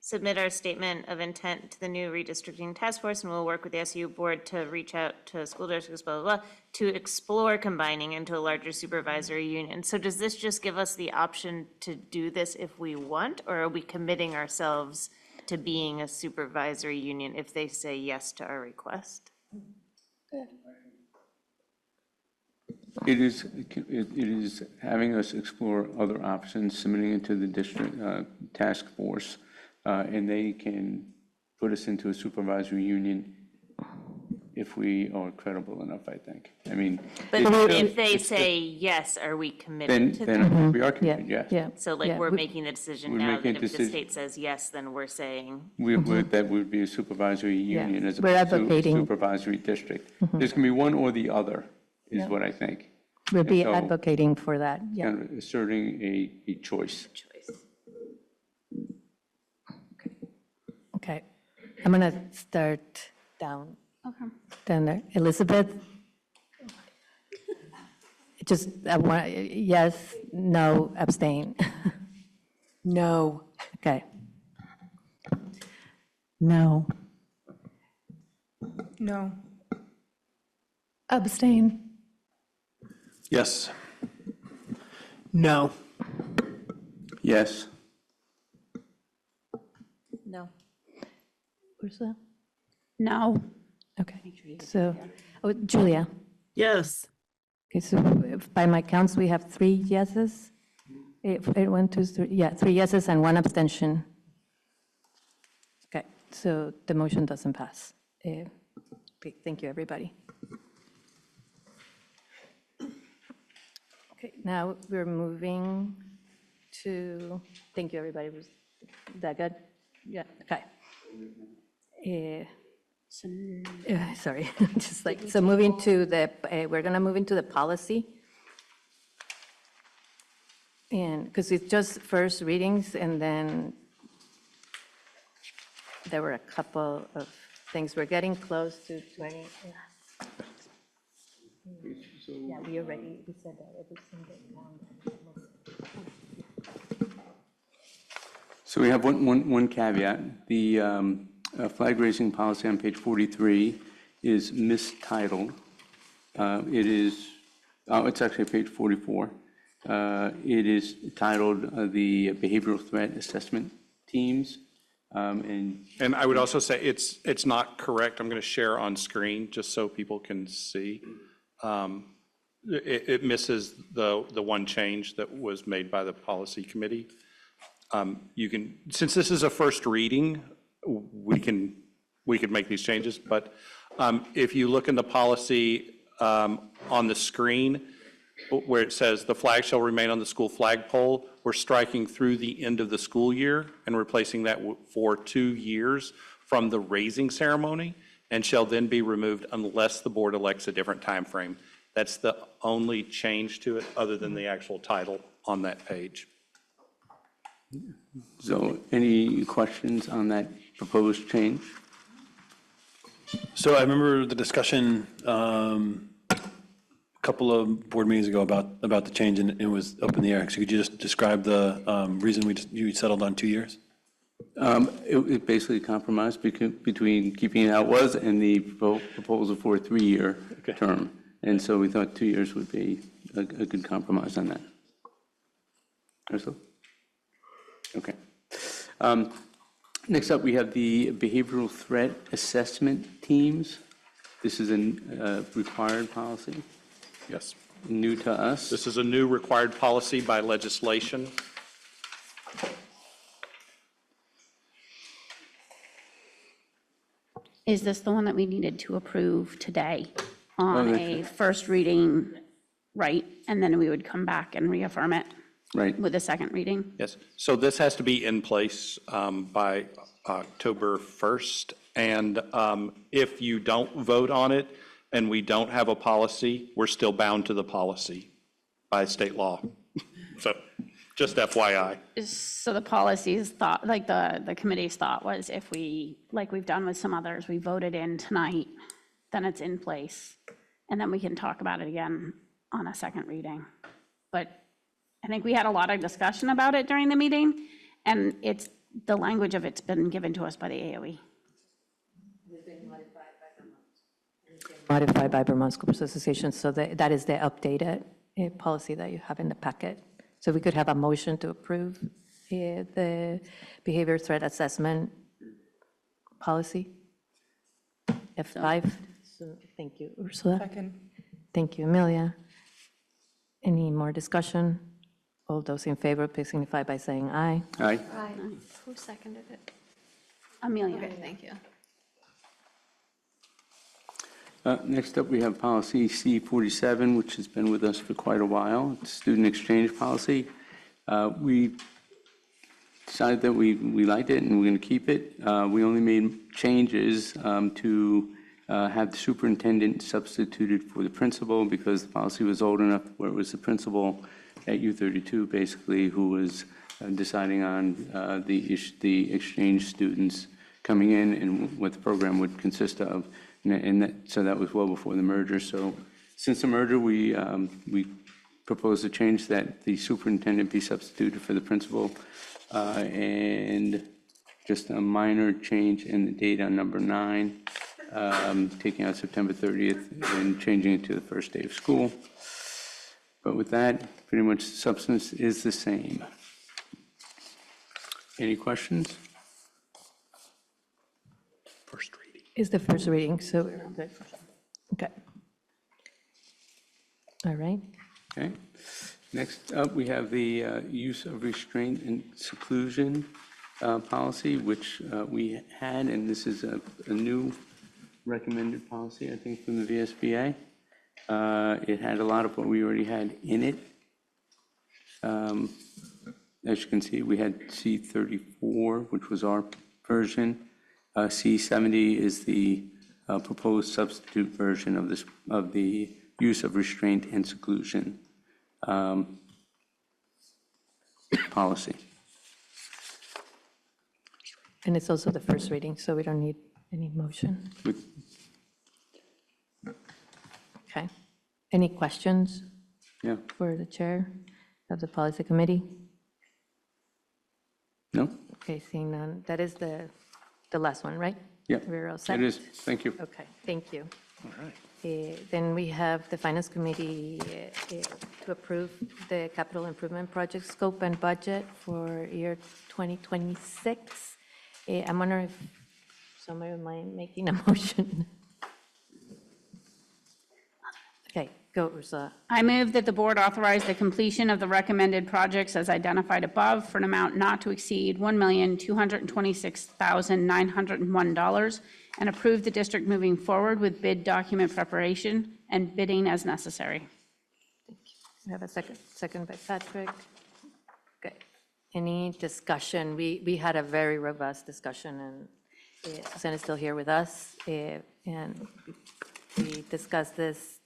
submit our statement of intent to the new redistricting task force, and we'll work with the SU board to reach out to school districts, blah, blah, blah, to explore combining into a larger supervisory union. So does this just give us the option to do this if we want, or are we committing ourselves to being a supervisory union if they say yes to our request? It is having us explore other options, submitting it to the district task force, and they can put us into a supervisory union if we are credible enough, I think. I mean. But if they say yes, are we committed to that? Then we are committed, yes. Yeah. So like we're making the decision We're now making that a if the decision. state says yes, then we're saying. That would be a supervisory union as We're opposed to a advocating. supervisory district. There's going to be one or the other, is what I think. We'll be So, advocating for that, yeah. Kind of asserting a choice. Okay, I'm gonna start down. Okay. Down there. Elizabeth? Just, I want, yes, no, abstain. No. Okay. No. No. Abstain. Yes. No. Yes. No. Ursula? No. Okay, so, Julia? Yes. Okay, so by my counts, we have 3 yeses? 1, 2, 3, yeah, 3 yeses and 1 abstention. Okay, so the motion doesn't pass. Okay, thank you, everybody. Okay, now we're moving to, thank you, everybody. Was that good? Yeah, okay. Sorry, just like, so moving to the, we're going to move into the policy. And, because it's just first readings, and then there were a couple of things. We're getting close to 20. Yeah, we already, we said that every single one. So we have one caveat. The flag raising policy on page 43 is mistitled. It is, it's actually page 44. It is titled the Behavioral Threat Assessment Teams. And I would also say it's not correct. I'm going to share on screen just so people can see. It misses the one change that was made by the policy committee. You can, since this is a first reading, we can make these changes, but if you look in the policy on the screen, where it says the flag shall remain on the school flagpole, we're striking through the end of the school year and replacing that for 2 years from the raising ceremony, and shall then be removed unless the board elects a different time frame. That's the only change to it, other than the actual title on that page. So any questions on that proposed change? So I remember the discussion a couple of board meetings ago about the change, and it was up in the air. So could you just describe the reason you settled on 2 years? It basically compromised between keeping it how it was and the proposal for a 3-year term. And so we thought 2 years would be a good compromise on that. Ursula? Okay. Next up, we have the behavioral threat assessment teams. This is a required policy. Yes. New to us. This is a new required policy by legislation. Is this the one that we needed to approve today on Oh, a first reading, right? And then we would come back and reaffirm it? Right. With a second reading? Yes, so this has to be in place by October 1st. And if you don't vote on it and we don't have a policy, we're still bound to the policy by state law. So just FYI. So the policy's thought, like the committee's thought was if we, like we've done with some others, we voted in tonight, then it's in place. And then we can talk about it again on a second reading. But I think we had a lot of discussion about it during the meeting, and the language of it's been given to us by the AOE. Modified by Vermont School Boards Association, so that is the updated policy that you have in the packet. So we could have a motion to approve the behavior threat assessment policy, F5. So thank you, Ursula. Second. Thank you, Amelia. Any more discussion? All those in favor, please signify by saying aye. Aye. Aye. Who seconded it? Amelia. Okay, thank you. Next up, we have policy C47, which has been with us for quite a while. It's student exchange policy. We decided that we liked it and we're going to keep it. We only made changes to have the superintendent substituted for the principal because the policy was old enough where it was the principal at U32 basically who was deciding on the exchange students coming in and what the program would consist of. So that was well before the merger. So since the merger, we proposed a change that the superintendent be substituted for the principal, and just a minor change in the date on number 9, taking out September 30th and changing it to the first day of school. But with that, pretty much the substance is the same. Any questions? First reading. Is the first reading, so we're good. Okay. All right. Okay. Next up, we have the use of restraint and seclusion policy, which we had, and this is a new recommended policy, I think, from the VSBA. It had a lot of what we already had in it. As you can see, we had C34, which was our version. C70 is the proposed substitute version of the use of restraint and seclusion policy. And it's also the first reading, so we don't need any motion. Okay. Any questions? Yeah. For the chair of the policy committee? No? Okay, seeing none. That is the last one, right? Yeah, We're all set? it is. Thank you. Okay, thank you. All right. Then we have the finance committee to approve the capital improvement project scope and budget for year 2026. I'm wondering if somebody would mind making a motion. Okay, Go, Ursula. I move that the board authorize the completion of the recommended projects as identified above for an amount not to exceed $1,226,901 and approve the district moving forward with bid document preparation and bidding as necessary. We have a second by Patrick. Okay. Any discussion? We had a very robust discussion, and Susan is still here with us, and we discussed this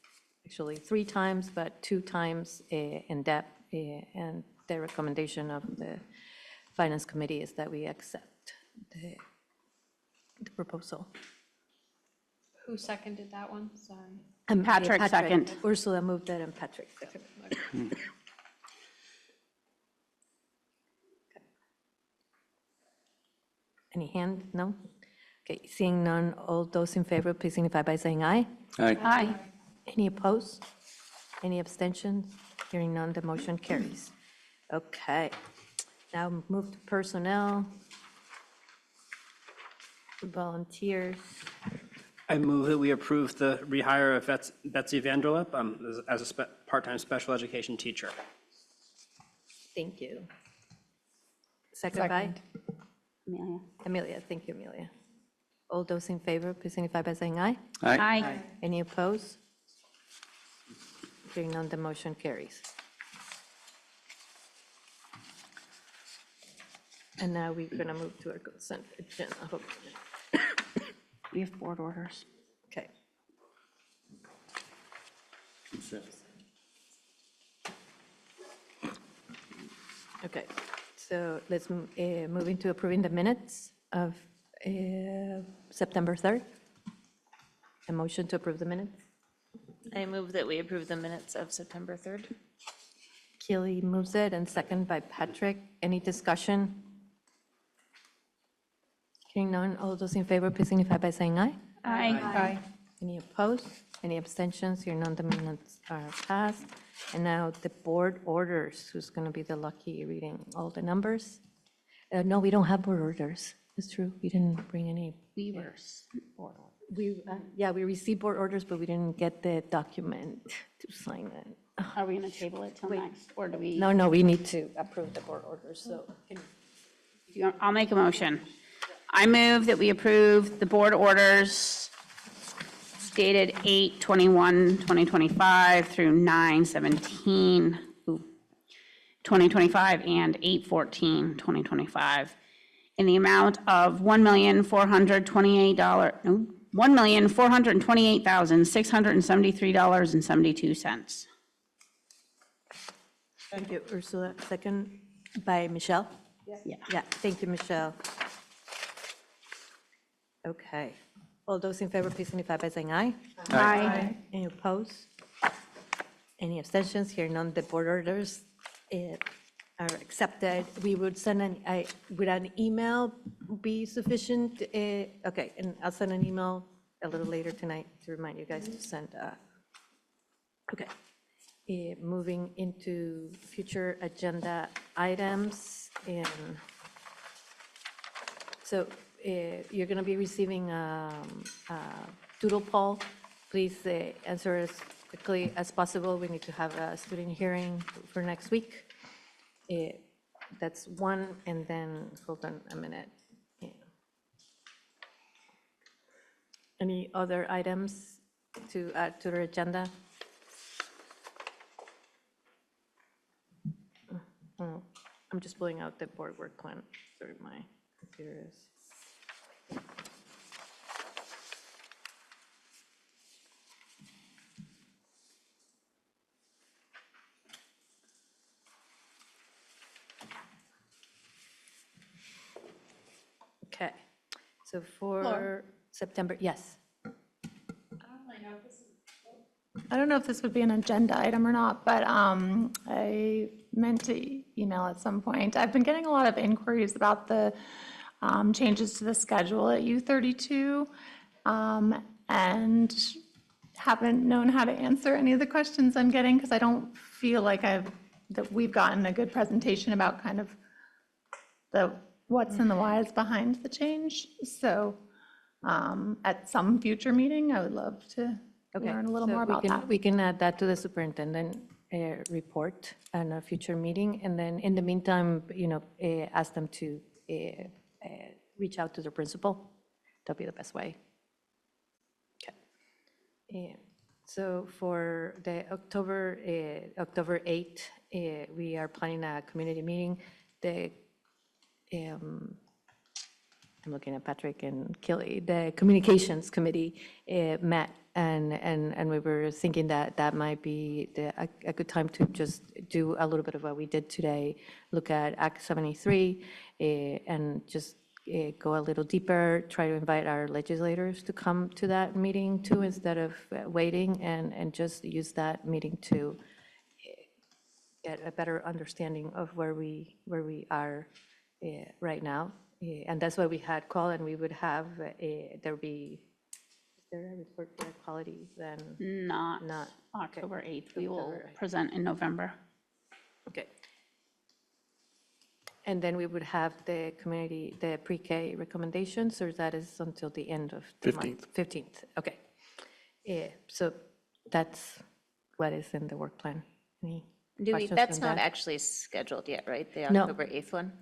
actually 3 times, but 2 times in depth, and the recommendation of the Finance Committee is that we accept the proposal. Who seconded that one? Sorry. Patrick second. Ursula moved it, and Patrick seconded. Any hand? No? Okay, seeing none, all those in favor, please signify by saying aye. Aye. Aye. Any opposed? Any abstentions? Hearing none, the motion carries. Okay, now move to personnel. Volunteers. I move that we approve the rehire of Betsy Vanderlip as a part-time special education teacher. Thank you. Second by? Amelia. Amelia, thank you, Amelia. All those in favor, please signify by saying aye. Aye. Any opposed? Hearing none, the motion carries. And now we're going to move to our consent agenda. We have board orders. Okay. Okay, so let's move into approving the minutes of September 3rd. A motion to approve the minutes. I move that we approve the minutes of September 3rd. Keely moves it, and second by Patrick. Any discussion? Hearing none, all those in favor, please signify by saying aye. Aye. Any opposed? Any abstentions? Hearing none, the minutes are passed. And now the board orders. Who's going to be the lucky reading all the numbers? No, we don't have board orders. It's true. We didn't bring any. Weavers. Board order. We received board orders, but we didn't get the document to sign it. Are we going to table it till next, or do we? No, we need to approve the board orders, so. I'll make a motion. I move that we approve the board orders dated 8/21/2025 through 9/17/2025 and 8/14/2025 in the amount of $1,428,673.72. Thank you, Ursula. Second by Michelle? Yeah, thank you, Michelle. Okay. All those in favor, please signify by saying aye. Aye. Any opposed? Any abstentions? Hearing none, the board orders are accepted. We would send would an email be sufficient? Okay, and I'll send an email a little later tonight to remind you guys to send. Okay. Moving into future agenda items. So you're going to be receiving a doodle poll. Please answer as quickly as possible. We need to have a student hearing for next week. That's one, and then, hold on a minute. Any other items to add to the agenda? I'm just pulling out the board work plan. Sorry, my computer is. Okay, so for Laura? September, yes. I don't know if this would be an agenda item or not, but I meant to email at some point. I've been getting a lot of inquiries about the changes to the schedule at U32 and haven't known how to answer any of the questions I'm getting because I don't feel like that we've gotten a good presentation about kind of the what's and the whys behind the change. So at some future meeting, I would love to Okay, learn a little so more about that. We can add that to the superintendent report and a future meeting, and then in the meantime, ask them to reach out to the principal. That'll be the best way. Okay. So for the October 8th, we are planning a community meeting. I'm looking at Patrick and Kelly. The communications committee met, and we were thinking that that might be a good time to just do a little bit of what we did today, look at Act 73, and just go a little deeper, try to invite our legislators to come to that meeting too, instead of waiting, and just use that meeting to get a better understanding of where we are right now. And that's why we had call, and we would have, is there a report for quality then? Not October 8th. We will present in November. Okay. And then we would have the pre-K recommendations, or that is until the end of the month? 15th, okay. So that's what is in the work plan. Any questions That's on not that? actually scheduled yet, right? The No. October 8th one?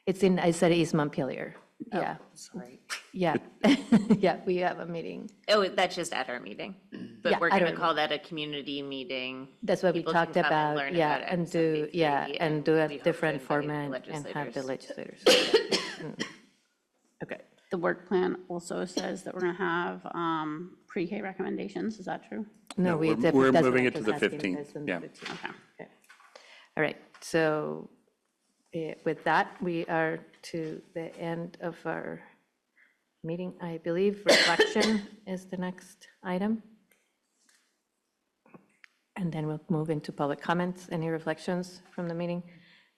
I said East Montpelier, yeah. Sorry. Yeah, yeah, we have a meeting. Oh, that's just at our meeting. But Yeah, we're at going to our call that a community meeting. That's what we People can talked come and about, learn yeah, about it and at do, yeah, 73, and do a we hope to different invite the format and have the legislators. Okay. The work plan also says that we're going to have pre-K recommendations. Is that true? No, we're that's what moving I it to was the asking, 15th, that's on the yeah. 15th. Okay. All right, so with that, we are to the end of our meeting, I believe. Reflection is the next item. And then we'll move into public comments. Any reflections from the meeting?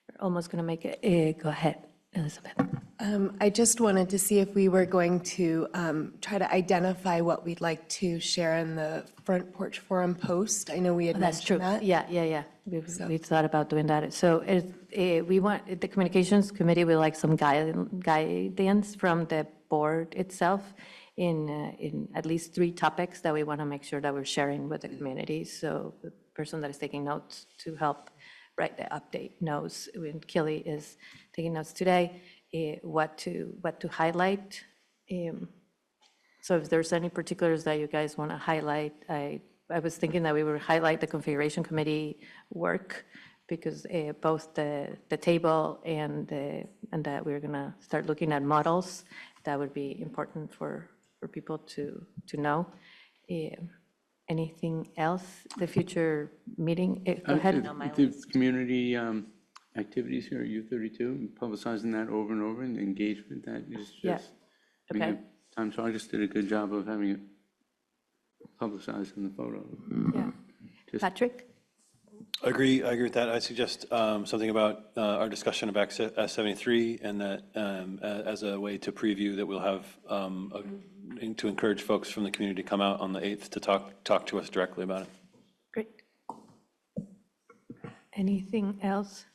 We're almost going to make it, go ahead, Elizabeth. I just wanted to see if we were going to try to identify what we'd like to share in the Front Porch Forum post. I know we had That's true. mentioned that. Yeah. We thought about doing that. So we want, the communications committee would like some guidance from the board itself in at least 3 topics that we want to make sure that we're sharing with the community. So the person that is taking notes to help write the update knows, when Kelly is taking notes today, what to highlight. So if there's any particulars that you guys want to highlight, I was thinking that we would highlight the configuration committee work, because both the table and that we're going to start looking at models, that would be important for people to know. Anything else? The future meeting, go ahead. The community activities here at U32, publicizing that over and over, and the engagement that is Yeah. just, I mean, Okay. Tom Sargis did a good job of having it publicized in the photo. Yeah. Patrick? I agree with that. I suggest something about our discussion of Act 73, and that as a way to preview that we'll have, to encourage folks from the community to come out on the 8th to talk to us directly about it. Great. Anything else?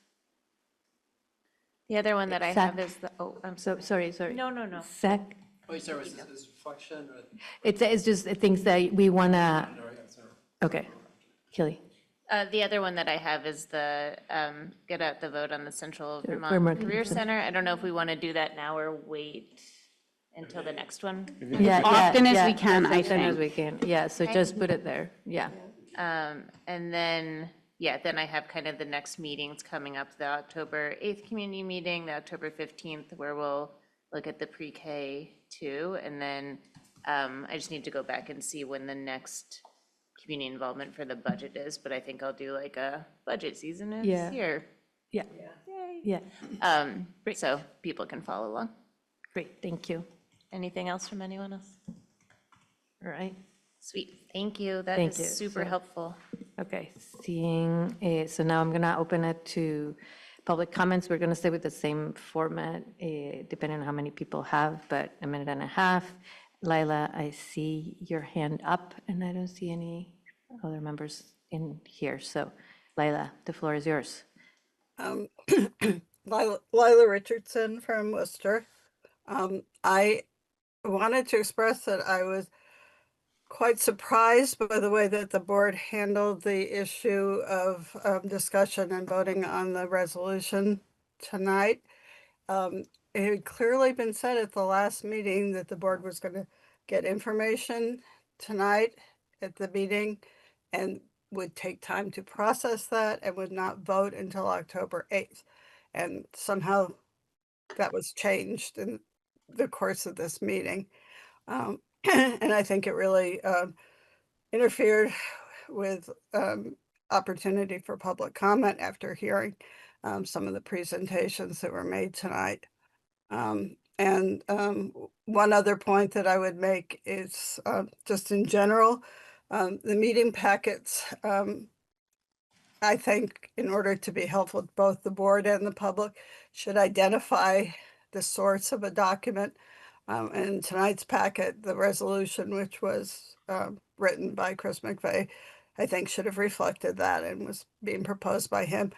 The other one that I Zach. have is the, I'm So, sorry. No. Zach? Wait, sorry, was this reflection or? It's just things that we want to, okay. Kelly? The other one that I have is the get out the vote on the Central Vermont Vermont Career Career Center. I don't know if we want to do that now or wait until the next one. Yeah, Often as we yeah, can, as I often as think. we can, yeah, so just put it there, yeah. And then, then I have kind of the next meetings coming up, the October 8th community meeting, the October 15th, where we'll look at the pre-K too. And then I just need to go back and see when the next community involvement for the budget is, but I think I'll do like a budget season is Yeah. here. Yeah. Yay. Yeah, So people can follow along. great, thank you. Anything else from anyone else? All right, Sweet, thank you. That Thank is you. super So- helpful. okay, so now I'm going to open it to public comments. We're going to stay with the same format, depending on how many people have, but 1.5 minutes. Lila, I see your hand up, and I don't see any other members in here. So Lila, the floor is yours. Lila Richardson from Worcester. I wanted to express that I was quite surprised by the way that the board handled the issue of discussion and voting on the resolution tonight. It had clearly been said at the last meeting that the board was going to get information tonight at the meeting and would take time to process that and would not vote until October 8th. And somehow that was changed in the course of this meeting. And I think it really interfered with opportunity for public comment after hearing some of the presentations that were made tonight. One other point that I would make is just in general, the meeting packets, I think in order to be helpful to both the board and the public, should identify the source of a document. In tonight's packet, the resolution, which was written by Chris McVeigh, I think should have reflected that and was being proposed by him.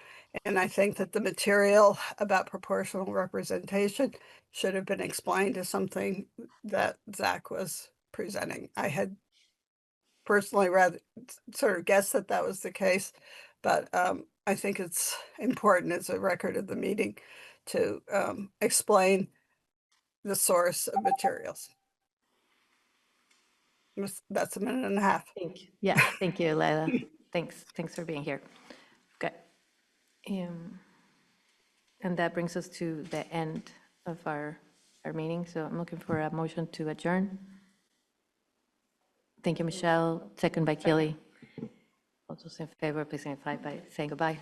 And I think that the material about proportional representation should have been explained as something that Zach was presenting. I had personally rather sort of guessed that that was the case, but I think it's important as a record of the meeting to explain the source of materials. That's a minute and a half. Thank you. Yeah, thank you, Leila. Thanks for being here. Okay. And that brings us to the end of our meeting, so I'm looking for a motion to adjourn. Thank you, Michelle. Second by Keely. All those in favor, please signify by saying goodbye.